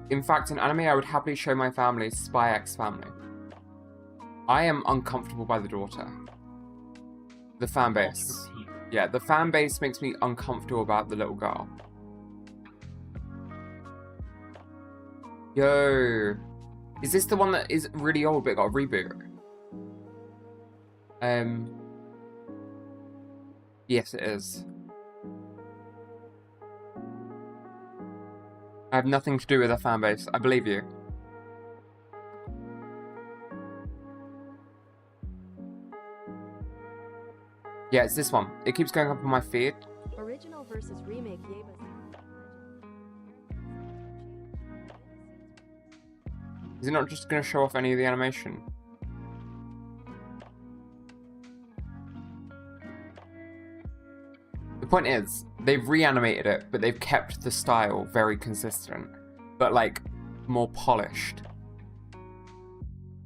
In fact, an anime I would happily show my family is Spy X Family. I am uncomfortable by the daughter. The fan base. Yeah, the fan base makes me uncomfortable about the little girl. Yo. Is this the one that is really old but got a reboot? Yes, it is. I have nothing to do with a fan base. I believe you. Yeah, it's this one. It keeps going up on my feed.
Original versus remake Yeba's.
Is it not just going to show off any of the animation? The point is, they've reanimated it, but they've kept the style very consistent, but like more polished.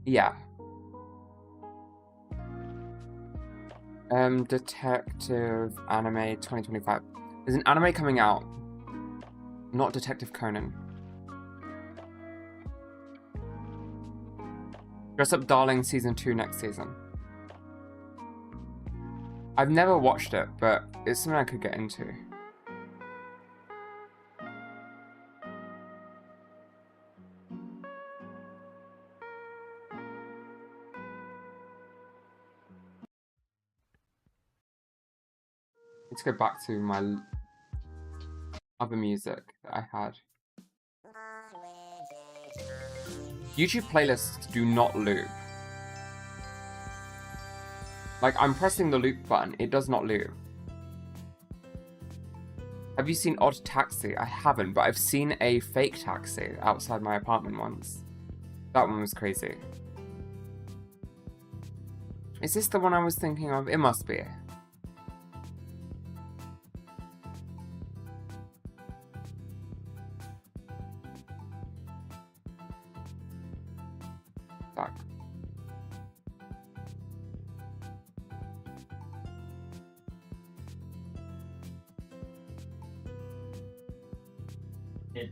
Yeah. Detective Anime 2025. There's an anime coming out. Not Detective Conan. Dress Up Darling Season 2 next season. I've never watched it, but it's something I could get into. Let's go back to my other music that I had. YouTube playlists do not loop. Like, I'm pressing the loop button, it does not loop. Have you seen Odd Taxi? I haven't, but I've seen a fake taxi outside my apartment once. That one was crazy. Is this the one I was thinking of? It must be. Fuck.
It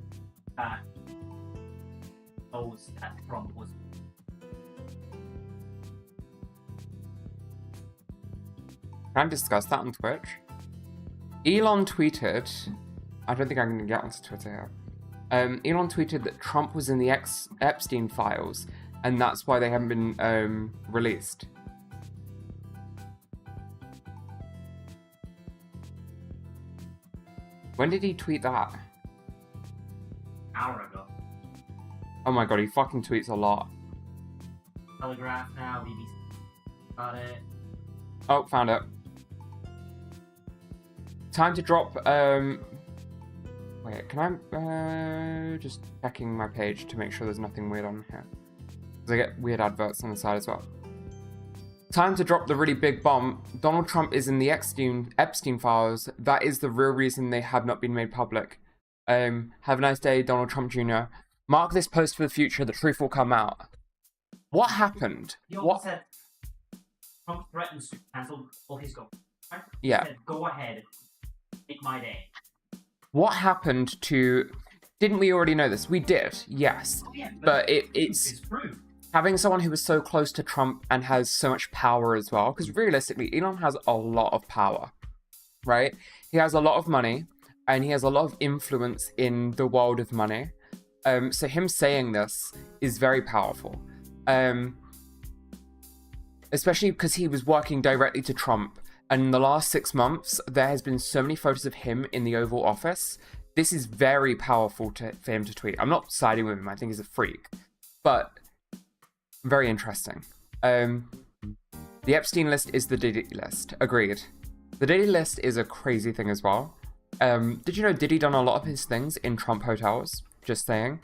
knows that Trump was.
Can I discuss that on Twitch? Elon tweeted, I don't think I'm going to get onto Twitter here. Elon tweeted that Trump was in the Epstein files, and that's why they haven't been released. When did he tweet that?
Hour ago.
Oh my god, he fucking tweets a lot.
Telegraph now, BBC. Got it.
Oh, found it. Time to drop, wait, can I, just checking my page to make sure there's nothing weird on here. Because I get weird adverts on the side as well. Time to drop the really big bomb. Donald Trump is in the Epstein files. That is the real reason they have not been made public. Have a nice day, Donald Trump Jr. Mark this post for the future, the truth will come out. What happened?
He also said Trump threatens to cancel all his goals. Right?
Yeah.
He said, go ahead, make my day.
What happened to... Didn't we already know this? We did, yes.
Oh, yeah,
But it's
proof.
having someone who is so close to Trump and has so much power as well, because realistically, Elon has a lot of power, right? He has a lot of money, and he has a lot of influence in the world of money. So him saying this is very powerful. Especially because he was working directly to Trump. And in the last 6 months, there has been so many photos of him in the Oval Office. This is very powerful for him to tweet. I'm not siding with him. I think he's a freak. But very interesting. The Epstein list is the Diddy list. Agreed. The Diddy list is a crazy thing as well. Did you know Diddy done a lot of his things in Trump hotels? Just saying.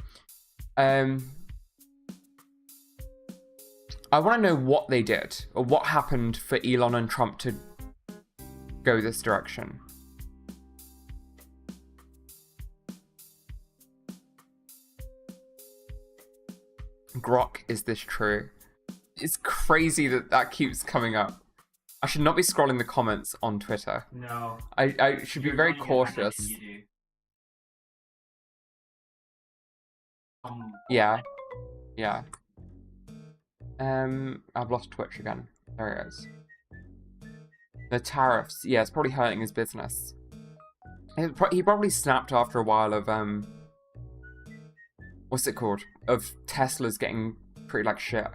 I want to know what they did, or what happened for Elon and Trump to go this direction. Grok, is this true? It's crazy that that keeps coming up. I should not be scrolling the comments on Twitter.
No.
I should be very cautious. Yeah. Yeah. I've lost Twitch again. There it is. The tariffs. Yeah, it's probably hurting his business. He probably snapped after a while of, what's it called? Of Tesla's getting treated like shit.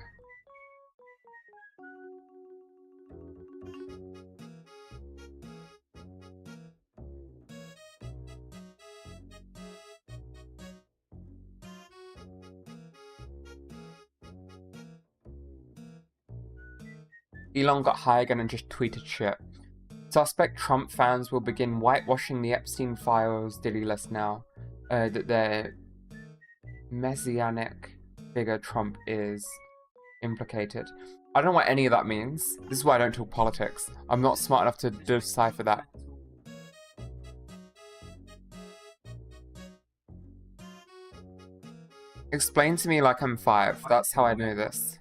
Elon got high again and just tweeted shit. Suspect Trump fans will begin whitewashing the Epstein files Diddy list now. That their messianic figure Trump is implicated. I don't know what any of that means. This is why I don't talk politics. I'm not smart enough to decipher that. Explain to me like I'm 5. That's how I know this.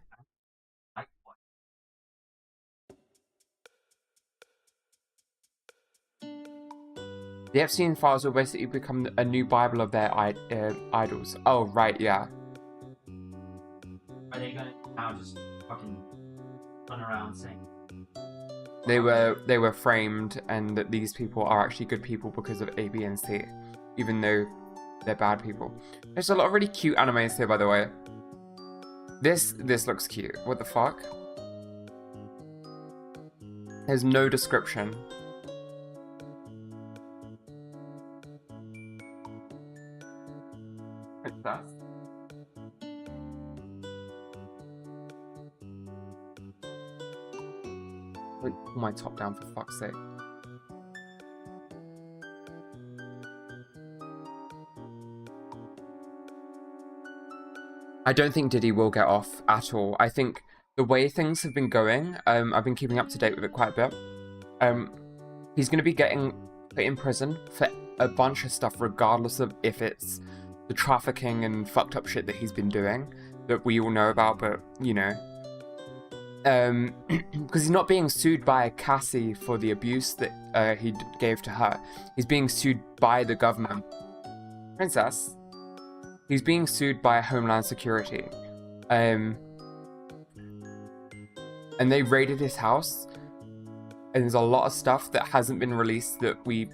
The Epstein files will basically become a new Bible of their idols. Oh, right, yeah.
Are they gonna now just fucking run around saying
They were framed, and that these people are actually good people because of A, B, and C, even though they're bad people. There's a lot of really cute animes here, by the way. This looks cute. What the fuck? There's no description. Princess. Wait, pull my top down for fuck's sake. I don't think Diddy will get off at all. I think the way things have been going, I've been keeping up to date with it quite a bit. He's going to be getting put in prison for a bunch of stuff, regardless of if it's the trafficking and fucked up shit that he's been doing that we all know about, but you know, because he's not being sued by Cassie for the abuse that he gave to her. He's being sued by the government. Princess. He's being sued by Homeland Security. And they raided his house, and there's a lot of stuff that hasn't been released that we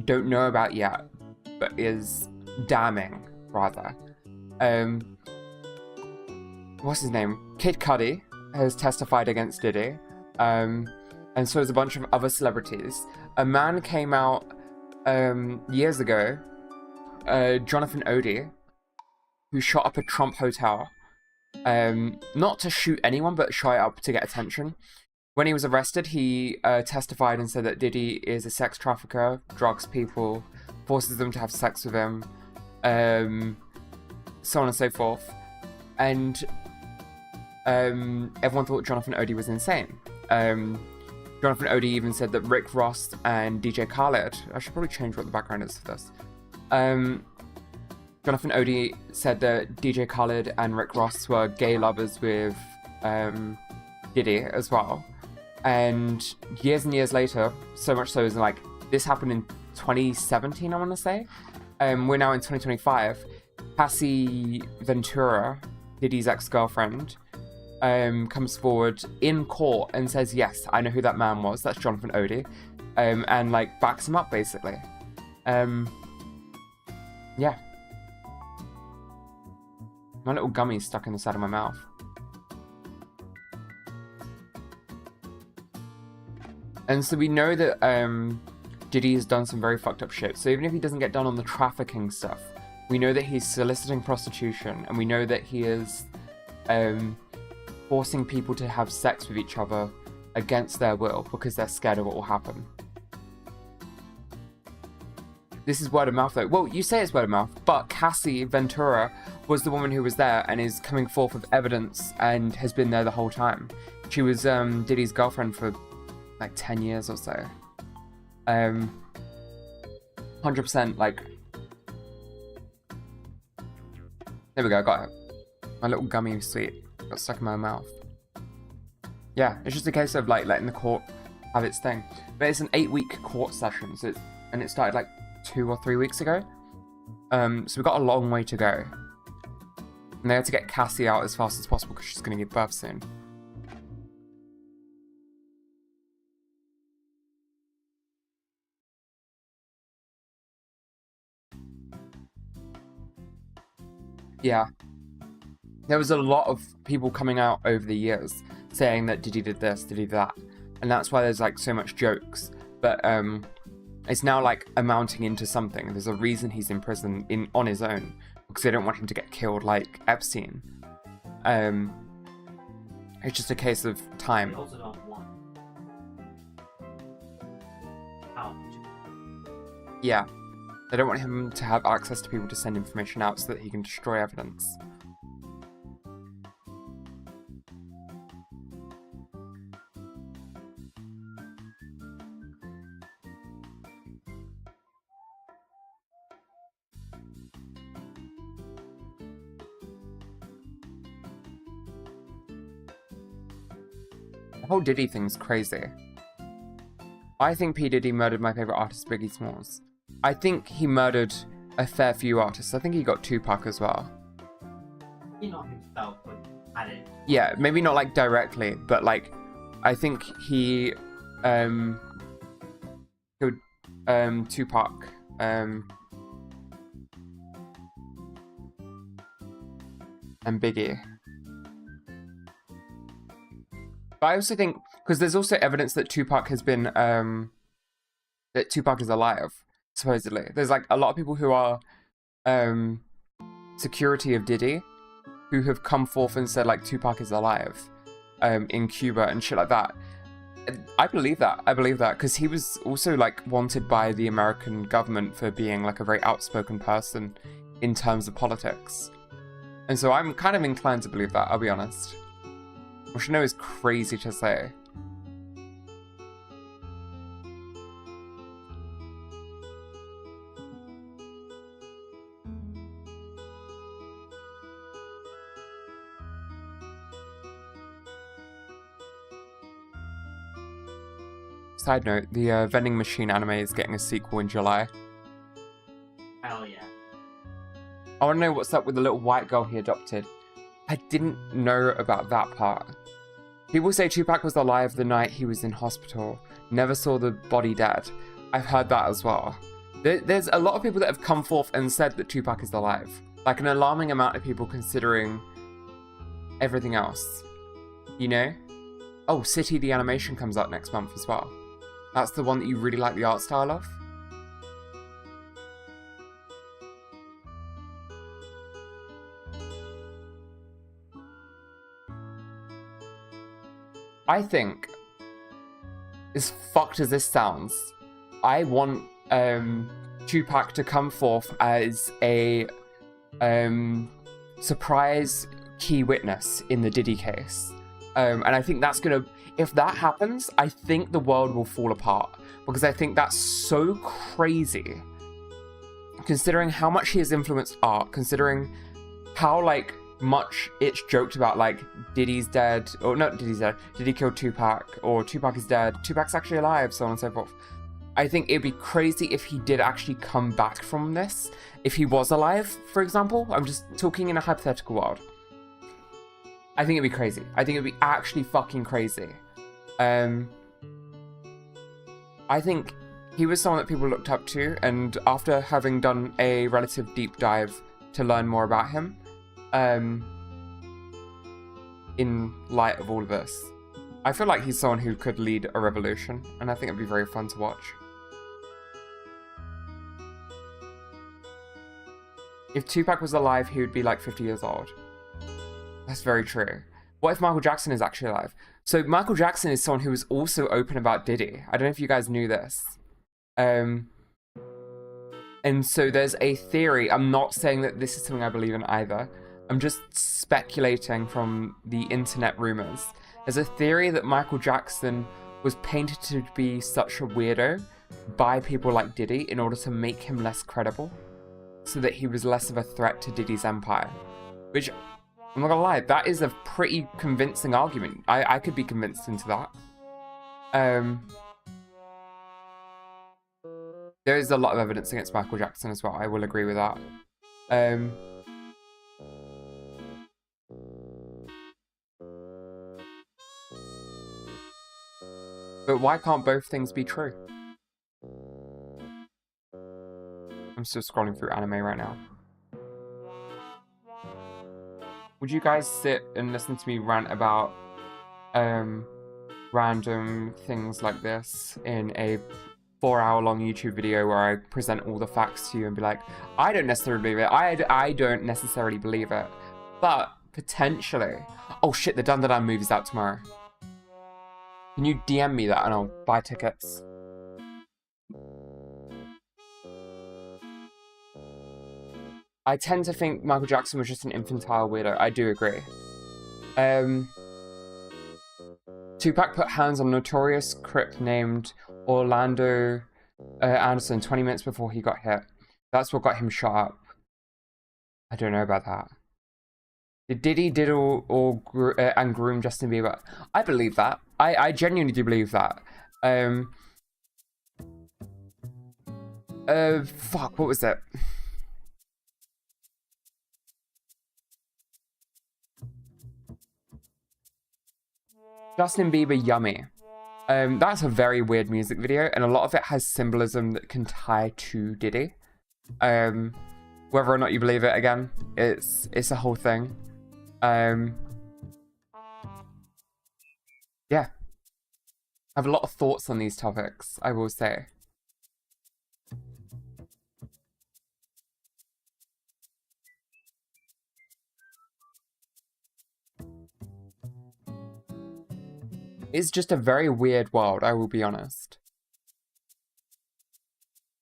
don't know about yet, but is damning, rather. What's his name? Kid Cudi has testified against Diddy, and so has a bunch of other celebrities. A man came out years ago, Jonathan Odie, who shot up a Trump hotel. Not to shoot anyone, but shot it up to get attention. When he was arrested, he testified and said that Diddy is a sex trafficker, drugs people, forces them to have sex with him, so on and so forth. And everyone thought Jonathan Odie was insane. Jonathan Odie even said that Rick Ross and DJ Khaled, I should probably change what the background is for this. Jonathan Odie said that DJ Khaled and Rick Ross were gay lovers with Diddy as well. And years later, so much so as like this happened in 2017, I want to say. We're now in 2025. Cassie Ventura, Diddy's ex-girlfriend, comes forward in court and says, yes, I know who that man was. That's Jonathan Odie. And like backs him up basically. Yeah. My little gummy's stuck in the side of my mouth. And so we know that Diddy has done some very fucked up shit. So even if he doesn't get done on the trafficking stuff, we know that he's soliciting prostitution, and we know that he is forcing people to have sex with each other against their will because they're scared of what will happen. This is word of mouth though. Well, you say it's word of mouth, but Cassie Ventura was the woman who was there and is coming forth with evidence and has been there the whole time. She was Diddy's girlfriend for like 10 years or so. 100% like... There we go, I got it. My little gummy sweet got stuck in my mouth. Yeah, it's just a case of like letting the court have its thing. But it's an 8-week court session, so and it started like 2 or 3 weeks ago. So we've got a long way to go. And they had to get Cassie out as fast as possible because she's going to give birth soon. Yeah. There was a lot of people coming out over the years saying that Diddy did this, Diddy did that. And that's why there's like so much jokes. But it's now like amounting into something. There's a reason he's in prison on his own. Because they don't want him to get killed like Epstein. It's just a case of
They
time.
also don't want. How?
Yeah. They don't want him to have access to people to send information out so that he can destroy evidence. The whole Diddy thing's crazy. I think P. Diddy murdered my favorite artist, Biggie Smalls. I think he murdered a fair few artists. I think he got Tupac as well.
He not himself, but had it.
Yeah, maybe not like directly, but like I think he killed Tupac and Biggie. But I also think because there's also evidence that Tupac has been that Tupac is alive, supposedly. There's like a lot of people who are security of Diddy who have come forth and said like Tupac is alive in Cuba and shit like that. I believe that. I believe that because he was also like wanted by the American government for being like a very outspoken person in terms of politics. And so I'm kind of inclined to believe that, I'll be honest. Which I know is crazy to say. Side note, the vending machine anime is getting a sequel in July.
Hell yeah.
I want to know what's up with the little white girl he adopted. I didn't know about that part. People say Tupac was alive the night he was in hospital. Never saw the body dead. I've heard that as well. There's a lot of people that have come forth and said that Tupac is alive. Like an alarming amount of people considering everything else. You know? Oh, City the animation comes out next month as well. That's the one that you really like the art style of? I think, as fucked as this sounds, I want Tupac to come forth as a surprise key witness in the Diddy case. And I think that's gonna, if that happens, I think the world will fall apart. Because I think that's so crazy. Considering how much he has influenced art, considering how, like, much it's joked about, like, Diddy's dead, or not Diddy's dead, Diddy killed Tupac, or Tupac is dead, Tupac's actually alive, so on and so forth. I think it'd be crazy if he did actually come back from this. If he was alive, for example, I'm just talking in a hypothetical world. I think it'd be crazy. I think it'd be actually fucking crazy. I think he was someone that people looked up to, and after having done a relative deep dive to learn more about him, in light of all of this, I feel like he's someone who could lead a revolution, and I think it'd be very fun to watch. If Tupac was alive, he would be like 50 years old. That's very true. What if Michael Jackson is actually alive? So Michael Jackson is someone who was also open about Diddy. I don't know if you guys knew this. And so there's a theory. I'm not saying that this is something I believe in either. I'm just speculating from the internet rumors. There's a theory that Michael Jackson was painted to be such a weirdo by people like Diddy in order to make him less credible, so that he was less of a threat to Diddy's empire. Which, I'm not gonna lie, that is a pretty convincing argument. I could be convinced into that. There is a lot of evidence against Michael Jackson as well. I will agree with that. But why can't both things be true? I'm still scrolling through anime right now. Would you guys sit and listen to me rant about random things like this in a 4-hour-long YouTube video where I present all the facts to you and be like, I don't necessarily believe it. I don't necessarily believe it. But potentially. Oh shit, the Dun Dun Dun movie's out tomorrow. Can you DM me that and I'll buy tickets? I tend to think Michael Jackson was just an infantile weirdo. I do agree. Tupac put hands on a notorious Crip named Orlando Anderson 20 minutes before he got hit. That's what got him shot up. I don't know about that. Did Diddy diddle and groom Justin Bieber? I believe that. I genuinely do believe that. Fuck, what was it? Justin Bieber Yummy. That's a very weird music video, and a lot of it has symbolism that can tie to Diddy. Whether or not you believe it, again, it's a whole thing. Yeah. I have a lot of thoughts on these topics, I will say. It's just a very weird world, I will be honest.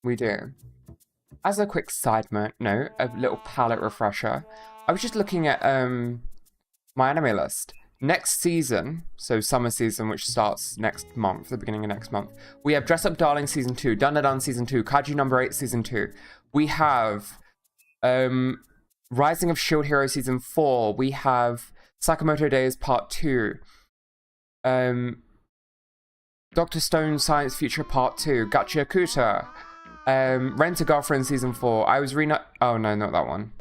We do. As a quick side note, a little palette refresher, I was just looking at my anime list. Next season, so summer season, which starts next month, the beginning of next month, we have Dress Up Darling Season 2, Dun Dun Dun Season 2, Kaiju Number 8 Season 2. We have Rising of Shield Hero Season 4. We have Sakamoto Days Part 2. Dr. Stone Science Future Part 2, Gacha Yakuta, Rent a Girlfriend Season 4, oh no, not that one.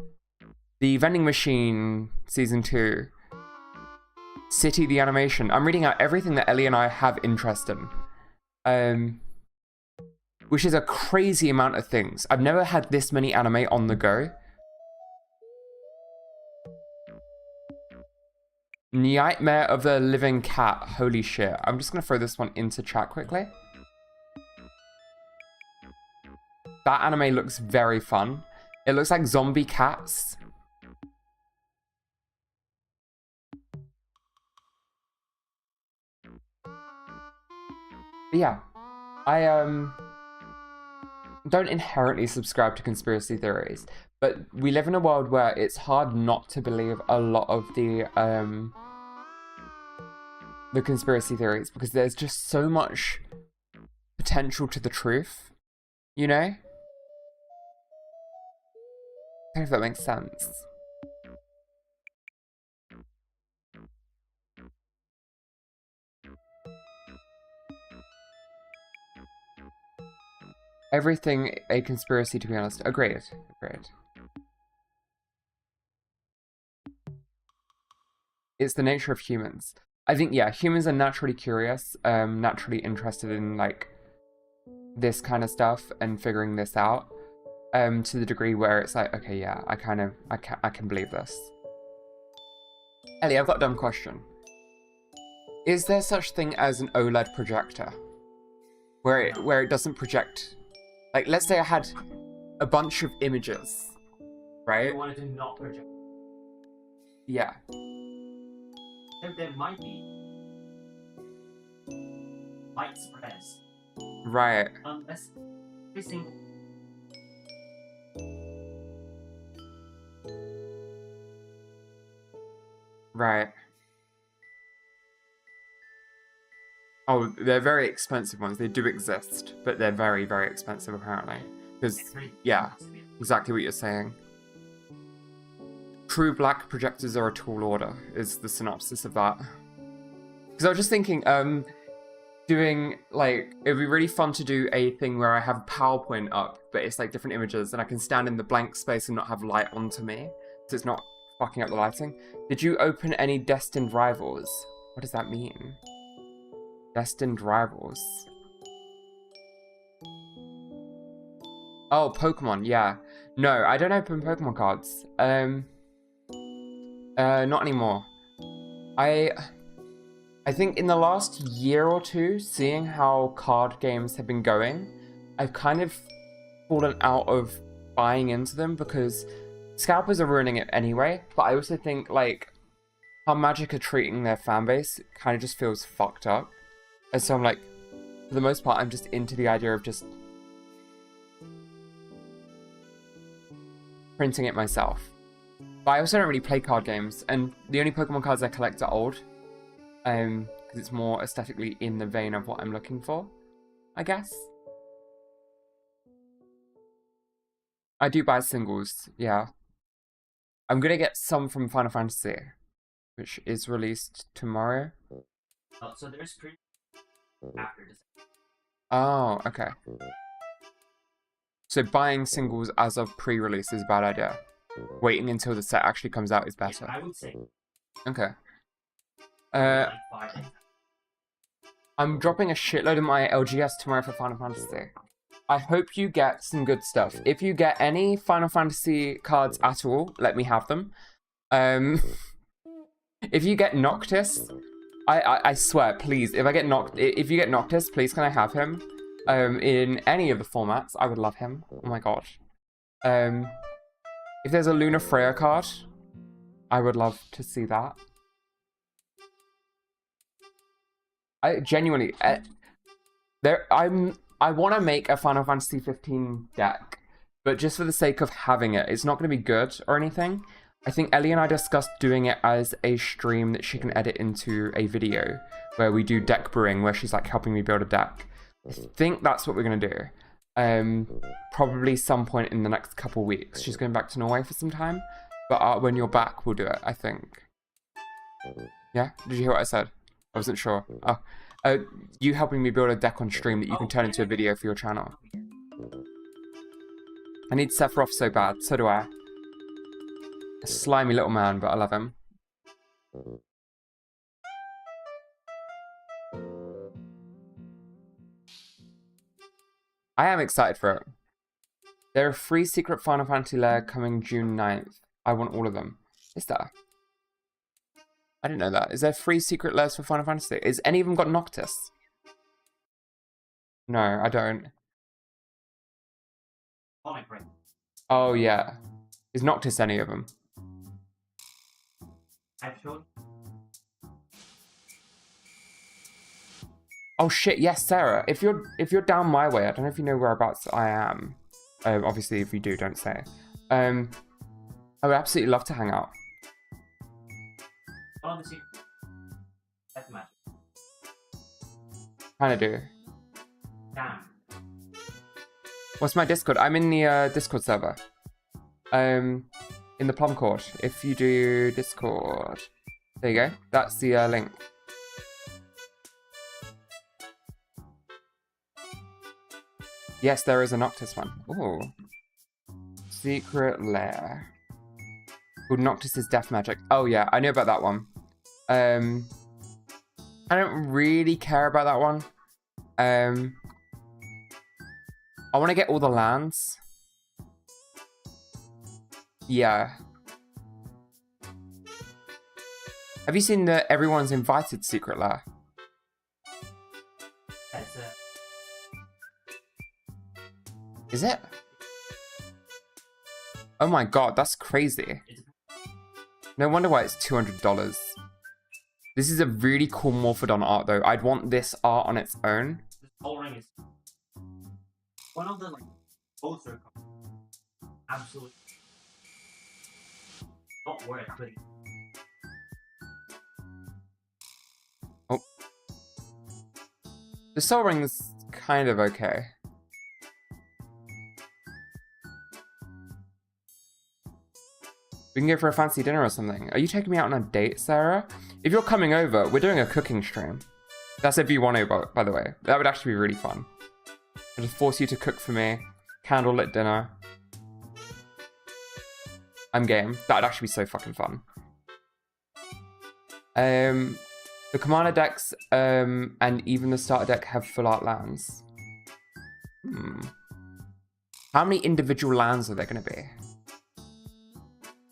The Vending Machine Season 2, City the Animation. I'm reading out everything that Ellie and I have interest in. Which is a crazy amount of things. I've never had this many anime on the go. Nightmare of the Living Cat. Holy shit. I'm just going to throw this one into chat quickly. That anime looks very fun. It looks like zombie cats. But yeah. I don't inherently subscribe to conspiracy theories. But we live in a world where it's hard not to believe a lot of the conspiracy theories because there's just so much potential to the truth, you know? I don't know if that makes sense. Everything a conspiracy, to be honest. Agreed. It's the nature of humans. I think, yeah, humans are naturally curious, naturally interested in, like, this kind of stuff and figuring this out, to the degree where it's like, okay, yeah, I can believe this. Ellie, I've got a dumb question. Is there such thing as an OLED projector? Where it doesn't project... Like, let's say I had a bunch of images, right?
I wanted to not project.
Yeah.
There might be. Light spreads.
Right.
Unless every single.
Right. Oh, they're very expensive ones. They do exist, but they're very, very expensive apparently. Because, yeah, exactly what you're saying. True black projectors are a tall order, is the synopsis of that. Because I was just thinking, doing, like, it'd be really fun to do a thing where I have a PowerPoint up, but it's like different images, and I can stand in the blank space and not have light onto me, so it's not fucking up the lighting. Did you open any Destined Rivals? What does that mean? Destined Rivals. Oh, Pokemon, yeah. No, I don't open Pokemon cards. Not anymore. I think in the last year or two, seeing how card games have been going, I've kind of fallen out of buying into them because scalpers are ruining it anyway, but I also think, like, how Magic are treating their fan base kind of just feels fucked up. And so I'm like, for the most part, I'm just into the idea of just printing it myself. But I also don't really play card games, and the only Pokemon cards I collect are old. Because it's more aesthetically in the vein of what I'm looking for, I guess. I do buy singles, yeah. I'm gonna get some from Final Fantasy, which is released tomorrow.
Oh, so there's pre after this.
Oh, okay. So buying singles as of pre-release is a bad idea. Waiting until the set actually comes out is better.
Yeah, I would say.
Okay.
Like 5 days.
I'm dropping a shitload of my LGS tomorrow for Final Fantasy. I hope you get some good stuff. If you get any Final Fantasy cards at all, let me have them. If you get Noctis, I swear, please, if you get Noctis, please can I have him? In any of the formats, I would love him. Oh my god. If there's a Luna Freya card, I would love to see that. I genuinely, I want to make a Final Fantasy 15 deck, but just for the sake of having it, it's not going to be good or anything. I think Ellie and I discussed doing it as a stream that she can edit into a video where we do deck brewing, where she's like helping me build a deck. I think that's what we're going to do. Probably some point in the next couple weeks. She's going back to Norway for some time, but when you're back, we'll do it, I think. Yeah? Did you hear what I said? I wasn't sure. Oh, you helping me build a deck on stream that you can turn into a video for your channel. I need Sephiroth so bad, so do I. A slimy little man, but I love him. I am excited for it. There are 3 secret Final Fantasy Lair coming June 9th. I want all of them. Is there? I didn't know that. Is there 3 secret lairs for Final Fantasy? Is any of them got Noctis? No, I don't. Oh, yeah. Is Noctis any of them?
I've showed.
Oh shit, yes, Sarah. If you're down my way, I don't know if you know whereabouts I am. Obviously, if you do, don't say. I would absolutely love to hang out.
On the secret. That's magic.
Kinda do.
Damn.
What's my Discord? I'm in the Discord server. In the Plum Court. If you do Discord. There you go. That's the link. Yes, there is a Noctis one. Ooh. Secret Lair. Called Noctis's Death Magic. Oh yeah, I know about that one. I don't really care about that one. I want to get all the lands. Yeah. Have you seen the Everyone's Invited Secret Lair?
That's
Is it? Oh my god, that's crazy. No wonder why it's $200. This is a really cool Morphodon art though. I'd want this art on its own.
the whole ring is one of the like poster cards. Absolutely. Not worth it.
Oh. The Soul Ring's kind of okay. We can go for a fancy dinner or something. Are you taking me out on a date, Sarah? If you're coming over, we're doing a cooking stream. That's if you want to, by the way. That would actually be really fun. I'll just force you to cook for me. Candlelit dinner. I'm game. That'd actually be so fucking fun. The commander decks and even the starter deck have full art lands. How many individual lands are there going to be?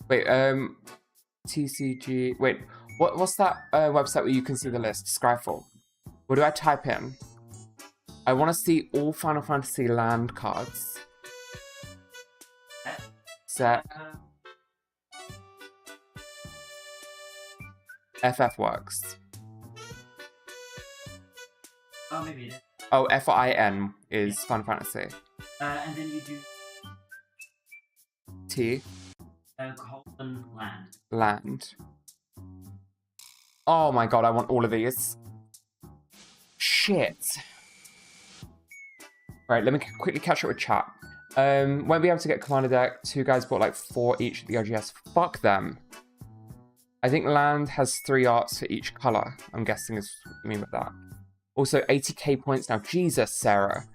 Wait, TCG. Wait, what's that website where you can see the list? Scryfall. What do I type in? I want to see all Final Fantasy land cards. Set. FF works.
Oh, maybe it is.
Oh, FIN is Final Fantasy.
And then you do
T.
colon land.
Land. Oh my god, I want all of these. Shit. Right, let me quickly catch up with chat. Won't be able to get Commander deck. 2 guys bought like 4 each at the OGS. Fuck them. I think land has 3 arts for each colour. I'm guessing is what you mean with that. Also, 80k points now. Jesus, Sarah.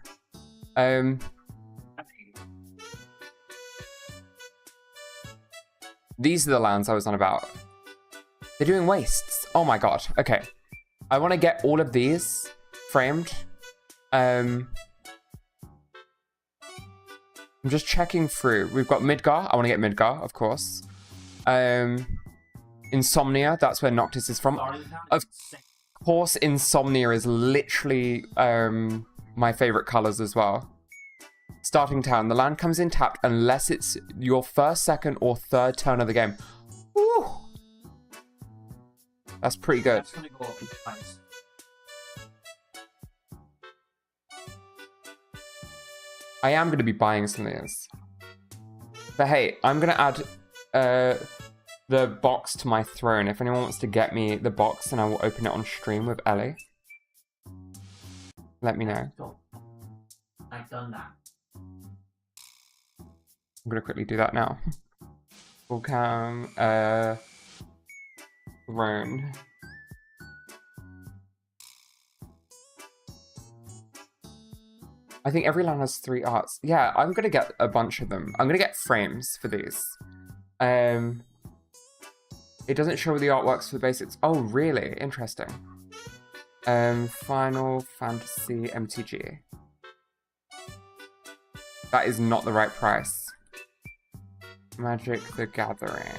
These are the lands I was on about. They're doing wastes. Oh my god. Okay. I want to get all of these framed. I'm just checking through. We've got Midgar. I want to get Midgar, of course. Insomnia. That's where Noctis is from. Of course, Insomnia is literally my favorite colors as well. Starting town. The land comes in tapped unless it's your first, second, or third turn of the game. Woo! That's pretty good.
That's gonna go up in price.
I am going to be buying some of these. But hey, I'm going to add the box to my throne. If anyone wants to get me the box, then I will open it on stream with Ellie. Let me know.
Go. I've done that.
I'm going to quickly do that now. Full cam, throne. I think every land has 3 arts. Yeah, I'm going to get a bunch of them. I'm going to get frames for these. It doesn't show the artworks for the basics. Oh, really? Interesting. Final Fantasy MTG. That is not the right price. Magic the Gathering.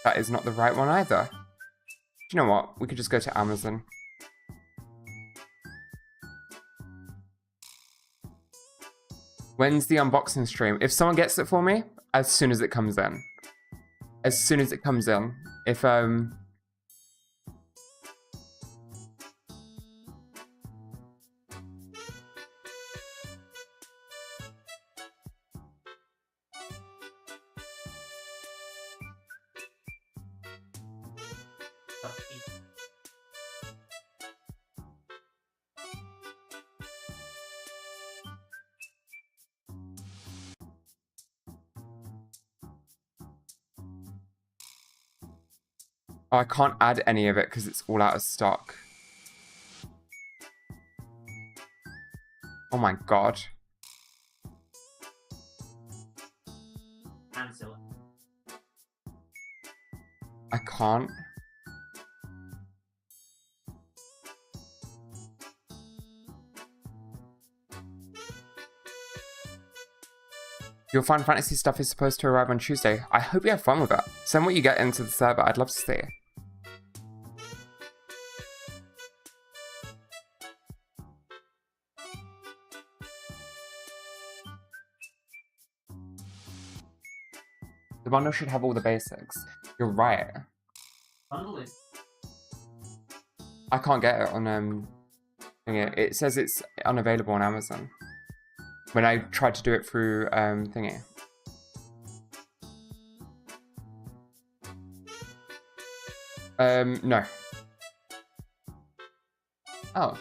That is not the right one either. Do you know what? We could just go to Amazon. When's the unboxing stream? If someone gets it for me, as soon as it comes in. As soon as it comes in. If, oh, I can't add any of it because it's all out of stock. Oh my god.
Cancel.
I can't. Your Final Fantasy stuff is supposed to arrive on Tuesday. I hope you have fun with it. Send what you get into the server. I'd love to see it. The bundle should have all the basics. You're right.
Bundle it.
I can't get it on thingy. It says it's unavailable on Amazon. When I tried to do it through thingy. No. Oh.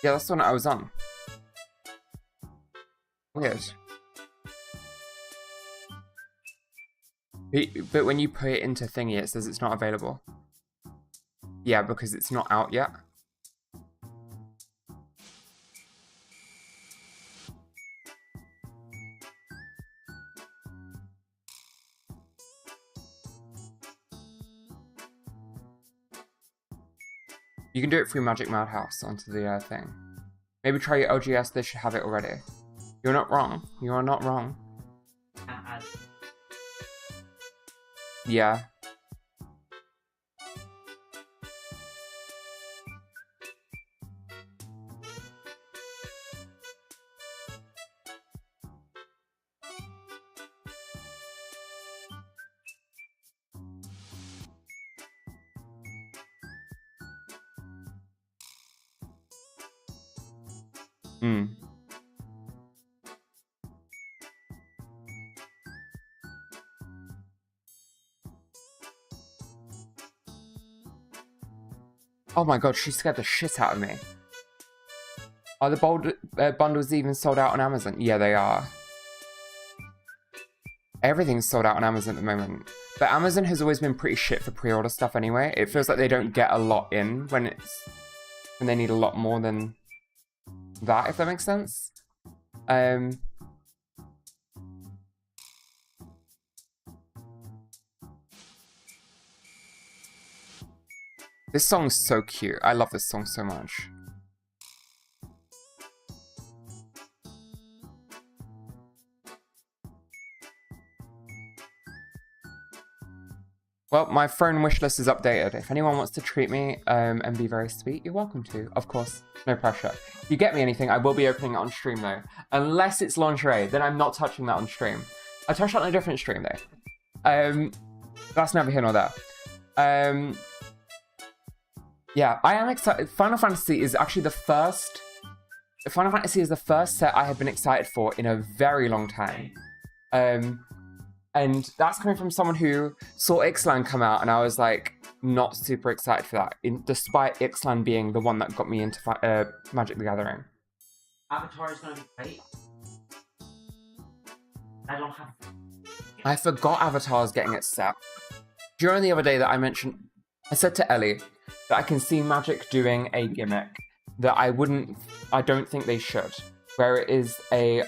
Yeah, that's the one I was on. Weird. But when you put it into thingy, it says it's not available. Yeah, because it's not out yet. You can do it through Magic Madhouse onto the thing. Maybe try your OGS, they should have it already. You're not wrong. You are not wrong. Yeah. Hmm. Oh my god, she scared the shit out of me. Are the bundles even sold out on Amazon? Yeah, they are. Everything's sold out on Amazon at the moment. But Amazon has always been pretty shit for pre-order stuff anyway. It feels like they don't get a lot in when they need a lot more than that, if that makes sense. This song's so cute. I love this song so much. Well, my phone wish list is updated. If anyone wants to treat me and be very sweet, you're welcome to. Of course, no pressure. If you get me anything, I will be opening it on stream though. Unless it's lingerie, then I'm not touching that on stream. I touched that on a different stream though. That's neither here nor there. Yeah, I am excited. Final Fantasy is actually the first... Final Fantasy is the first set I have been excited for in a very long time. And that's coming from someone who saw Ixalan come out and I was like, not super excited for that, despite Ixalan being the one that got me into Magic the Gathering.
Avatar is going to be great. I don't have...
I forgot Avatar's getting its set. During the other day that I said to Ellie that I can see Magic doing a gimmick that I don't think they should, where it is a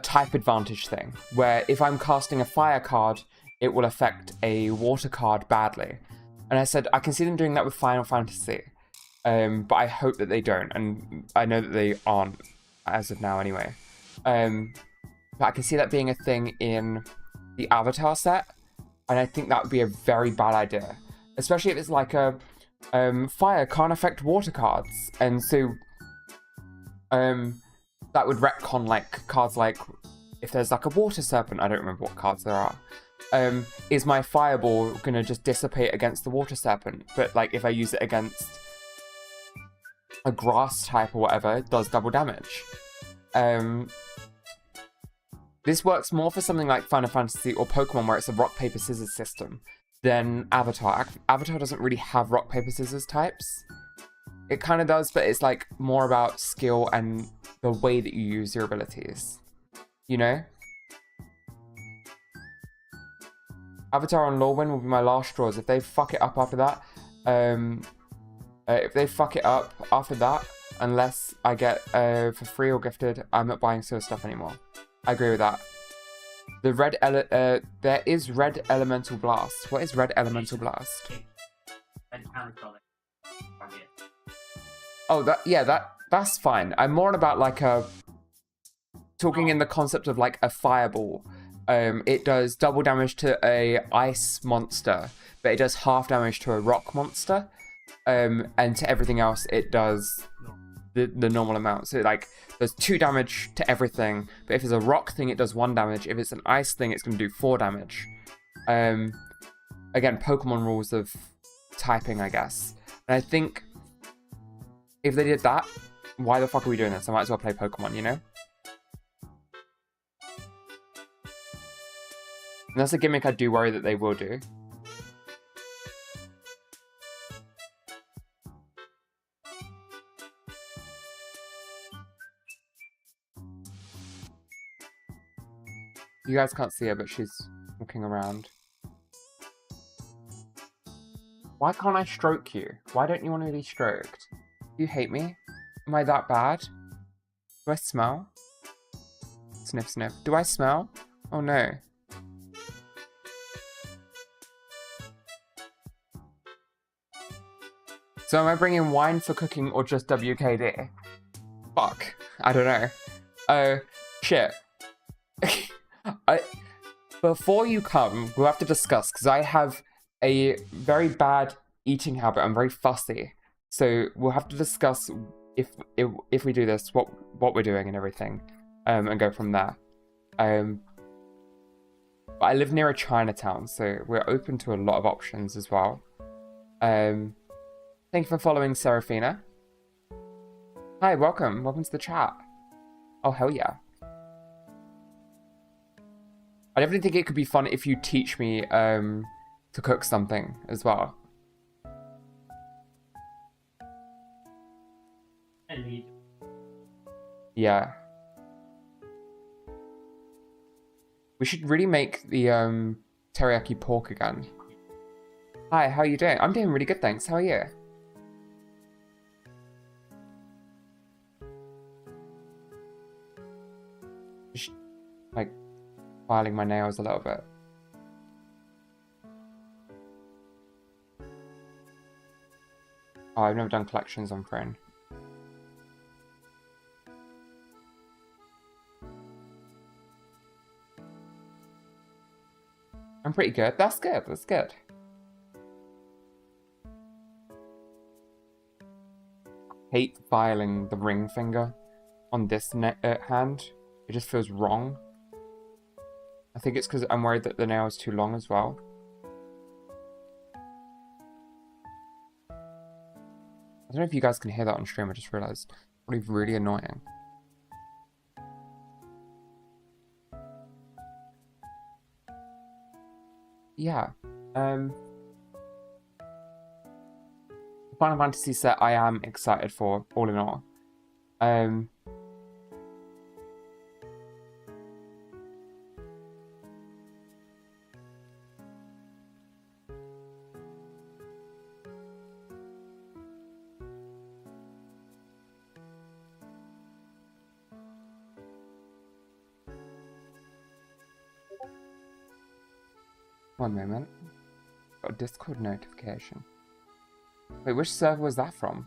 type advantage thing, where if I'm casting a fire card, it will affect a water card badly. And I said, I can see them doing that with Final Fantasy, but I hope that they don't, and I know that they aren't as of now anyway. But I can see that being a thing in the Avatar set, and I think that would be a very bad idea. Especially if it's like a fire can't affect water cards, and so that would retcon like cards like if there's like a water serpent, I don't remember what cards there are. Is my fireball gonna just dissipate against the water serpent? But like if I use it against a grass type or whatever, it does double damage. This works more for something like Final Fantasy or Pokemon where it's a rock, paper, scissors system than Avatar. Avatar doesn't really have rock, paper, scissors types. It kind of does, but it's like more about skill and the way that you use your abilities. You know? Avatar and Lorwyn will be my last straws. If they fuck it up after that, unless I get for free or gifted, I'm not buying Sewer stuff anymore. I agree with that. There is Red Elemental Blast. What is Red Elemental Blast? Oh, that's fine. I'm more about like talking in the concept of like a fireball. It does double damage to a ice monster, but it does half damage to a rock monster. And to everything else, it does the normal amount. So like there's 2 damage to everything, but if it's a rock thing, it does 1 damage. If it's an ice thing, it's going to do 4 damage. Again, Pokemon rules of typing, I guess. And I think if they did that, why the fuck are we doing this? I might as well play Pokemon, you know? And that's a gimmick I do worry that they will do. You guys can't see her, but she's walking walking around. Why can't I stroke you? Why don't you want to be stroked? Do you hate me? Am I that bad? Do I smell? Sniff, sniff. Do I smell? Oh no. So am I bringing wine for cooking or just WKD? Fuck. I don't know. Oh, shit. Before you come, we'll have to discuss, because I have a very bad eating habit. I'm very fussy. So we'll have to discuss if we do this, what we're doing and everything, and go from there. But I live near a Chinatown, so we're open to a lot of options as well. Thank you for following, Serafina. Hi, welcome. Welcome to the chat. Oh, hell yeah. I definitely think it could be fun if you teach me to cook something as well. Yeah. We should really make the teriyaki pork again. Hi, how are you doing? I'm doing really good, thanks. How are you? Just, like, filing my nails a little bit. Oh, I've never done collections on Frame. I'm pretty good. That's good. That's good. Hate filing the ring finger on this hand. It just feels wrong. I think it's because I'm worried that the nail is too long as well. I don't know if you guys can hear that on stream. I just realized. Probably really annoying. Yeah. The Final Fantasy set I am excited for, all in all. One moment. Got a Discord notification. Wait, which server was that from?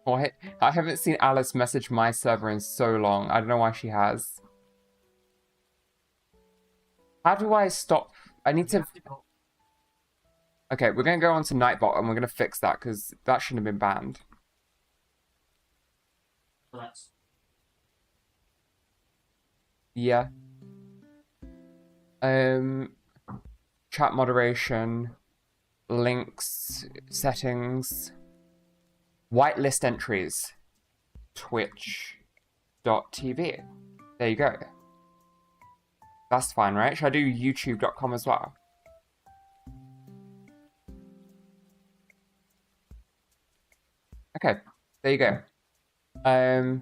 Oh, I haven't seen Alice message my server in so long. I don't know why she has. How do I stop? I need to... Okay, we're going to go on to Nightbot and we're going to fix that because that shouldn't have been banned. Yeah. Chat moderation, links, settings, whitelist entries, twitch.tv. There you go. That's fine, right? Should I do youtube.com as well? Okay, there you go. I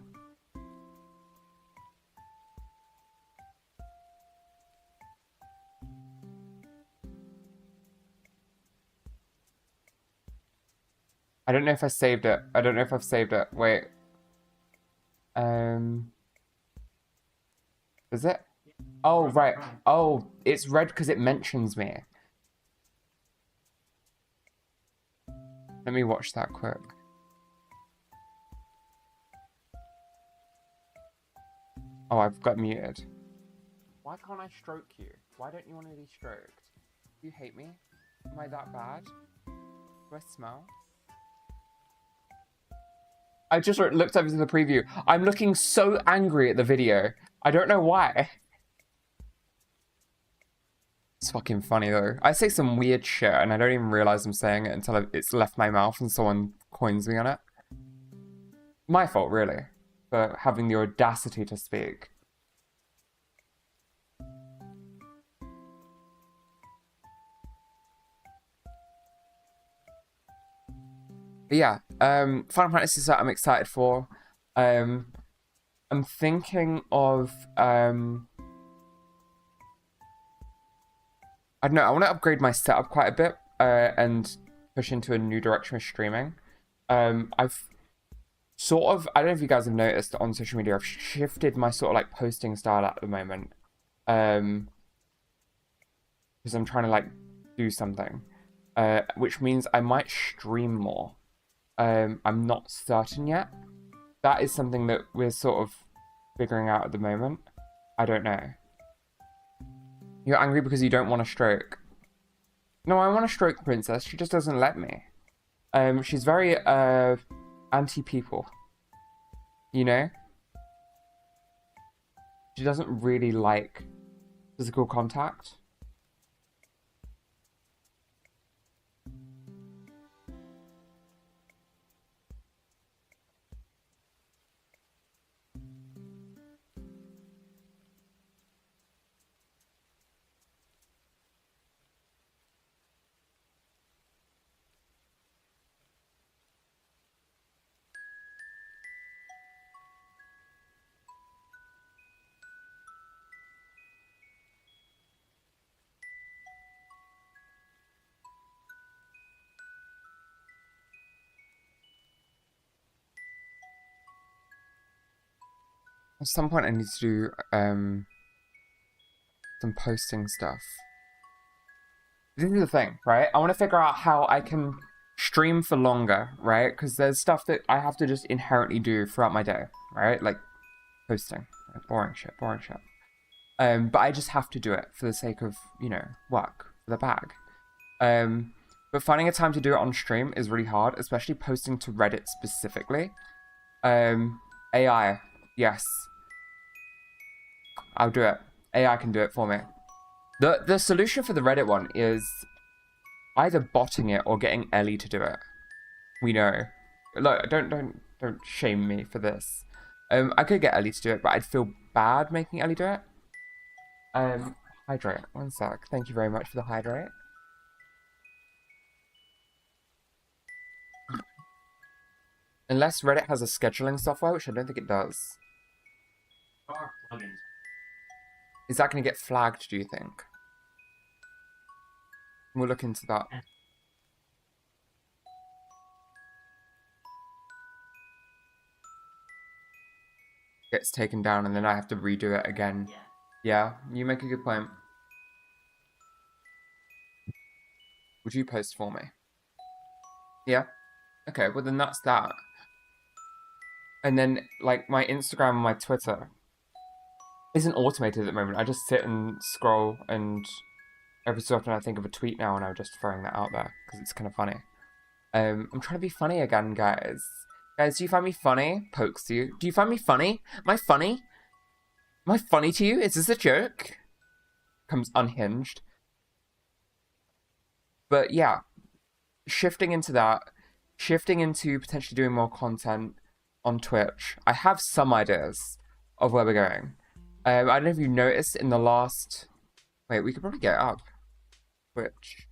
don't know if I saved it. I don't know if I've saved it. Wait. Is it? Oh, right. Oh, it's red because it mentions me. Let me watch that quick. Oh, I've got muted. Why can't I stroke you? Why don't you want to be stroked? Do you hate me? Am I that bad? Do I smell? I just looked over to the preview. I'm looking so angry at the video. I don't know why. It's fucking funny though. I say some weird shit and I don't even realize I'm saying it until it's left my mouth and someone coins me on it. My fault, really, for having the audacity to speak. But yeah, Final Fantasy is that I'm excited for. I'm thinking of I don't know, I want to upgrade my setup quite a bit and push into a new direction with streaming. I've sort of, I don't know if you guys have noticed on social media, I've shifted my sort of like posting style at the moment. Because I'm trying to like do something. Which means I might stream more. I'm not certain yet. That is something that we're sort of figuring out at the moment. I don't know. You're angry because you don't want to stroke. No, I want to stroke Princess. She just doesn't let me. She's very anti-people. You know? She doesn't really like physical contact. At some point I need to do some posting stuff. This is the thing, right? I want to figure out how I can stream for longer, right? Because there's stuff that I have to just inherently do throughout my day, right? Like posting, right? Boring shit. But I just have to do it for the sake of, you know, work, for the bag. But finding a time to do it on stream is really hard, especially posting to Reddit specifically. AI, yes. I'll do it. AI can do it for me. The solution for the Reddit one is either botting it or getting Ellie to do it. We know. Look, don't shame me for this. I could get Ellie to do it, but I'd feel bad making Ellie do it. Hydrate. One sec. Thank you very much for the hydrate. Unless Reddit has a scheduling software, which I don't think it does.
There are plugins.
Is that going to get flagged, do you think? We'll look into that. Gets taken down and then I have to redo it again.
Yeah.
Yeah, you make a good point. Would you post for me? Yeah? Okay, well then that's that. And then, like, my Instagram and my Twitter isn't automated at the moment. I just sit and scroll, and every so often I think of a tweet now and I'm just throwing that out there because it's kind of funny. I'm trying to be funny again, guys. Guys, do you find me funny? Pokes you. Do you find me funny? Am I funny? Am I funny to you? Is this a joke? Comes unhinged. But yeah, shifting into that, shifting into potentially doing more content on Twitch. I have some ideas of where we're going. I don't know if you noticed in the last... Wait, we could probably get it up. Twitch.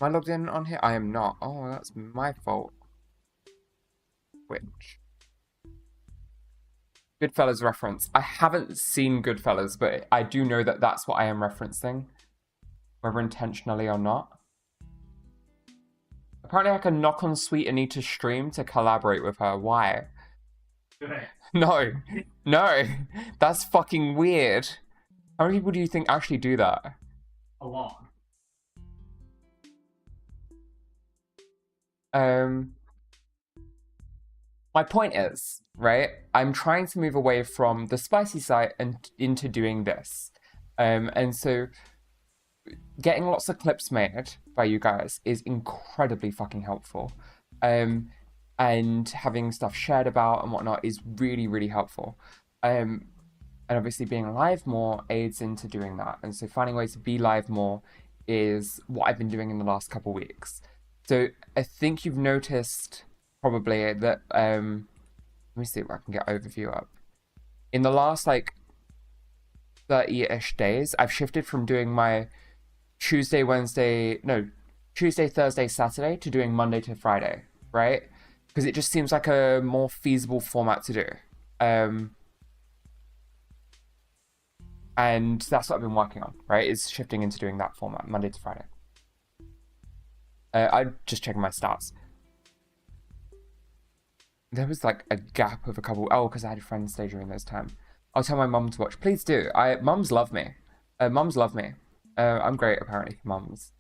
Am I logged in on here? I am not. Oh, that's my fault. Twitch. Goodfellas reference. I haven't seen Goodfellas, but I do know that that's what I am referencing. Whether intentionally or not. Apparently I can knock on Sweet Anita's stream to collaborate with her. Why?
Good.
No. No. That's fucking weird. How many people do you think actually do that?
A lot.
My point is, right, I'm trying to move away from the spicy side and into doing this. And so getting lots of clips made by you guys is incredibly fucking helpful. And having stuff shared about and whatnot is really, really helpful. And obviously being live more aids into doing that. And so finding ways to be live more is what I've been doing in the last couple weeks. So I think you've noticed probably that, let me see if I can get overview up. In the last like 30-ish days, I've shifted from doing my Tuesday, Thursday, Saturday to doing Monday to Friday, right? because it just seems like a more feasible format to do. And that's what I've been working on, right? Is shifting into doing that format, Monday to Friday. I'm just checking my stats. There was like a gap of a couple. Oh, because I had friends stay during those time. I'll tell my mum to watch. Please do. Mums love me. Mums love me. I'm great, apparently, mums.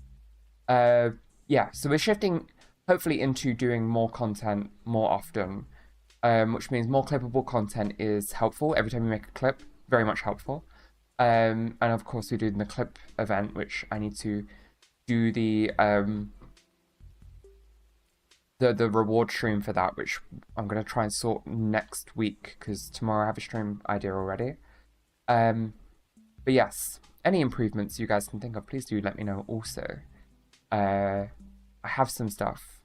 Yeah, so we're shifting, hopefully, into doing more content more often, which means more clippable content is helpful. Every time you make a clip, very much helpful. And of course, we do the clip event, which I need to do the reward stream for that, which I'm going to try and sort next week, because tomorrow I have a stream idea already. But yes, any improvements you guys can think of, please do let me know also. I have some stuff.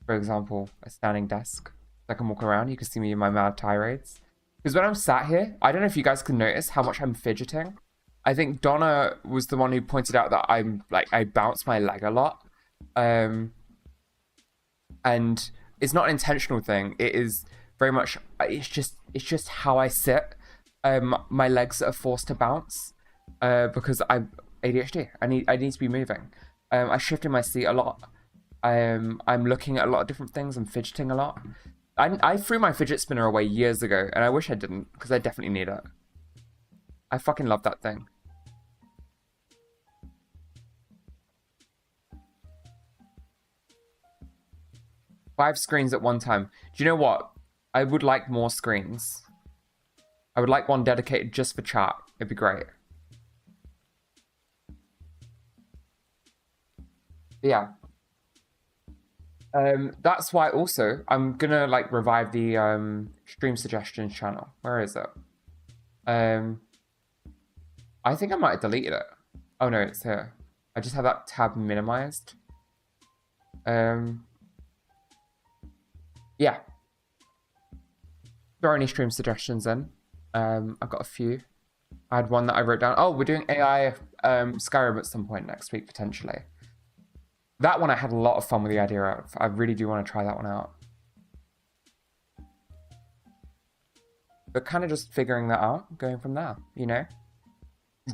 For example, a standing desk. I can walk around, you can see me in my mad tirades. Because when I'm sat here, I don't know if you guys can notice how much I'm fidgeting. I think Donna was the one who pointed out that I bounce my leg a lot. And it's not an intentional thing. It is very much, it's just how I sit. My legs are forced to bounce because I'm ADHD. I need to be moving. I shift in my seat a lot. I'm looking at a lot of different things. I'm fidgeting a lot. I threw my fidget spinner away years ago, and I wish I didn't, because I definitely need it. I fucking love that thing. Five screens at one time. Do you know what? I would like more screens. I would like one dedicated just for chat. It'd be great. Yeah. That's why also I'm gonna like revive the stream suggestions channel. Where is it? I think I might have deleted it. Oh no, it's here. I just have that tab minimized. Yeah. Throw any stream suggestions in. I've got a few. I had one that I wrote down. Oh, we're doing AI Skyrim at some point next week, potentially. That one I had a lot of fun with the idea of. I really do want to try that one out. But kind of just figuring that out, going from there, you know?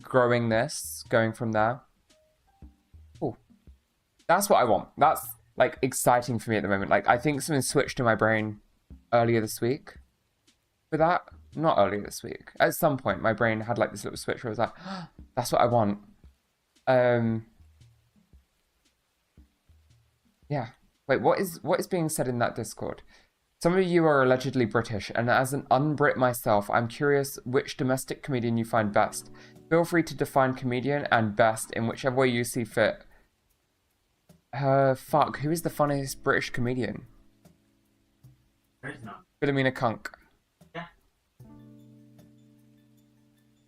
Growing this, going from there. Cool. That's what I want. That's like exciting for me at the moment. Like I think something switched in my brain earlier this week. For that, not earlier this week. At some point, my brain had like this little switch where I was like, oh, that's what I want. Yeah. Wait, what is being said in that Discord? Some of you are allegedly British, and as an un-Brit myself, I'm curious which domestic comedian you find best. Feel free to define comedian and best in whichever way you see fit. Fuck, who is the funniest British comedian?
There is none.
Philomena Kunk.
Yeah.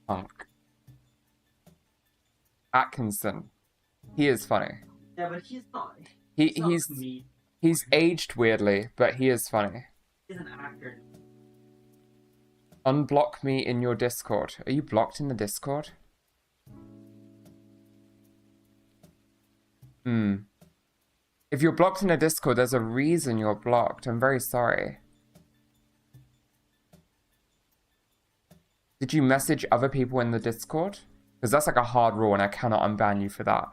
Kunk. Atkinson. He is funny.
Yeah, but he's not.
He's aged weirdly, but he is funny.
He's an actor.
Unblock me in your Discord. Are you blocked in the Discord? If you're blocked in a Discord, there's a reason you're blocked. I'm very sorry. Did you message other people in the Discord? Because that's like a hard rule and I cannot unban you for that.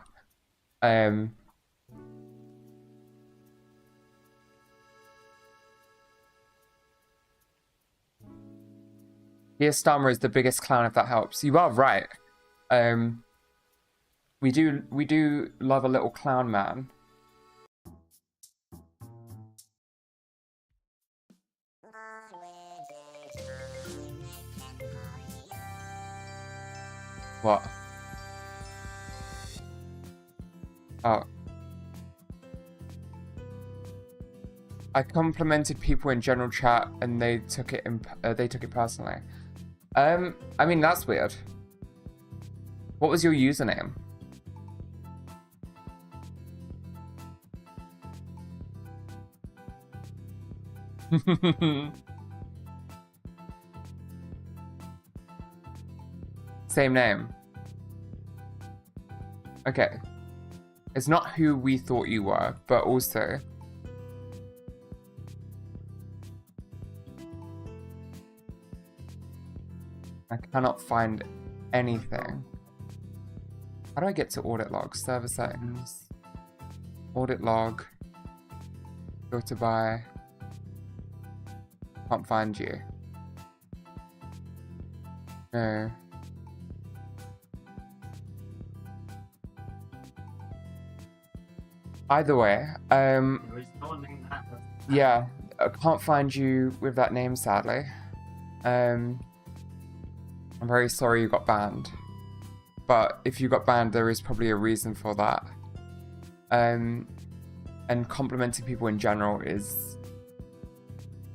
Dear Stammer is the biggest clown, if that helps. You are right. We do love a little clown man. What? Oh. I complimented people in general chat and they took it personally. I mean, that's weird. What was your username? Same name. Okay. It's not who we thought you were, but also... I cannot find anything. How do I get to audit log? Server settings. Audit log. Filter by. Can't find you. No. Either way,
There is no one named that.
yeah, I can't find you with that name, sadly. I'm very sorry you got banned. But if you got banned, there is probably a reason for that. And complimenting people in general is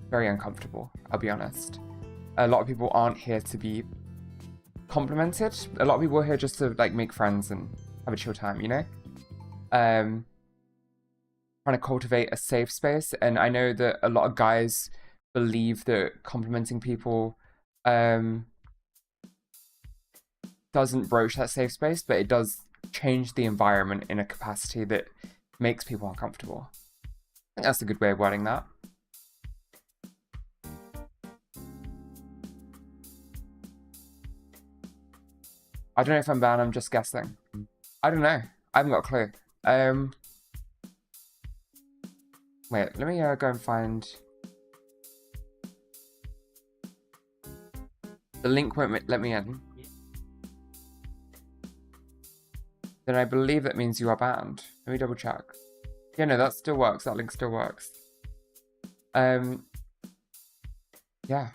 very uncomfortable, I'll be honest. A lot of people aren't here to be complimented. A lot of people are here just to like make friends and have a chill time, you know? Trying to cultivate a safe space, and I know that a lot of guys believe that complimenting people doesn't broach that safe space, but it does change the environment in a capacity that makes people uncomfortable. I think that's a good way of wording that. I don't know if I'm banned, I'm just guessing. I don't know. I haven't got a clue. Wait, let me go and find... The link won't let me in. Then I believe that means you are banned. Let me double check. Yeah, no, that still works. That link still works. Yeah. I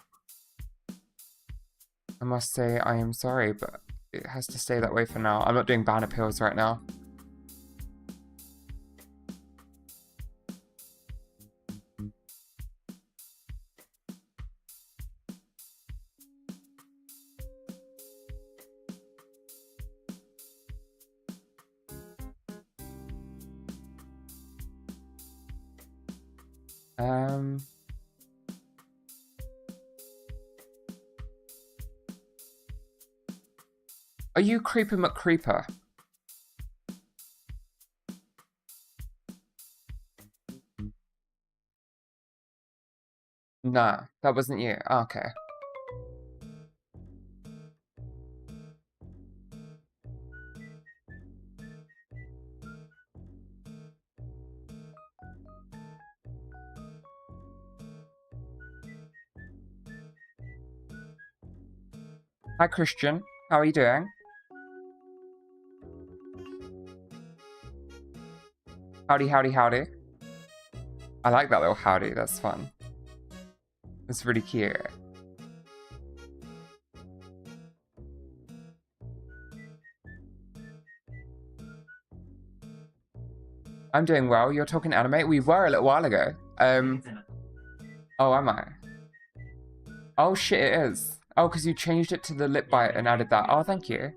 must say I am sorry, but it has to stay that way for now. I'm not doing ban appeals right now. Are you Creeper McCreeper? Nah, that wasn't you. Oh, okay. Hi, Christian. How are you doing? Howdy, howdy, howdy. I like that little howdy. That's fun. It's really cute. I'm doing well. You're talking anime? We were a little while ago. Oh, am I? Oh, shit, it is. Oh, because you changed it to the lip bite and added that. Oh, thank you.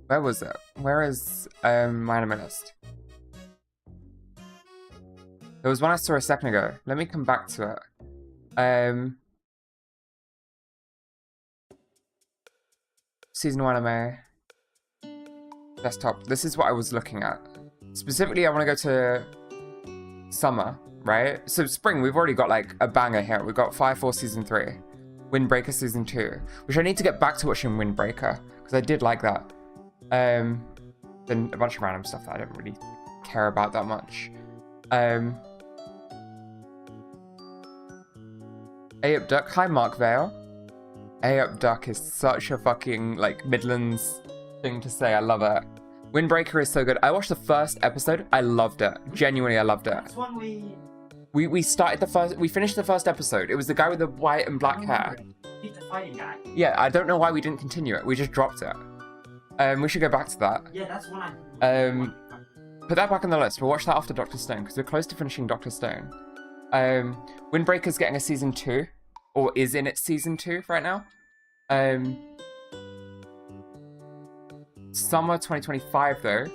Where was it? Where is my anime list? There was one I saw a second ago. Let me come back to it. Season 1 anime. Desktop. This is what I was looking at. Specifically, I want to go to summer, right? So spring, we've already got like a banger here. We've got Fire Force Season 3. Windbreaker Season 2. Which I need to get back to watching Windbreaker. Because I did like that. Then a bunch of random stuff that I don't really care about that much. A-Up Duck. Hi, Mark Vale. A-Up Duck is such a fucking, like, Midlands thing to say. I love it. Windbreaker is so good. I watched the first episode. I loved it. Genuinely, I loved it.
That's one
We started the first... We finished the first episode. It was the guy with the white and black hair.
He's the fighting guy.
Yeah, I don't know why we didn't continue it. We just dropped it. We should go back to that.
Yeah, that's one I...
Put that back on the list. We'll watch that after Dr. Stone, because we're close to finishing Dr. Stone. Windbreaker's getting a Season 2. Or is in its Season 2 right now. Summer 2025, though.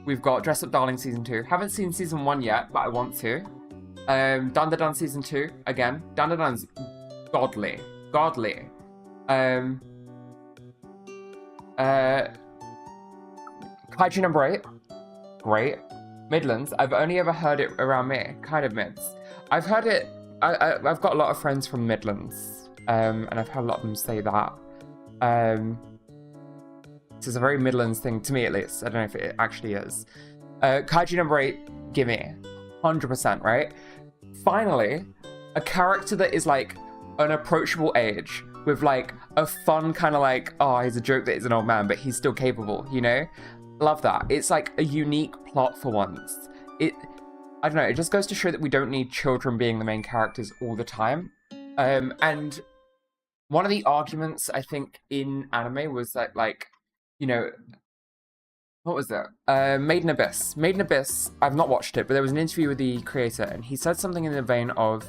We've got Dress Up Darling Season 2. Haven't seen Season 1 yet, but I want to. Dandadan Season 2. Again, Dandadan's godly. Godly. Kaiju number 8. Great. Midlands. I've only ever heard it around me. Kind of mids. I've heard it I've got a lot of friends from Midlands, and I've had a lot of them say that. This is a very Midlands thing, to me at least. I don't know if it actually is. Kaiju number 8, gimme. 100%, right? Finally, a character that is like an approachable age with like a fun kind of like, oh, he's a joke that he's an old man, but he's still capable, you know? Love that. It's like a unique plot for once. I don't know, it just goes to show that we don't need children being the main characters all the time. And one of the arguments, I think, in anime was that, like, you know, what was that? Made in Abyss. Made in Abyss, I've not watched it, but there was an interview with the creator, and he said something in the vein of,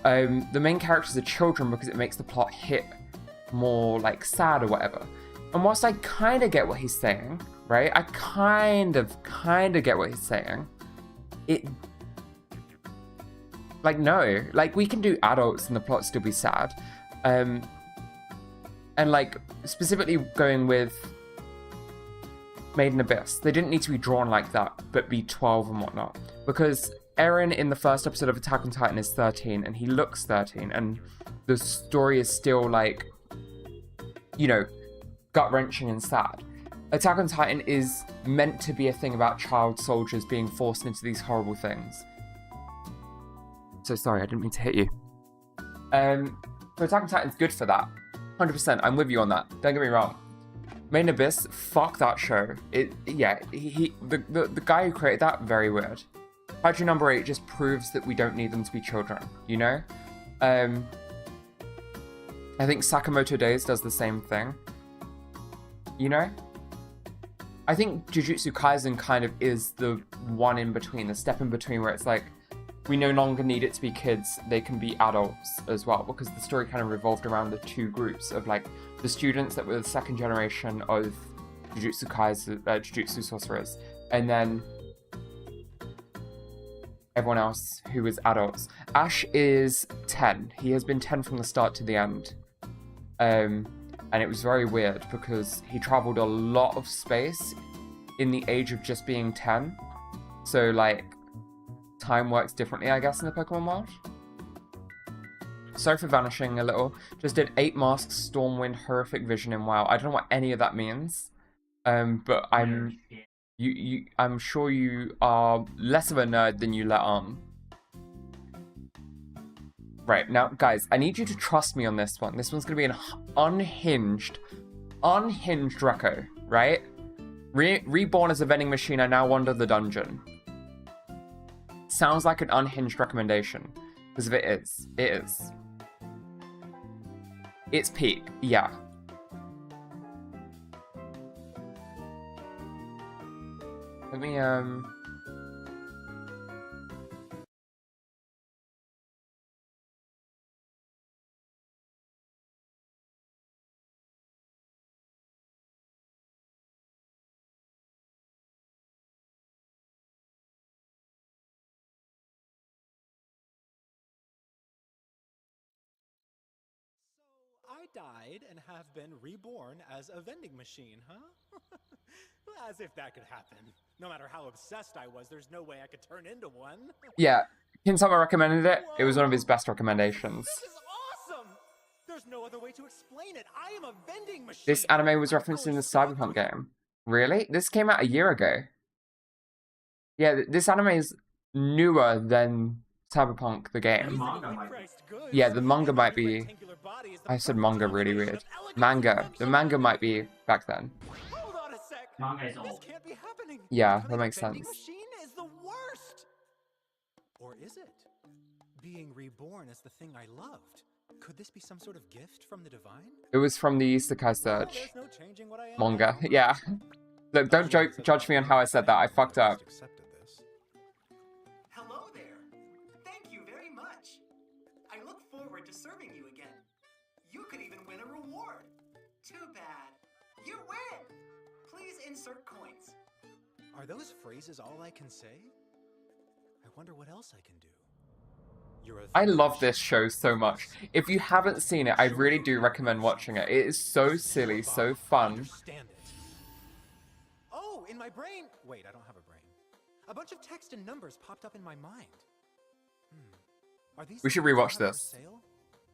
the main characters are children because it makes the plot hit more, like, sad or whatever. And whilst I kind of get what he's saying, right? I kind of get what he's saying. Like, no. Like, we can do adults and the plot still be sad. And, like, specifically going with Made in Abyss, they didn't need to be drawn like that, but be 12 and whatnot. Because Eren in the first episode of Attack on Titan is 13, and he looks 13, and the story is still, like, you know, gut-wrenching and sad. Attack on Titan is meant to be a thing about child soldiers being forced into these horrible things. So sorry, I didn't mean to hit you. So Attack on Titan's good for that. 100%, I'm with you on that. Don't get me wrong. Made in Abyss, fuck that show. The guy who created that, very weird. Kaiju number 8 just proves that we don't need them to be children, you know? I think Sakamoto Days does the same thing. You know? I think Jujutsu Kaisen kind of is the one in between, the step in between where it's like, we no longer need it to be kids, they can be adults as well, because the story kind of revolved around the two groups of like the students that were the second generation of Jujutsu Kaisen, Jujutsu sorcerers, and then everyone else who was adults. Ash is 10. He has been 10 from the start to the end. And it was very weird because he traveled a lot of space in the age of just being 10. So, like, time works differently, I guess, in the Pokemon world. Sorry for vanishing a little. Just did 8 masks, Stormwind, Horrific Vision in WoW. I don't know what any of that means. But I'm sure you are less of a nerd than you let on. Right, now, guys, I need you to trust me on this one. This one's going to be an unhinged reco, right? Reborn as a vending machine, I now wander the dungeon. Sounds like an unhinged recommendation. Because if it is, it is. It's peak, yeah. Let me,
I died and have been reborn as a vending machine, huh? As if that could happen. No matter how obsessed I was, there's no way I could turn into one.
Yeah, Kinsama recommended it. It was one of his best recommendations.
This is awesome! There's no other way to explain it. I am a vending machine.
This anime was referenced in the Cyberpunk game. Really? This came out a year ago. Yeah, this anime is newer than Cyberpunk the game. Yeah, the manga might be... I said manga really weird. Manga. The manga might be back then.
Hold on a sec.
Manga is old.
This can't be happening.
Yeah, that
Being
makes
a vending
sense.
machine is the worst. Or is it? Being reborn as the thing I loved. Could this be some sort of gift from the divine?
It was from the Isekai
Well,
Search
there's no changing what I am
manga.
now.
Yeah. Look, don't judge me on how I said that. I fucked up.
Accepted this.
Hello there. Thank you very much. I look forward to serving you again. You could even win a reward. Too bad. You win! Please insert coins.
Are those phrases all I can say? I wonder what else I can do. You're a
I
vending
love this
machine.
show so much. If you haven't seen it, I really do recommend watching it. It is so silly, so fun.
Understand it. Oh, in my brain. Wait, I don't have a brain. A bunch of text and numbers popped up in my mind. Are these
We should
still
rewatch
have for
this.
sale?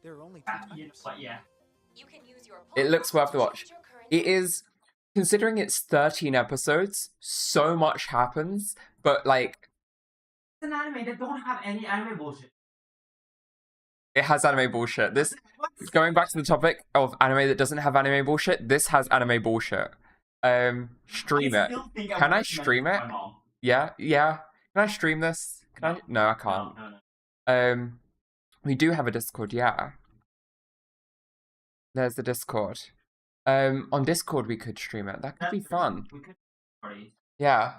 There are only
You know what? Yeah.
You can use your
It looks worth the
to
watch.
change your currency.
It is, considering it's 13 episodes, so much happens, but like,
It's an anime that don't have any anime bullshit.
it has anime bullshit. This,
What?
going back to the topic of anime that doesn't have anime bullshit, this has anime bullshit. Stream it.
still think
Can I
would recommend
stream
to
it?
my mom.
Yeah, yeah. Can I stream this? Can I? No, I can't.
No.
We do have a Discord, yeah. There's the Discord. On Discord we could stream it. That could be fun.
We could party.
Yeah.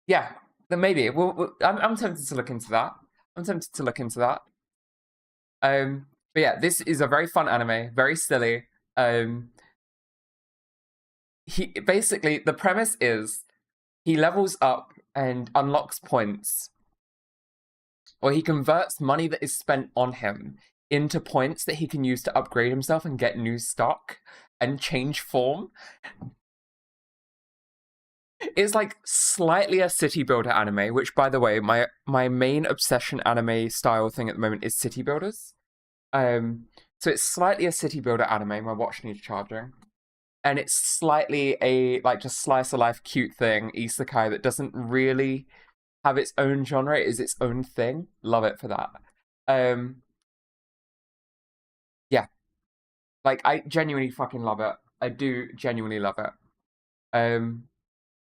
Yeah. Then maybe I'm tempted to look into that. But yeah, this is a very fun anime, very silly. He basically, the premise is he levels up and unlocks points, or he converts money that is spent on him into points that he can use to upgrade himself and get new stock and change form. It's like slightly a city builder anime, which, by the way, my main obsession anime style thing at the moment is city builders. So it's slightly a city builder anime. My watch needs charging, and it's slightly a like just slice of life cute thing, isekai, that doesn't really have its own genre. It is its own thing. Love it for that. Yeah, like I genuinely fucking love it. I do genuinely love it.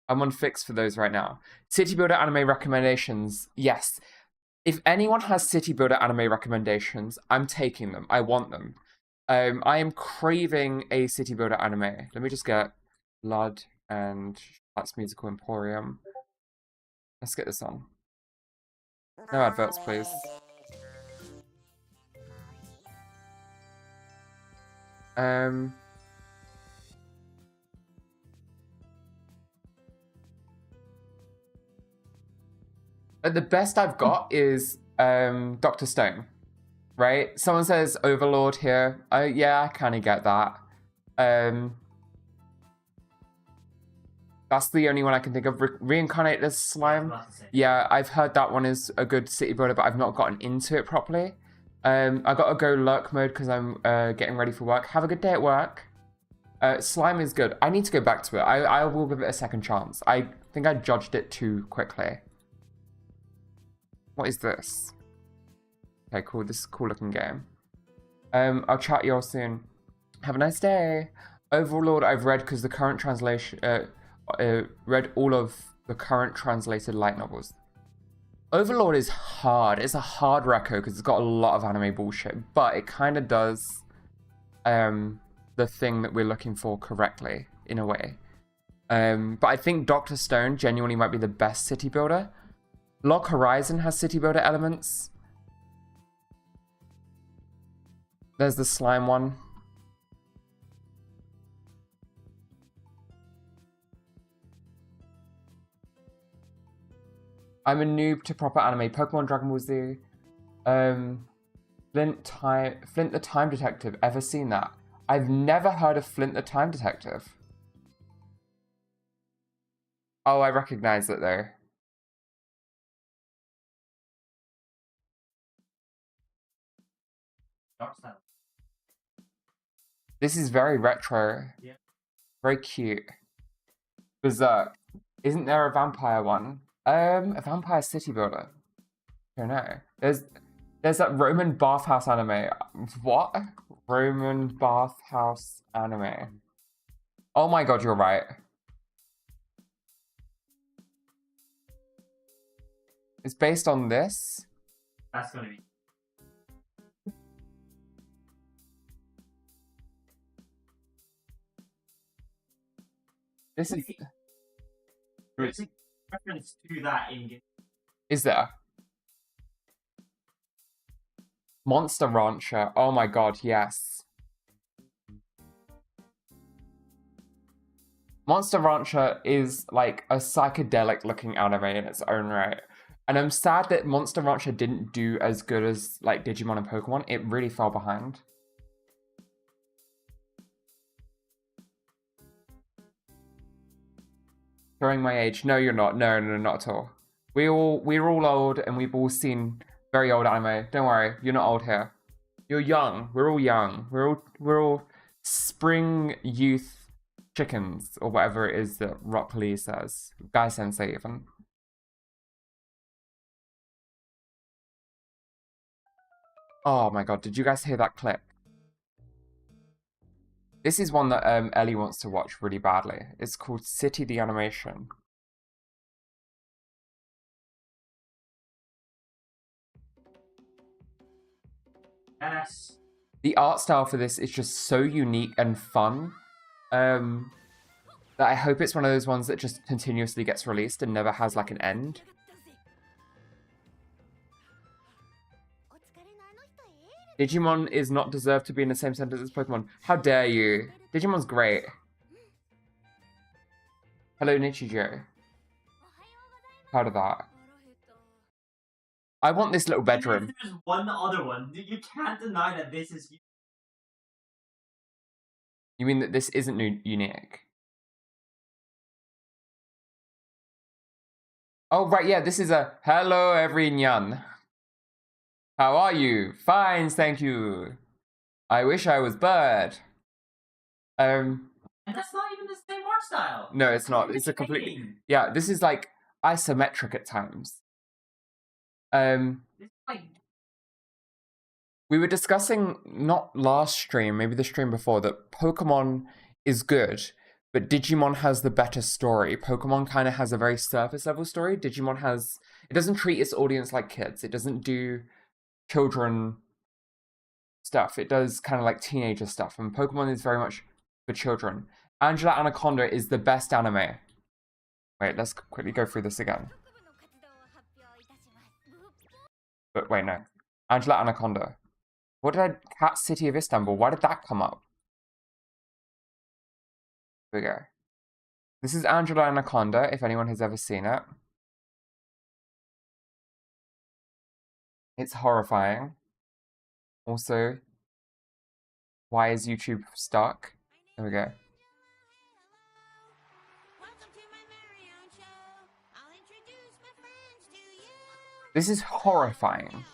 I'm on Fix for those right now. City Builder anime recommendations. Yes. If anyone has City Builder anime recommendations, I'm taking them. I want them. I am craving a City Builder anime. Let me just get Blood and That's Musical Emporium. Let's get this on. No adverts, please. The best I've got is Dr. Stone, right? Someone says Overlord here. Yeah, I kind of get that. That's the only one I can think of. Reincarnated as Slime. Yeah, I've heard that one is a good city builder, but I've not gotten into it properly. I gotta go lurk mode because I'm getting ready for work. Have a good day at work. Slime is good. I need to go back to it. I will give it a second chance. I think I judged it too quickly. What is this? Okay, cool. This is a cool looking game. I'll chat you all soon. Have a nice day. Overlord, I've read because the current translation, read all of the current translated light novels. Overlord is hard. It's a hard reco because it's got a lot of anime bullshit, but it kind of does the thing that we're looking for correctly in a way. But I think Dr. Stone genuinely might be the best city builder. Log Horizon has city builder elements. There's the slime one. I'm a noob to proper anime. Pokemon, Dragon Ball Z. Flint the Time Detective. Ever seen that? I've never heard of Flint the Time Detective. Oh, I recognize it though. This is very retro.
Yeah.
Very cute. Berserk. Isn't there a vampire one? A vampire city builder. I don't know. There's that Roman bathhouse anime. What? Roman bathhouse anime. Oh my god, you're right. It's based on this.
That's gonna be.
This is.
There's a reference to that in.
Is there? Monster Rancher. Oh my god, yes. Monster Rancher is like a psychedelic looking anime in its own right. And I'm sad that Monster Rancher didn't do as good as like Digimon and Pokemon. It really fell behind. Showing my age. No, you're not. No, not at all. We're all old and we've all seen Very old anime. Don't worry, you're not old here. You're young. We're all young. We're all spring youth chickens, or whatever it is that Rock Lee says. Guy Sensei even. Oh my god, did you guys hear that click? This is one that Ellie wants to watch really badly. It's called City the Animation.
Yes.
The art style for this is just so unique and fun that I hope it's one of those ones that just continuously gets released and never has like an end. Digimon is not deserved to be in the same sentence as Pokemon. How dare you? Digimon's great. Hello, Nichijou. Proud of that. I want this little bedroom.
There's one other one. You can't deny that this is.
You mean that this isn't unique? Oh, right, yeah, this is a hello, everyone. How are you? Fine, thank you. I wish I was Bird.
And that's not even the same art style.
No, it's not. It's a completely... Yeah, this is like isometric at times.
It's like...
We were discussing, not last stream, maybe the stream before, that Pokemon is good, but Digimon has the better story. Pokemon kind of has a very surface level story. Digimon has... It doesn't treat its audience like kids. It doesn't do children stuff. It does kind of like teenager stuff. And Pokemon is very much for children. Angela Anaconda is the best anime. Wait, let's quickly go through this again. But wait, no. Angela Anaconda. What did I... Cat City of Istanbul. Why did that come up? Here we go. This is Angela Anaconda, if anyone has ever seen it. It's horrifying. Also, why is YouTube stuck? There we go. This is horrifying.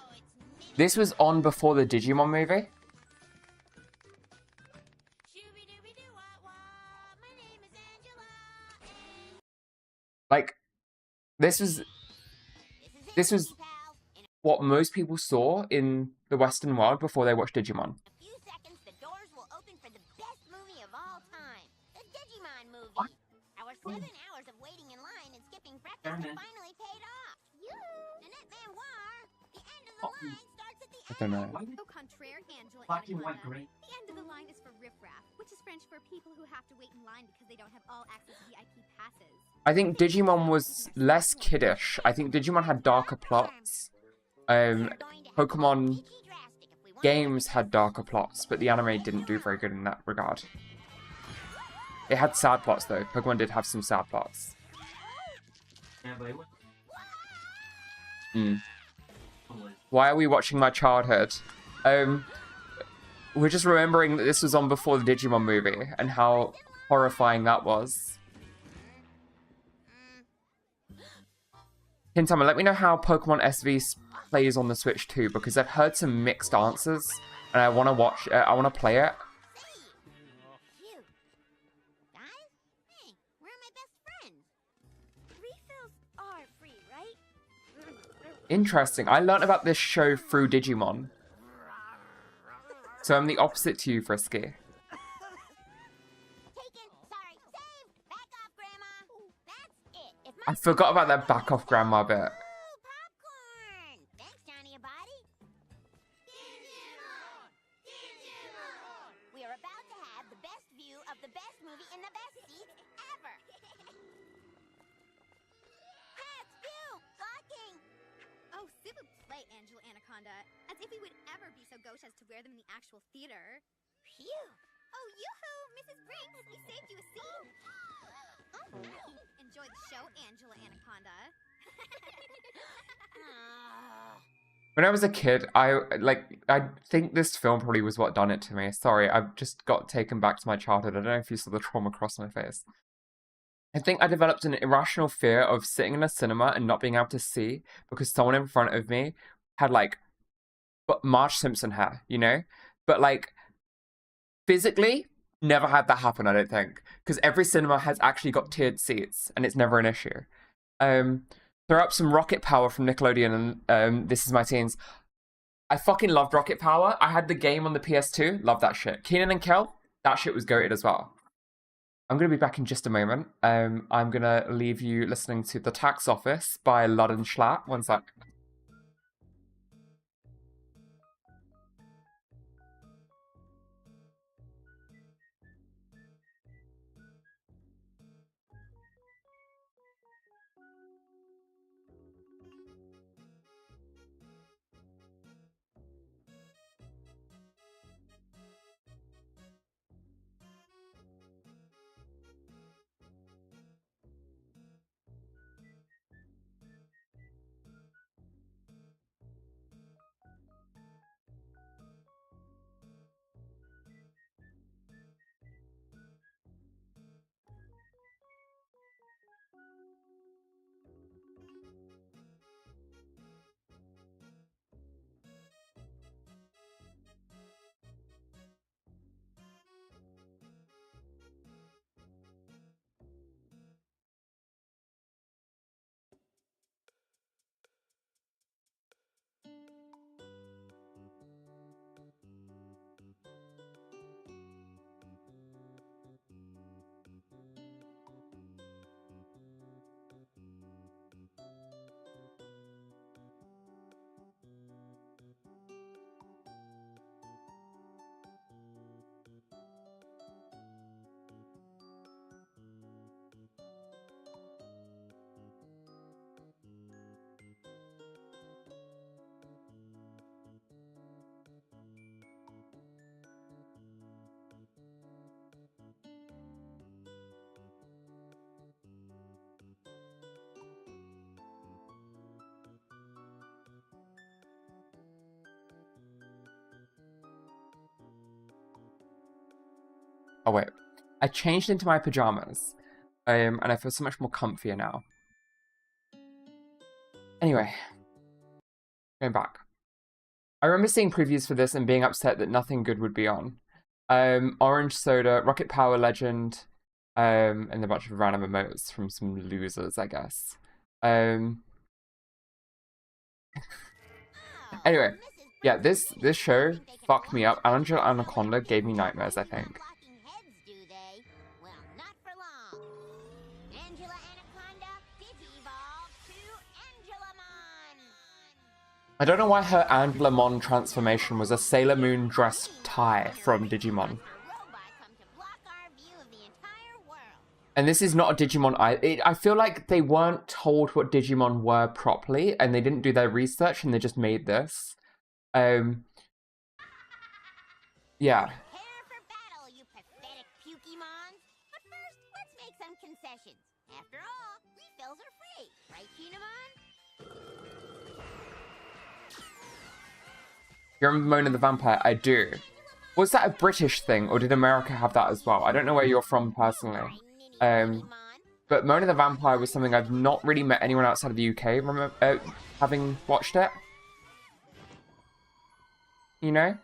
This was on before the Digimon movie. Like, this was what most people saw in the Western world before they watched Digimon.
A few seconds, the doors will open for the best movie of all time, the Digimon movie. Our 7 hours of waiting in line and skipping breakfast have finally paid off. Nanette Manoir, the end of the line starts at the
I don't know.
Au contraire, Angela
Black and white
Anaconda.
gray.
The end of the line is for riffraff, which is French for people who have to wait in line because they don't have all access VIP passes.
I think Digimon was less kiddish. I think Digimon had darker plots. Pokemon games had darker plots, but the anime didn't do very good in that regard. It had sad plots though. Pokemon did have some sad plots.
Yeah, but it was...
Why are we watching my childhood? We're just remembering that this was on before the Digimon movie and how horrifying that was. Hintama, let me know how Pokemon SV plays on the Switch too, because I've heard some mixed answers and I want to watch it. I want to play it.
Phew. Guys? Hey, where are my best friends? Refills are free, right?
Interesting. I learnt about this show through Digimon. So I'm the opposite to you, Frisky.
Taken. Sorry. Save. Back off, Grandma. That's it. If
I forgot about that back off grandma bit.
popcorn. Thanks, Johnny Abadi. We are about to have the best view of the best movie in the best seats ever. Hats, view, blocking. Oh, super play, Angela Anaconda. As if we would ever be so gauche as to wear them in the actual theater. Phew. Oh, yoo-hoo, Mrs. Brinks. We saved you a seat. Oh, enjoy the show, Angela Anaconda.
When I was a kid, I think this film probably was what done it to me. Sorry, I've just got taken back to my childhood. I don't know if you saw the trauma across my face. I think I developed an irrational fear of sitting in a cinema and not being able to see because someone in front of me had like Marge Simpson hair, you know? But like physically, never had that happen, I don't think. Because every cinema has actually got tiered seats and it's never an issue. Throw up some Rocket Power from Nickelodeon and This Is My Teens. I fucking loved Rocket Power. I had the game on the PS2. Love that shit. Kenan and Kel, that shit was goated as well. I'm going to be back in just a moment. I'm going to leave you listening to The Tax Office by Lud and Schlatt. One sec. Oh wait, I changed into my pajamas, and I feel so much more comfier now. Anyway, going back. I remember seeing previews for this and being upset that nothing good would be on. Orange Soda, Rocket Power Legend, and a bunch of random emotes from some losers, I guess. Anyway, yeah, this show fucked me up. Angela Anaconda gave me nightmares, I think. I don't know why her Angelamon transformation was a Sailor Moon dress tie from Digimon. And this is not a Digimon. I feel like they weren't told what Digimon were properly, and they didn't do their research, and they just made this. Yeah.
Prepare for battle, you pathetic Pukemons. But first, let's make some concessions. After all, refills are free, right, Kinemon?
You remember Mona the Vampire? I do. Was that a British thing, or did America have that as well? I don't know where you're from personally. But Mona the Vampire was something I've not really met anyone outside of the UK having watched it. You know?
And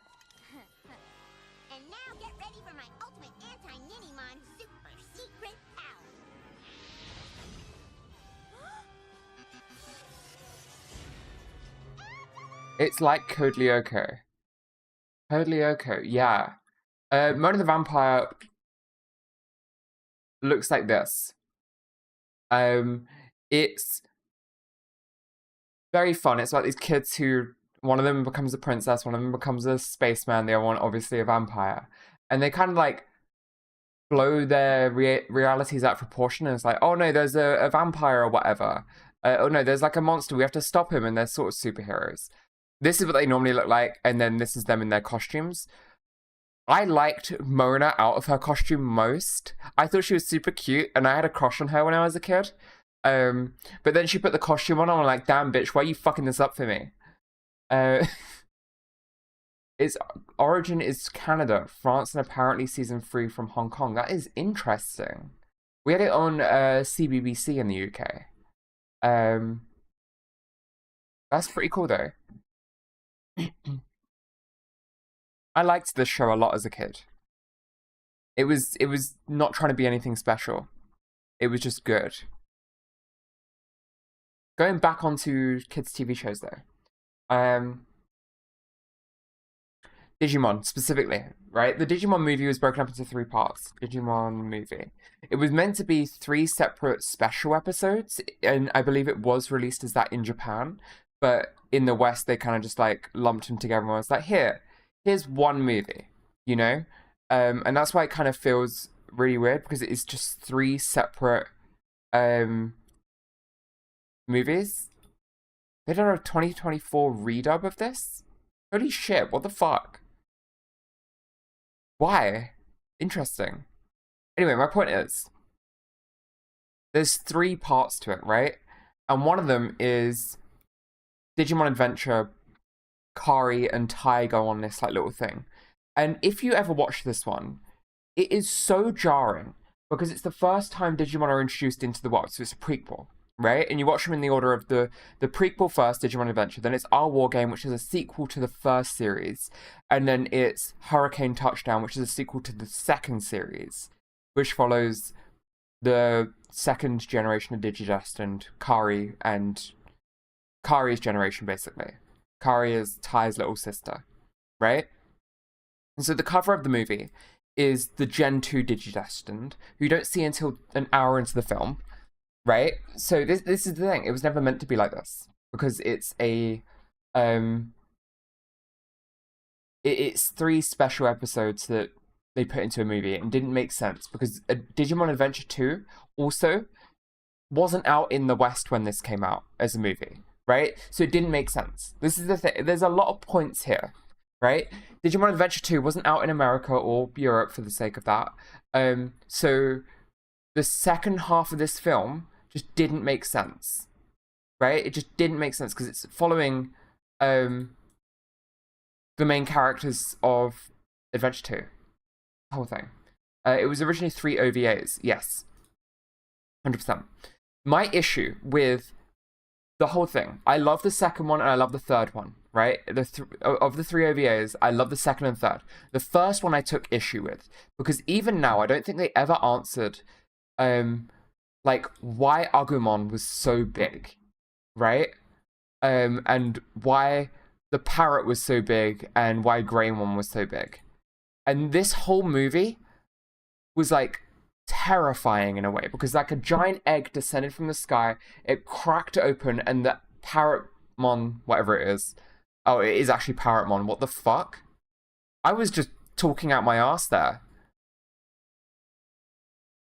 now get ready for my ultimate anti-Ninimon super secret power.
It's like Code Lyoko. Code Lyoko, yeah. Mona the Vampire looks like this. It's very fun. It's about these kids who, one of them becomes a princess, one of them becomes a spaceman, the other one obviously a vampire. And they kind of like blow their realities out of proportion, and it's like, oh no, there's a vampire or whatever. Oh no, there's like a monster, we have to stop him, and they're sort of superheroes. This is what they normally look like, and then this is them in their costumes. I liked Mona out of her costume most. I thought she was super cute, and I had a crush on her when I was a kid. But then she put the costume on, and I'm like, damn, bitch, why are you fucking this up for me? Its origin is Canada, France, and apparently season 3 from Hong Kong. That is interesting. We had it on CBBC in the UK. That's pretty cool, though. I liked this show a lot as a kid. It was not trying to be anything special. It was just good. Going back onto kids' TV shows though. Digimon specifically, right? The Digimon movie was broken up into 3 parts. Digimon movie. It was meant to be 3 separate special episodes, and I believe it was released as that in Japan. But in the West, they kind of just like lumped them together and was like, here's one movie, you know? And that's why it kind of feels really weird, because it is just 3 separate movies. They did a 2024 redub of this? Holy shit, what the fuck? Why? Interesting. Anyway, my point is, there's 3 parts to it, right? And one of them is Digimon Adventure, Kari and Tai go on this like little thing. And if you ever watch this one, it is so jarring because it's the first time Digimon are introduced into the world, so it's a prequel, right? And you watch them in the order of the prequel first, Digimon Adventure, then it's Our War Game, which is a sequel to the first series, and then it's Hurricane Touchdown, which is a sequel to the second series, which follows the second generation of Digidestined, Kari, and Kari's generation, basically. Kari is Tai's little sister, right? And so the cover of the movie is the Gen 2 Digidestined, who you don't see until an hour into the film, right? So this is the thing. It was never meant to be like this, because it's it's 3 special episodes that they put into a movie and didn't make sense, because Digimon Adventure 2 also wasn't out in the West when this came out as a movie, right? So it didn't make sense. This is the thing. There's a lot of points here, right? Digimon Adventure 2 wasn't out in America or Europe for the sake of that. So the second half of this film just didn't make sense, right? It just didn't make sense because it's following the main characters of Adventure 2. The whole thing. It was originally 3 OVAs, yes. 100%. My issue with the whole thing, I love the second one and I love the third one, right? Of the 3 OVAs, I love the second and third. The first one I took issue with, because even now, I don't think they ever answered, like, why Agumon was so big, right? And why the parrot was so big and why Greymon was so big. And this whole movie was, like, terrifying in a way, because like a giant egg descended from the sky, it cracked open, and the Parrotmon, whatever it is, oh, it is actually Parrotmon, what the fuck? I was just talking out my ass there.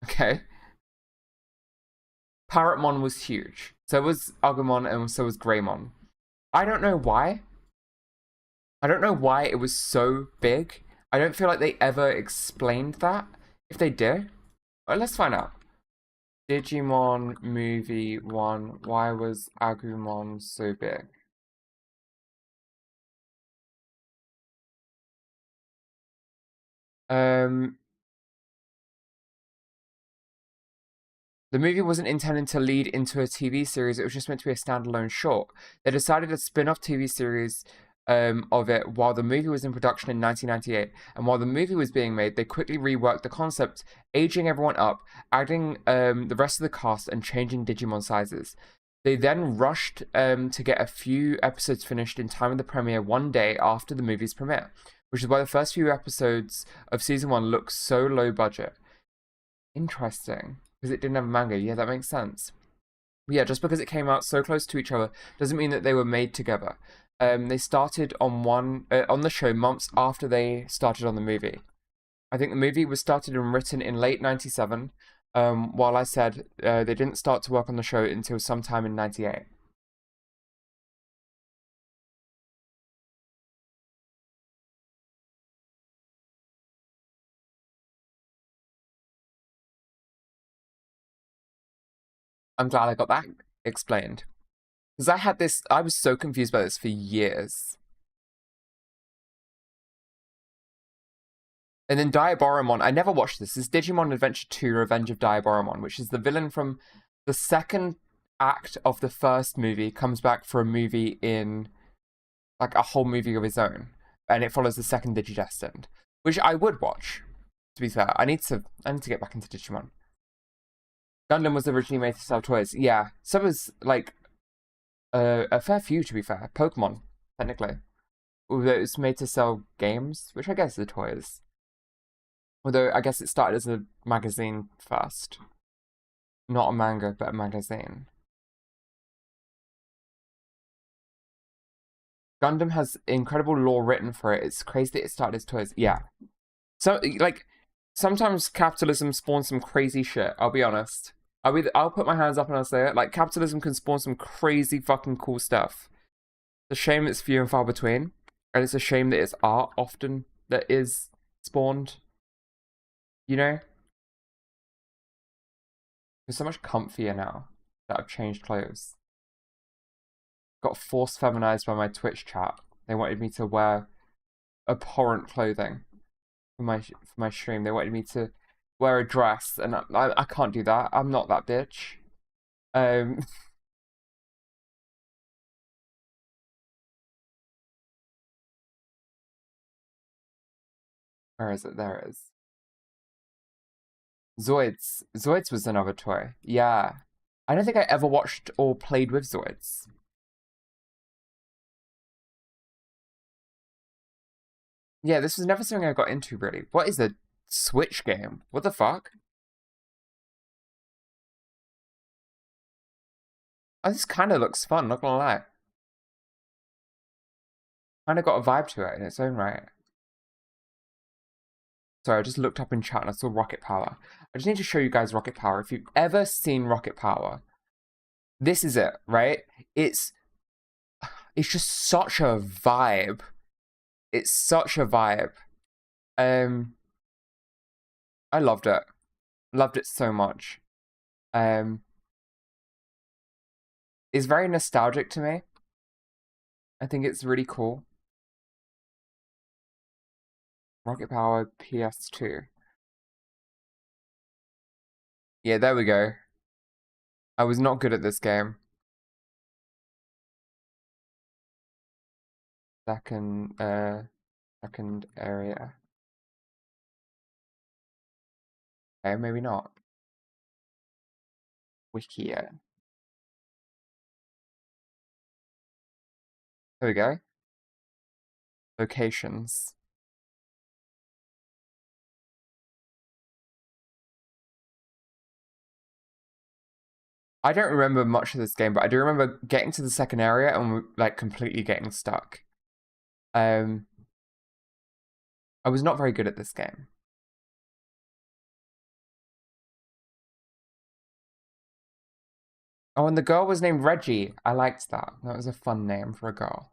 Okay. Parrotmon was huge. So was Agumon, and so was Greymon. I don't know why. I don't know why it was so big. I don't feel like they ever explained that. If they did, well, let's find out. Digimon Movie 1. Why was Agumon so big? The movie wasn't intended to lead into a TV series, it was just meant to be a standalone short. They decided to spin off TV series of it while the movie was in production in 1998. And while the movie was being made, they quickly reworked the concept, aging everyone up, adding the rest of the cast, and changing Digimon sizes. They then rushed to get a few episodes finished in time of the premiere one day after the movie's premiere, which is why the first few episodes of season 1 look so low budget. Interesting. Because it didn't have a manga. Yeah, that makes sense. But yeah, just because it came out so close to each other doesn't mean that they were made together. They started on the show months after they started on the movie. I think the movie was started and written in late 97, while I said they didn't start to work on the show until sometime in 98. I'm glad I got that explained. Because I was so confused by this for years. And then Diaboromon, I never watched this. This is Digimon Adventure 2 Revenge of Diaboromon, which is the villain from the second act of the first movie, comes back for a movie in like a whole movie of his own, and it follows the second Digidestined, which I would watch. To be fair, I need to get back into Digimon. Gundam was originally made to sell toys. Yeah, so was like a fair few, to be fair. Pokemon, technically, although it was made to sell games, which I guess are toys. Although I guess it started as a magazine first, not a manga, but a magazine. Gundam has incredible lore written for it. It's crazy that it started as toys. Yeah. So, like, sometimes capitalism spawns some crazy shit, I'll be honest. I'll put my hands up and I'll say it. Like, capitalism can spawn some crazy fucking cool stuff. It's a shame it's few and far between. And it's a shame that it's art often that is spawned. You know? It's so much comfier now that I've changed clothes. Got forced feminized by my Twitch chat. They wanted me to wear abhorrent clothing for my stream. They wanted me to wear a dress, and I can't do that. I'm not that bitch. Where is it? There it is. Zoids. Zoids was another toy. Yeah. I don't think I ever watched or played with Zoids. Yeah, this was never something I got into, really. What is a Switch game? What the fuck? Oh, this kind of looks fun, not gonna lie. Kind of got a vibe to it in its own right. Sorry, I just looked up in chat and I saw Rocket Power. I just need to show you guys Rocket Power. If you've ever seen Rocket Power, this is it, right? It's just such a vibe. It's such a vibe. I loved it. Loved it so much. It's very nostalgic to me. I think it's really cool. Rocket Power PS2. Yeah, there we go. I was not good at this game. Second area. Okay, maybe not. Wikia. There we go. Locations. I don't remember much of this game, but I do remember getting to the second area and like completely getting stuck. I was not very good at this game. Oh, and the girl was named Reggie. I liked that. That was a fun name for a girl.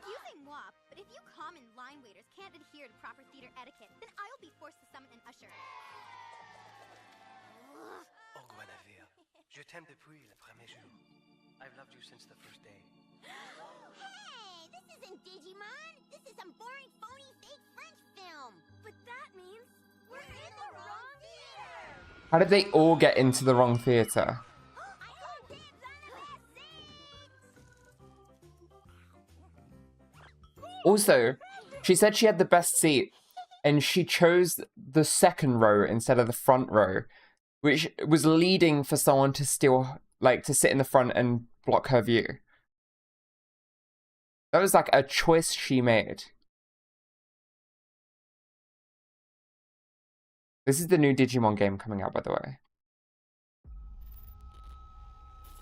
Excusez moi, but if you common line waiters can't adhere to proper theater etiquette, then I'll be forced to summon an usher.
Oh, Guinevere, je t'aime depuis le premier jour. I've loved you since the first day.
Hey, this isn't Digimon. This is some boring, phony, fake French film. But that means we're in the wrong theater.
How did they all get into the wrong theater?
I hope dibs on the best seats.
Also, she said she had the best seat, and she chose the second row instead of the front row, which was leading for someone to still, like, to sit in the front and block her view. That was, like, a choice she made. This is the new Digimon game coming out, by the way.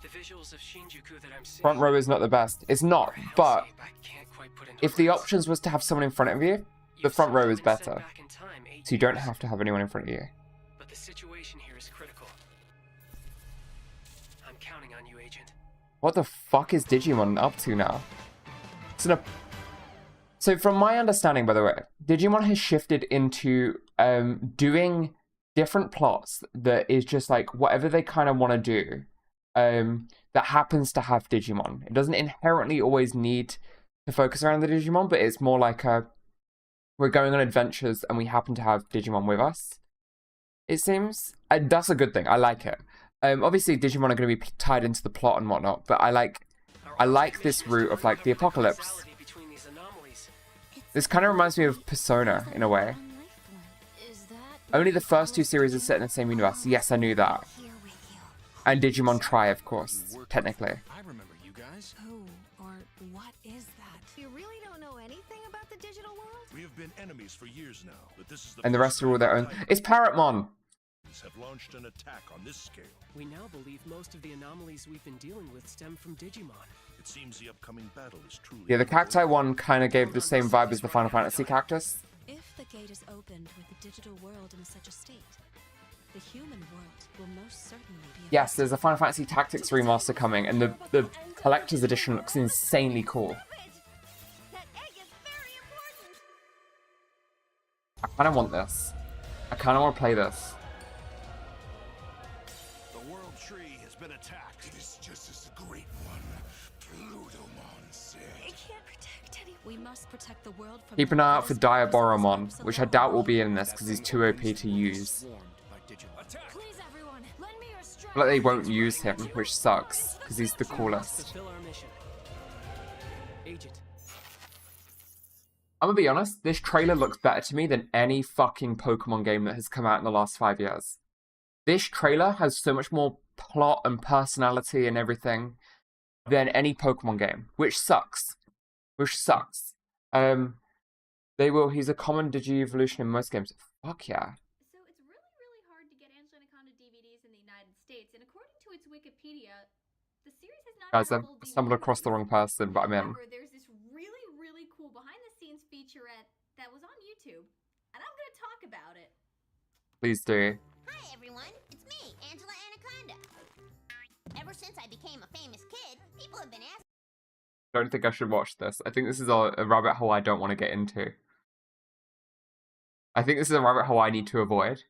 The visuals of Shinjuku that I'm seeing,
Front row is not the best. It's not,
are
but
Hellscape I can't quite put into
if the
words.
options was to have someone in front of you, the
You've
front row
somehow
is
been sent
better.
back in time 8
So you don't
years,
have to have anyone in front of you.
But the situation here is critical. I'm counting on you, Agent.
What the fuck is Digimon up to now? So from my understanding, by the way, Digimon has shifted into doing different plots that is just like whatever they kind of want to do. that happens to have Digimon. It doesn't inherently always need to focus around the Digimon, but it's more like we're going on adventures and we happen to have Digimon with us. It seems. And that's a good thing. I like it. Obviously, Digimon are going to be tied into the plot and whatnot, but I like this route of like the apocalypse. This kind of reminds me of Persona in a way. Only the first 2 series are set in the same universe. Yes, I knew that. And Digimon Tri, of course, technically.
I remember you guys.
Who or what is that?
You really don't know anything about the digital world?
We have been enemies for years now, but this is the
And the rest are all their own. It's Parrotmon!
have launched an attack on this scale.
We now believe most of the anomalies we've been dealing with stem from Digimon.
It seems the upcoming battle is truly...
Yeah, the Cacti one kind of gave the same vibe as the Final Fantasy cactus.
If the gate is opened with the digital world in such a state, the human world will most certainly be...
Yes, there's a Final Fantasy Tactics remaster coming, and the collector's edition looks insanely cool. I kind of want this. I kind of want to play this.
The world tree has been attacked. It is just as the great one, Plutomon, said.
It can't protect anyone. We must protect the world from...
Keep an eye out for Diaboromon, which I doubt will be in this because he's too OP to use.
Please, everyone, lend me your strength.
But they won't use him, which sucks, because he's the coolest.
Fulfill our mission. Agent.
I'm gonna be honest, this trailer looks better to me than any fucking Pokemon game that has come out in the last 5 years. This trailer has so much more plot and personality and everything than any Pokemon game, which sucks. Which sucks. He's a common Digi-evolution in most games. Fuck yeah.
So it's really hard to get Angela Anaconda DVDs in the United States, and according to its Wikipedia, the series has not
Guys,
had
I've
full
stumbled
DVD
across the wrong person, but I'm in.
However, there's this really cool behind-the-scenes featurette that was on YouTube, and I'm gonna talk about it.
Please do.
Hi everyone, it's me, Angela Anaconda. Ever since I became a famous kid, people have been asking.
Don't think I should watch this. I think this is a rabbit hole I don't want to get into. I think this is a rabbit hole I need to avoid.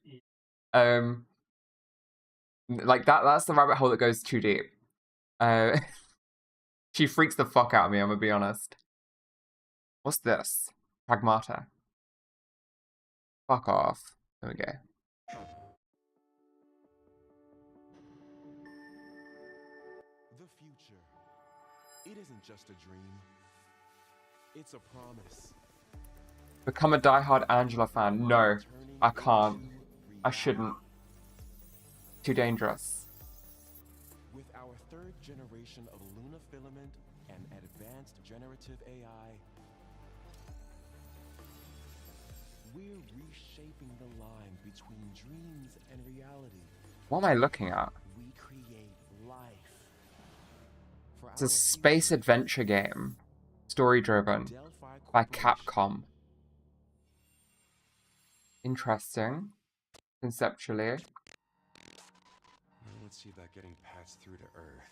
Like that's the rabbit hole that goes too deep. She freaks the fuck out of me, I'm gonna be honest. What's this? Pragmata. Fuck off. There we go.
The future. It isn't just a dream. It's a promise.
Become a diehard Angela fan. No, I can't. I shouldn't. Too dangerous.
With our 3rd generation of Luna Filament and advanced generative AI, we're reshaping the line between dreams and reality.
What am I looking at?
We create life. For
It's a
our
space
future,
adventure game. Story driven.
Delphi
By
Corporation.
Capcom. Interesting. Conceptually.
Now let's see about getting passed through to Earth.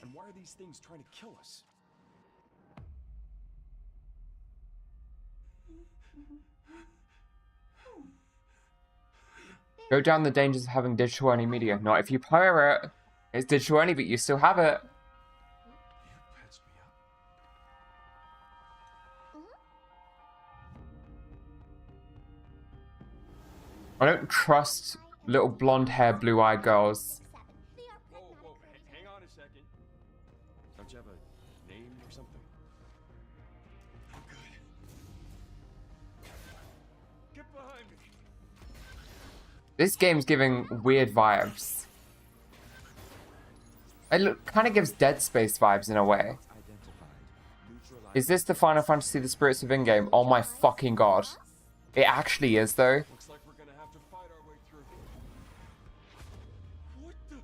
And why are these things trying to kill us?
Go down the dangers of having digital only media. Not if you pirate. It's digital only, but you still have it.
You patched me up.
I don't trust little blonde hair, blue eyed girls.
Whoa, hang on a second. Don't you have a name or something? I'm good. Get behind me.
This game's giving weird vibes. It kind of gives Dead Space vibes in a way. Is this the Final Fantasy The Spirits Within game? Oh my fucking god. It actually is though.
Looks like we're gonna have to fight our way through. What the?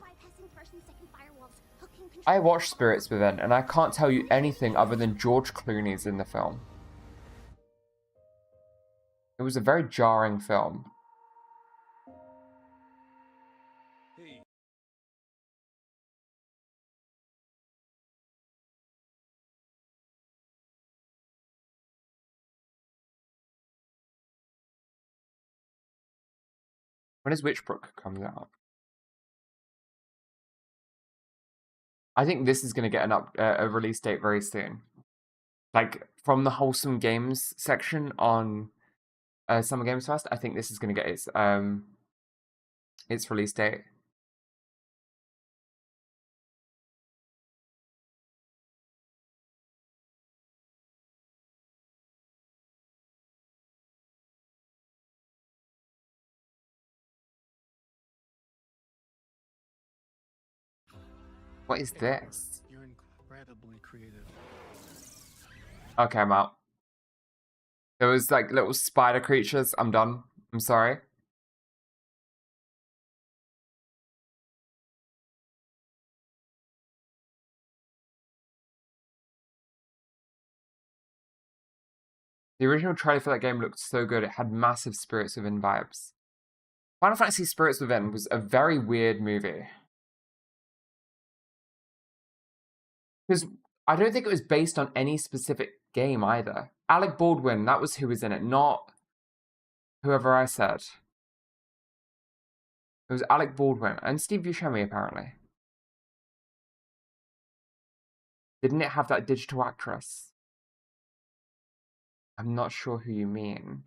Bypassing first and second firewalls, hooking control.
I watched Spirits Within and I can't tell you anything other than George Clooney's in the film. It was a very jarring film.
Hey.
When is Witchbrook coming out? I think this is going to get a release date very soon. Like from the Wholesome Games section on Summer Games Fest, I think this is going to get its release date. What is this?
You're incredibly creative.
Okay, I'm out. There was like little spider creatures. I'm done. I'm sorry. The original trailer for that game looked so good. It had massive Spirits Within vibes. Final Fantasy Spirits Within was a very weird movie. Because I don't think it was based on any specific game either. Alec Baldwin, that was who was in it, not whoever I said. It was Alec Baldwin and Steve Buscemi, apparently. Didn't it have that digital actress? I'm not sure who you mean.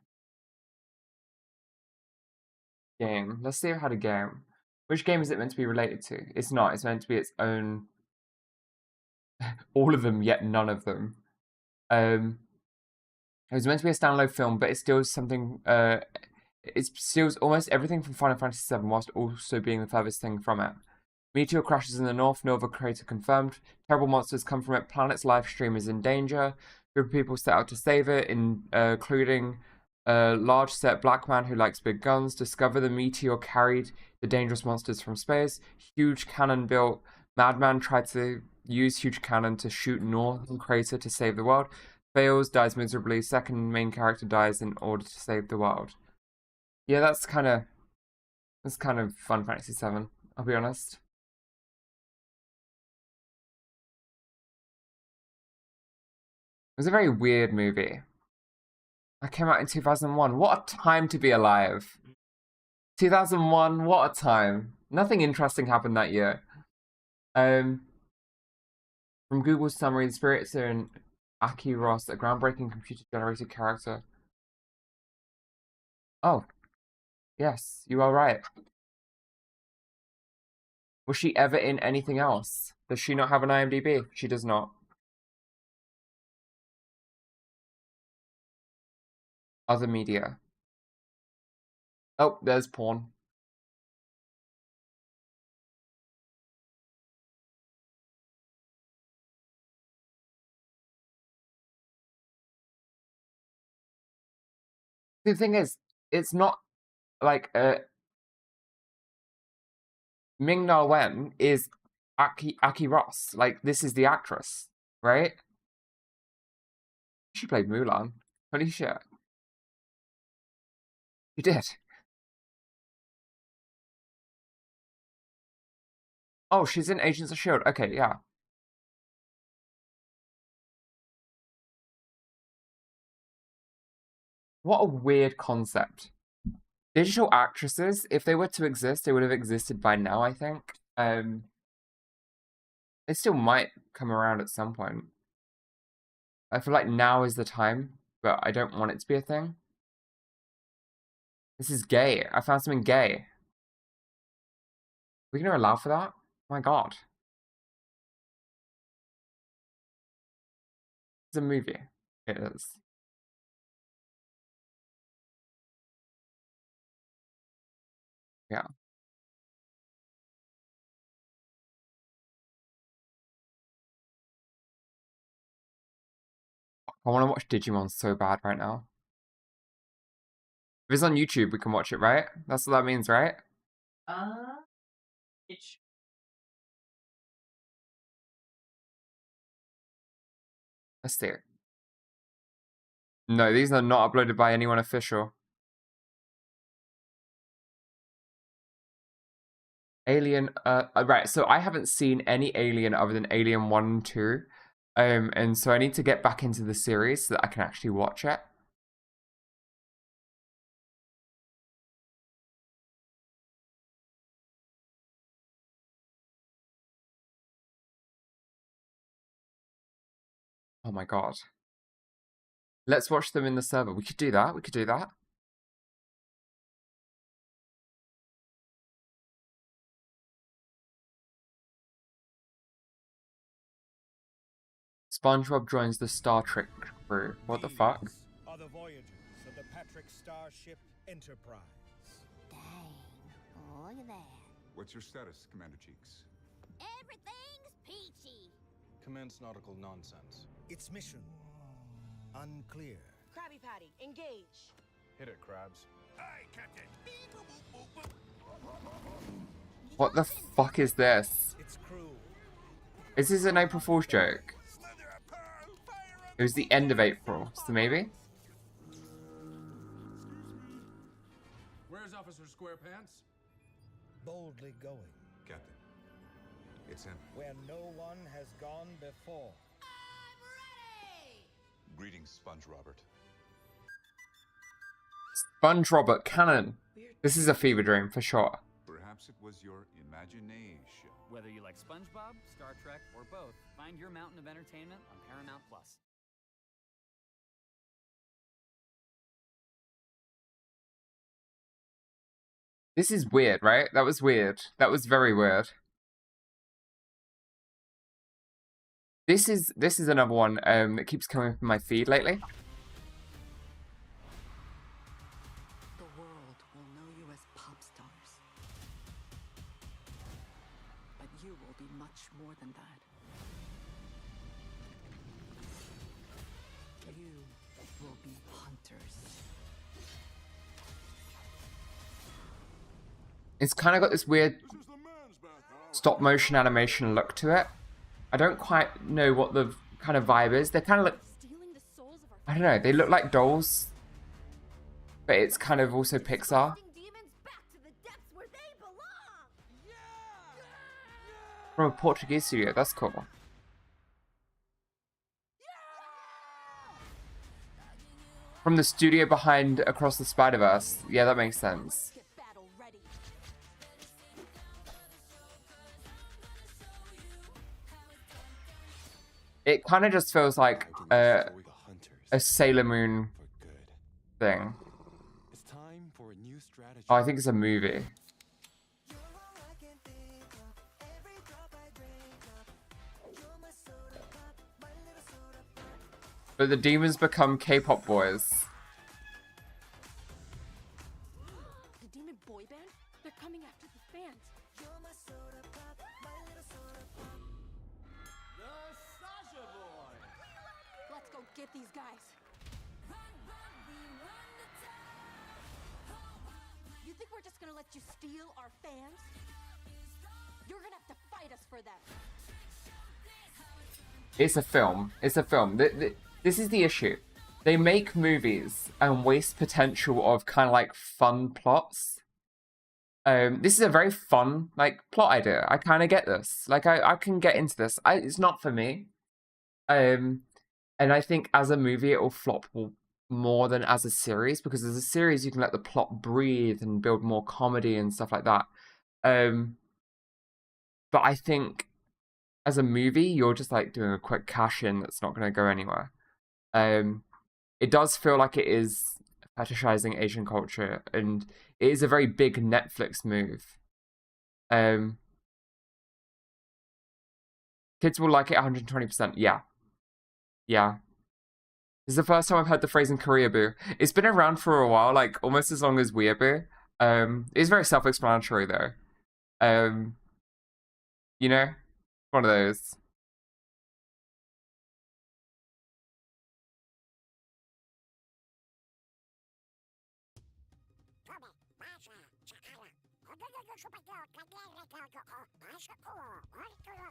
Game. Let's see if it had a game. Which game is it meant to be related to? It's not. It's meant to be its own... All of them, yet none of them. It was meant to be a standalone film, but it steals something... it steals almost everything from Final Fantasy VII, whilst also being the furthest thing from it. Meteor crashes in the north, Nova crater confirmed. Terrible monsters come from it. Planet's live stream is in danger. Group of people set out to save it, including a large set black man who likes big guns. Discover the meteor carried the dangerous monsters from space. Huge cannon built. Madman tried to use huge cannon to shoot northern crater to save the world. Fails, dies miserably. Second main character dies in order to save the world. Yeah, that's kind of Final Fantasy VII, I'll be honest. It was a very weird movie. That came out in 2001. What a time to be alive. 2001, what a time. Nothing interesting happened that year. From Google's summary, the spirits are in Aki Ross, a groundbreaking computer-generated character. Oh. Yes, you are right. Was she ever in anything else? Does she not have an IMDb? She does not. Other media. Oh, there's porn. The thing is, it's not like Ming-Na Wen is Aki Ross. Like, this is the actress, right? She played Mulan. Holy shit. She did. Oh, she's in Agents of S.H.I.E.L.D. Okay, yeah. What a weird concept. Digital actresses, if they were to exist, they would have existed by now, I think. They still might come around at some point. I feel like now is the time, but I don't want it to be a thing. This is gay. I found something gay. We're gonna allow for that? Oh my god. It's a movie. It is. Yeah. I want to watch Digimon so bad right now. If it's on YouTube, we can watch it, right? That's what that means, right?
It's
Let's see it. No, these are not uploaded by anyone official. Alien, right, so I haven't seen any Alien other than Alien 1 and 2. And so I need to get back into the series so that I can actually watch it. Oh my god. Let's watch them in the server. We could do that. We could do that. SpongeBob joins the Star Trek crew. What the fuck?
These are the voyagers of the Patrick Starship Enterprise.
Dang. Look at that.
What's your status, Commander Cheeks?
Everything's peachy.
Commence nautical nonsense.
Its mission unclear.
Krabby Patty, engage.
Hit it, Krabs.
Aye, Captain.
What the fuck is this?
Its crew.
Is this an April Fool's joke? It was the end of April, so maybe?
Where's Officer SquarePants?
Boldly going
Captain, it's him.
where no one has gone before.
Greetings, Sponge Robert.
Sponge Robert Cannon. This is a fever dream for sure.
Perhaps it was your imagination.
Whether you like SpongeBob, Star Trek, or both, find your mountain of entertainment on Paramount Plus.
This is weird, right? That was weird. That was very weird. This is another one that keeps coming up in my feed lately.
The world will know you as pop stars. But you will be much more than that. You will be hunters.
It's kind of got this weird stop motion animation look to it. I don't quite know what the kind of vibe is. They kind of look, I don't know, they look like dolls, but it's kind of also Pixar. From a Portuguese studio, that's cool. From the studio behind Across the Spider-Verse. Yeah, that makes sense. It kind of just feels like a Sailor Moon thing.
It's time for a new strategy.
Oh, I think it's a movie. But the demons become K-pop boys.
The demon boy band? They're coming after the fans. Let's go get these guys. You think we're just gonna let you steal our fans? You're gonna have to fight us for them.
It's a film. It's a film. This is the issue. They make movies and waste potential of kind of like fun plots. This is a very fun like plot idea. I kind of get this. Like I can get into this. It's not for me. And I think as a movie it will flop more than as a series, because as a series you can let the plot breathe and build more comedy and stuff like that. But I think as a movie you're just like doing a quick cash in that's not going to go anywhere. It does feel like it is fetishizing Asian culture, and it is a very big Netflix move. Kids will like it 120%. Yeah. Yeah. This is the first time I've heard the phrase in Koreaboo. It's been around for a while, like almost as long as Weeaboo. It's very self-explanatory though. You know? One of those.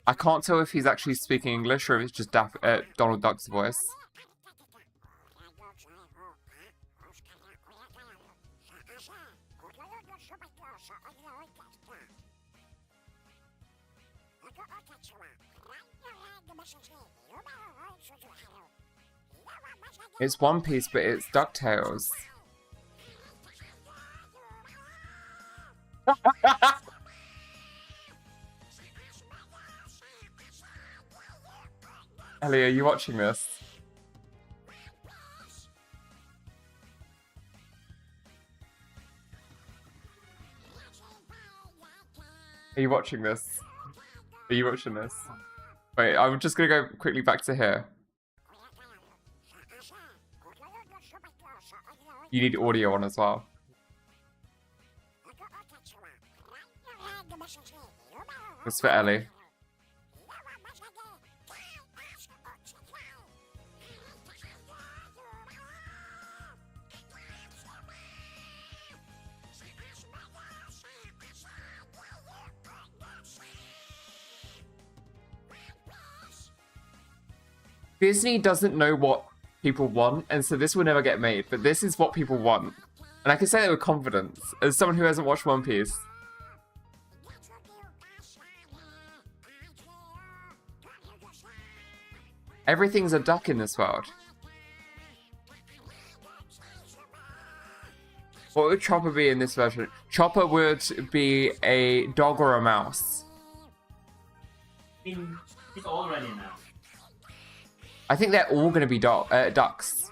I can't tell if he's actually speaking English or if it's just Donald Duck's voice. It's One Piece, but it's DuckTales. Ellie, are you watching this? Are you watching this? Are you watching this? Wait, I'm just gonna go quickly back to here. You need audio on as well. It's for Ellie. Disney doesn't know what people want, and so this will never get made, but this is what people want. And I can say that with confidence, as someone who hasn't watched One Piece. Everything's a duck in this world. What would Chopper be in this version? Chopper would be a dog or a mouse.
I mean, he's already a mouse.
I think they're all going to be ducks.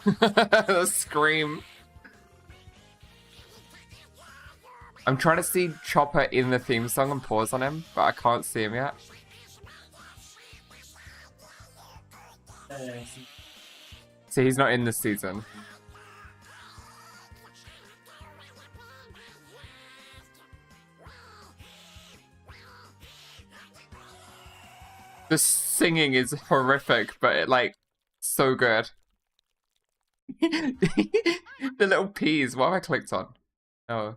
The scream. I'm trying to see Chopper in the theme song and pause on him, but I can't see him yet. So he's not in this season. The singing is horrific, but it, like, so good. The little peas. What have I clicked on? Oh.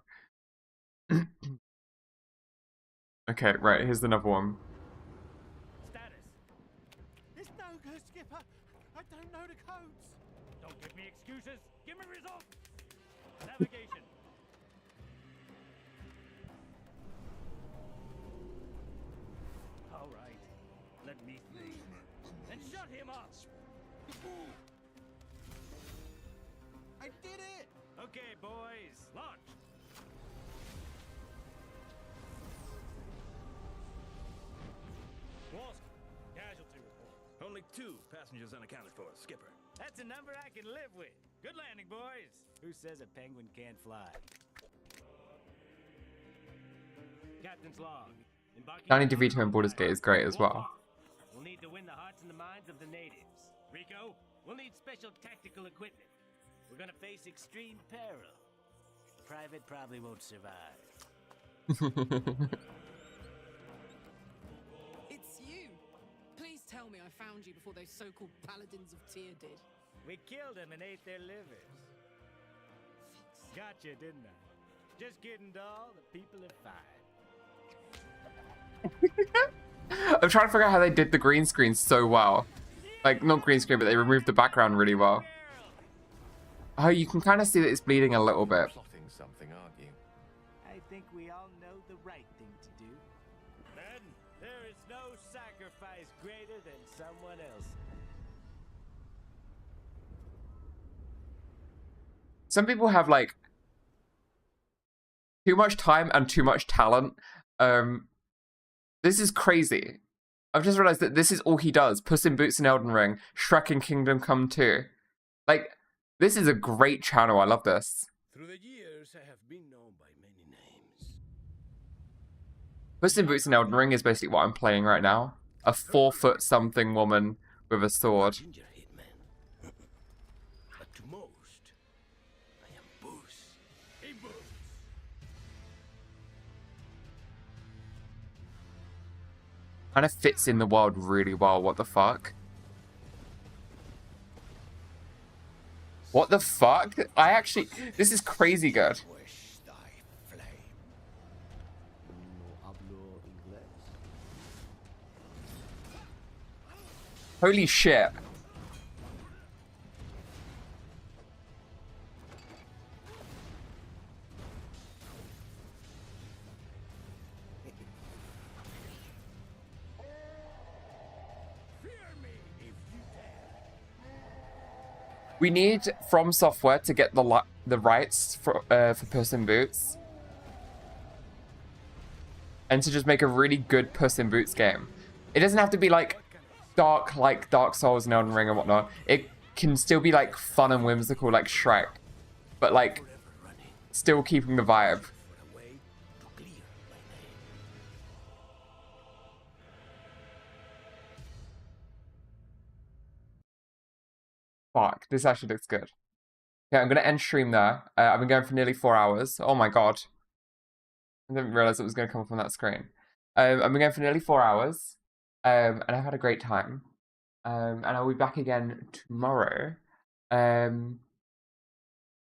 Okay, right, here's another one.
Status. It's no good, Skipper. I don't know the codes. Don't give me excuses. Give me results. Navigation. All right. Let me think. And shut him up. I did it. Okay, boys. Launch.
Walsh, casualty report. Only 2 passengers unaccounted for, Skipper.
That's a number I can live with. Good landing, boys. Who says a penguin can't fly? Captain's log.
Danny DeVito in Baldur's Gate is great as well.
We'll need to win the hearts and the minds of the natives. Rico, we'll need special tactical equipment. We're gonna face extreme peril. Private probably won't survive.
It's you! Please tell me I found you before those so-called paladins of Tyr did.
We killed them and ate their livers. Gotcha, didn't I? Just kidding, doll. The people are fine.
I'm trying to figure out how they did the green screen so well. Like, not green screen, but they removed the background really well. Oh, you can kind of see that it's bleeding a little bit.
Plotting something, aren't you?
I think we all know the right thing to do. Men, there is no sacrifice greater than someone else.
Some people have, like, too much time and too much talent. This is crazy. I've just realized that this is all he does. Puss in Boots and Elden Ring, Shrek and Kingdom Come 2. Like, this is a great channel. I love this.
Through the years, I have been known by many names.
Puss in Boots and Elden Ring is basically what I'm playing right now. A 4-foot-something woman with a sword.
Ginger hitman. But to most, I am Boots. Hey, Boots.
Kind of fits in the world really well. What the fuck? What the fuck? I actually... This is crazy good. Holy shit. We need From Software to get the rights for Puss in Boots. And to just make a really good Puss in Boots game. It doesn't have to be like Dark Souls and Elden Ring and whatnot. It can still be like fun and whimsical like Shrek. but like still keeping the vibe. Fuck, this actually looks good. Yeah, I'm gonna end stream there. I've been going for nearly 4 hours. Oh my god. I didn't realize it was gonna come up on that screen. I've been going for nearly 4 hours. And I've had a great time. And I'll be back again tomorrow.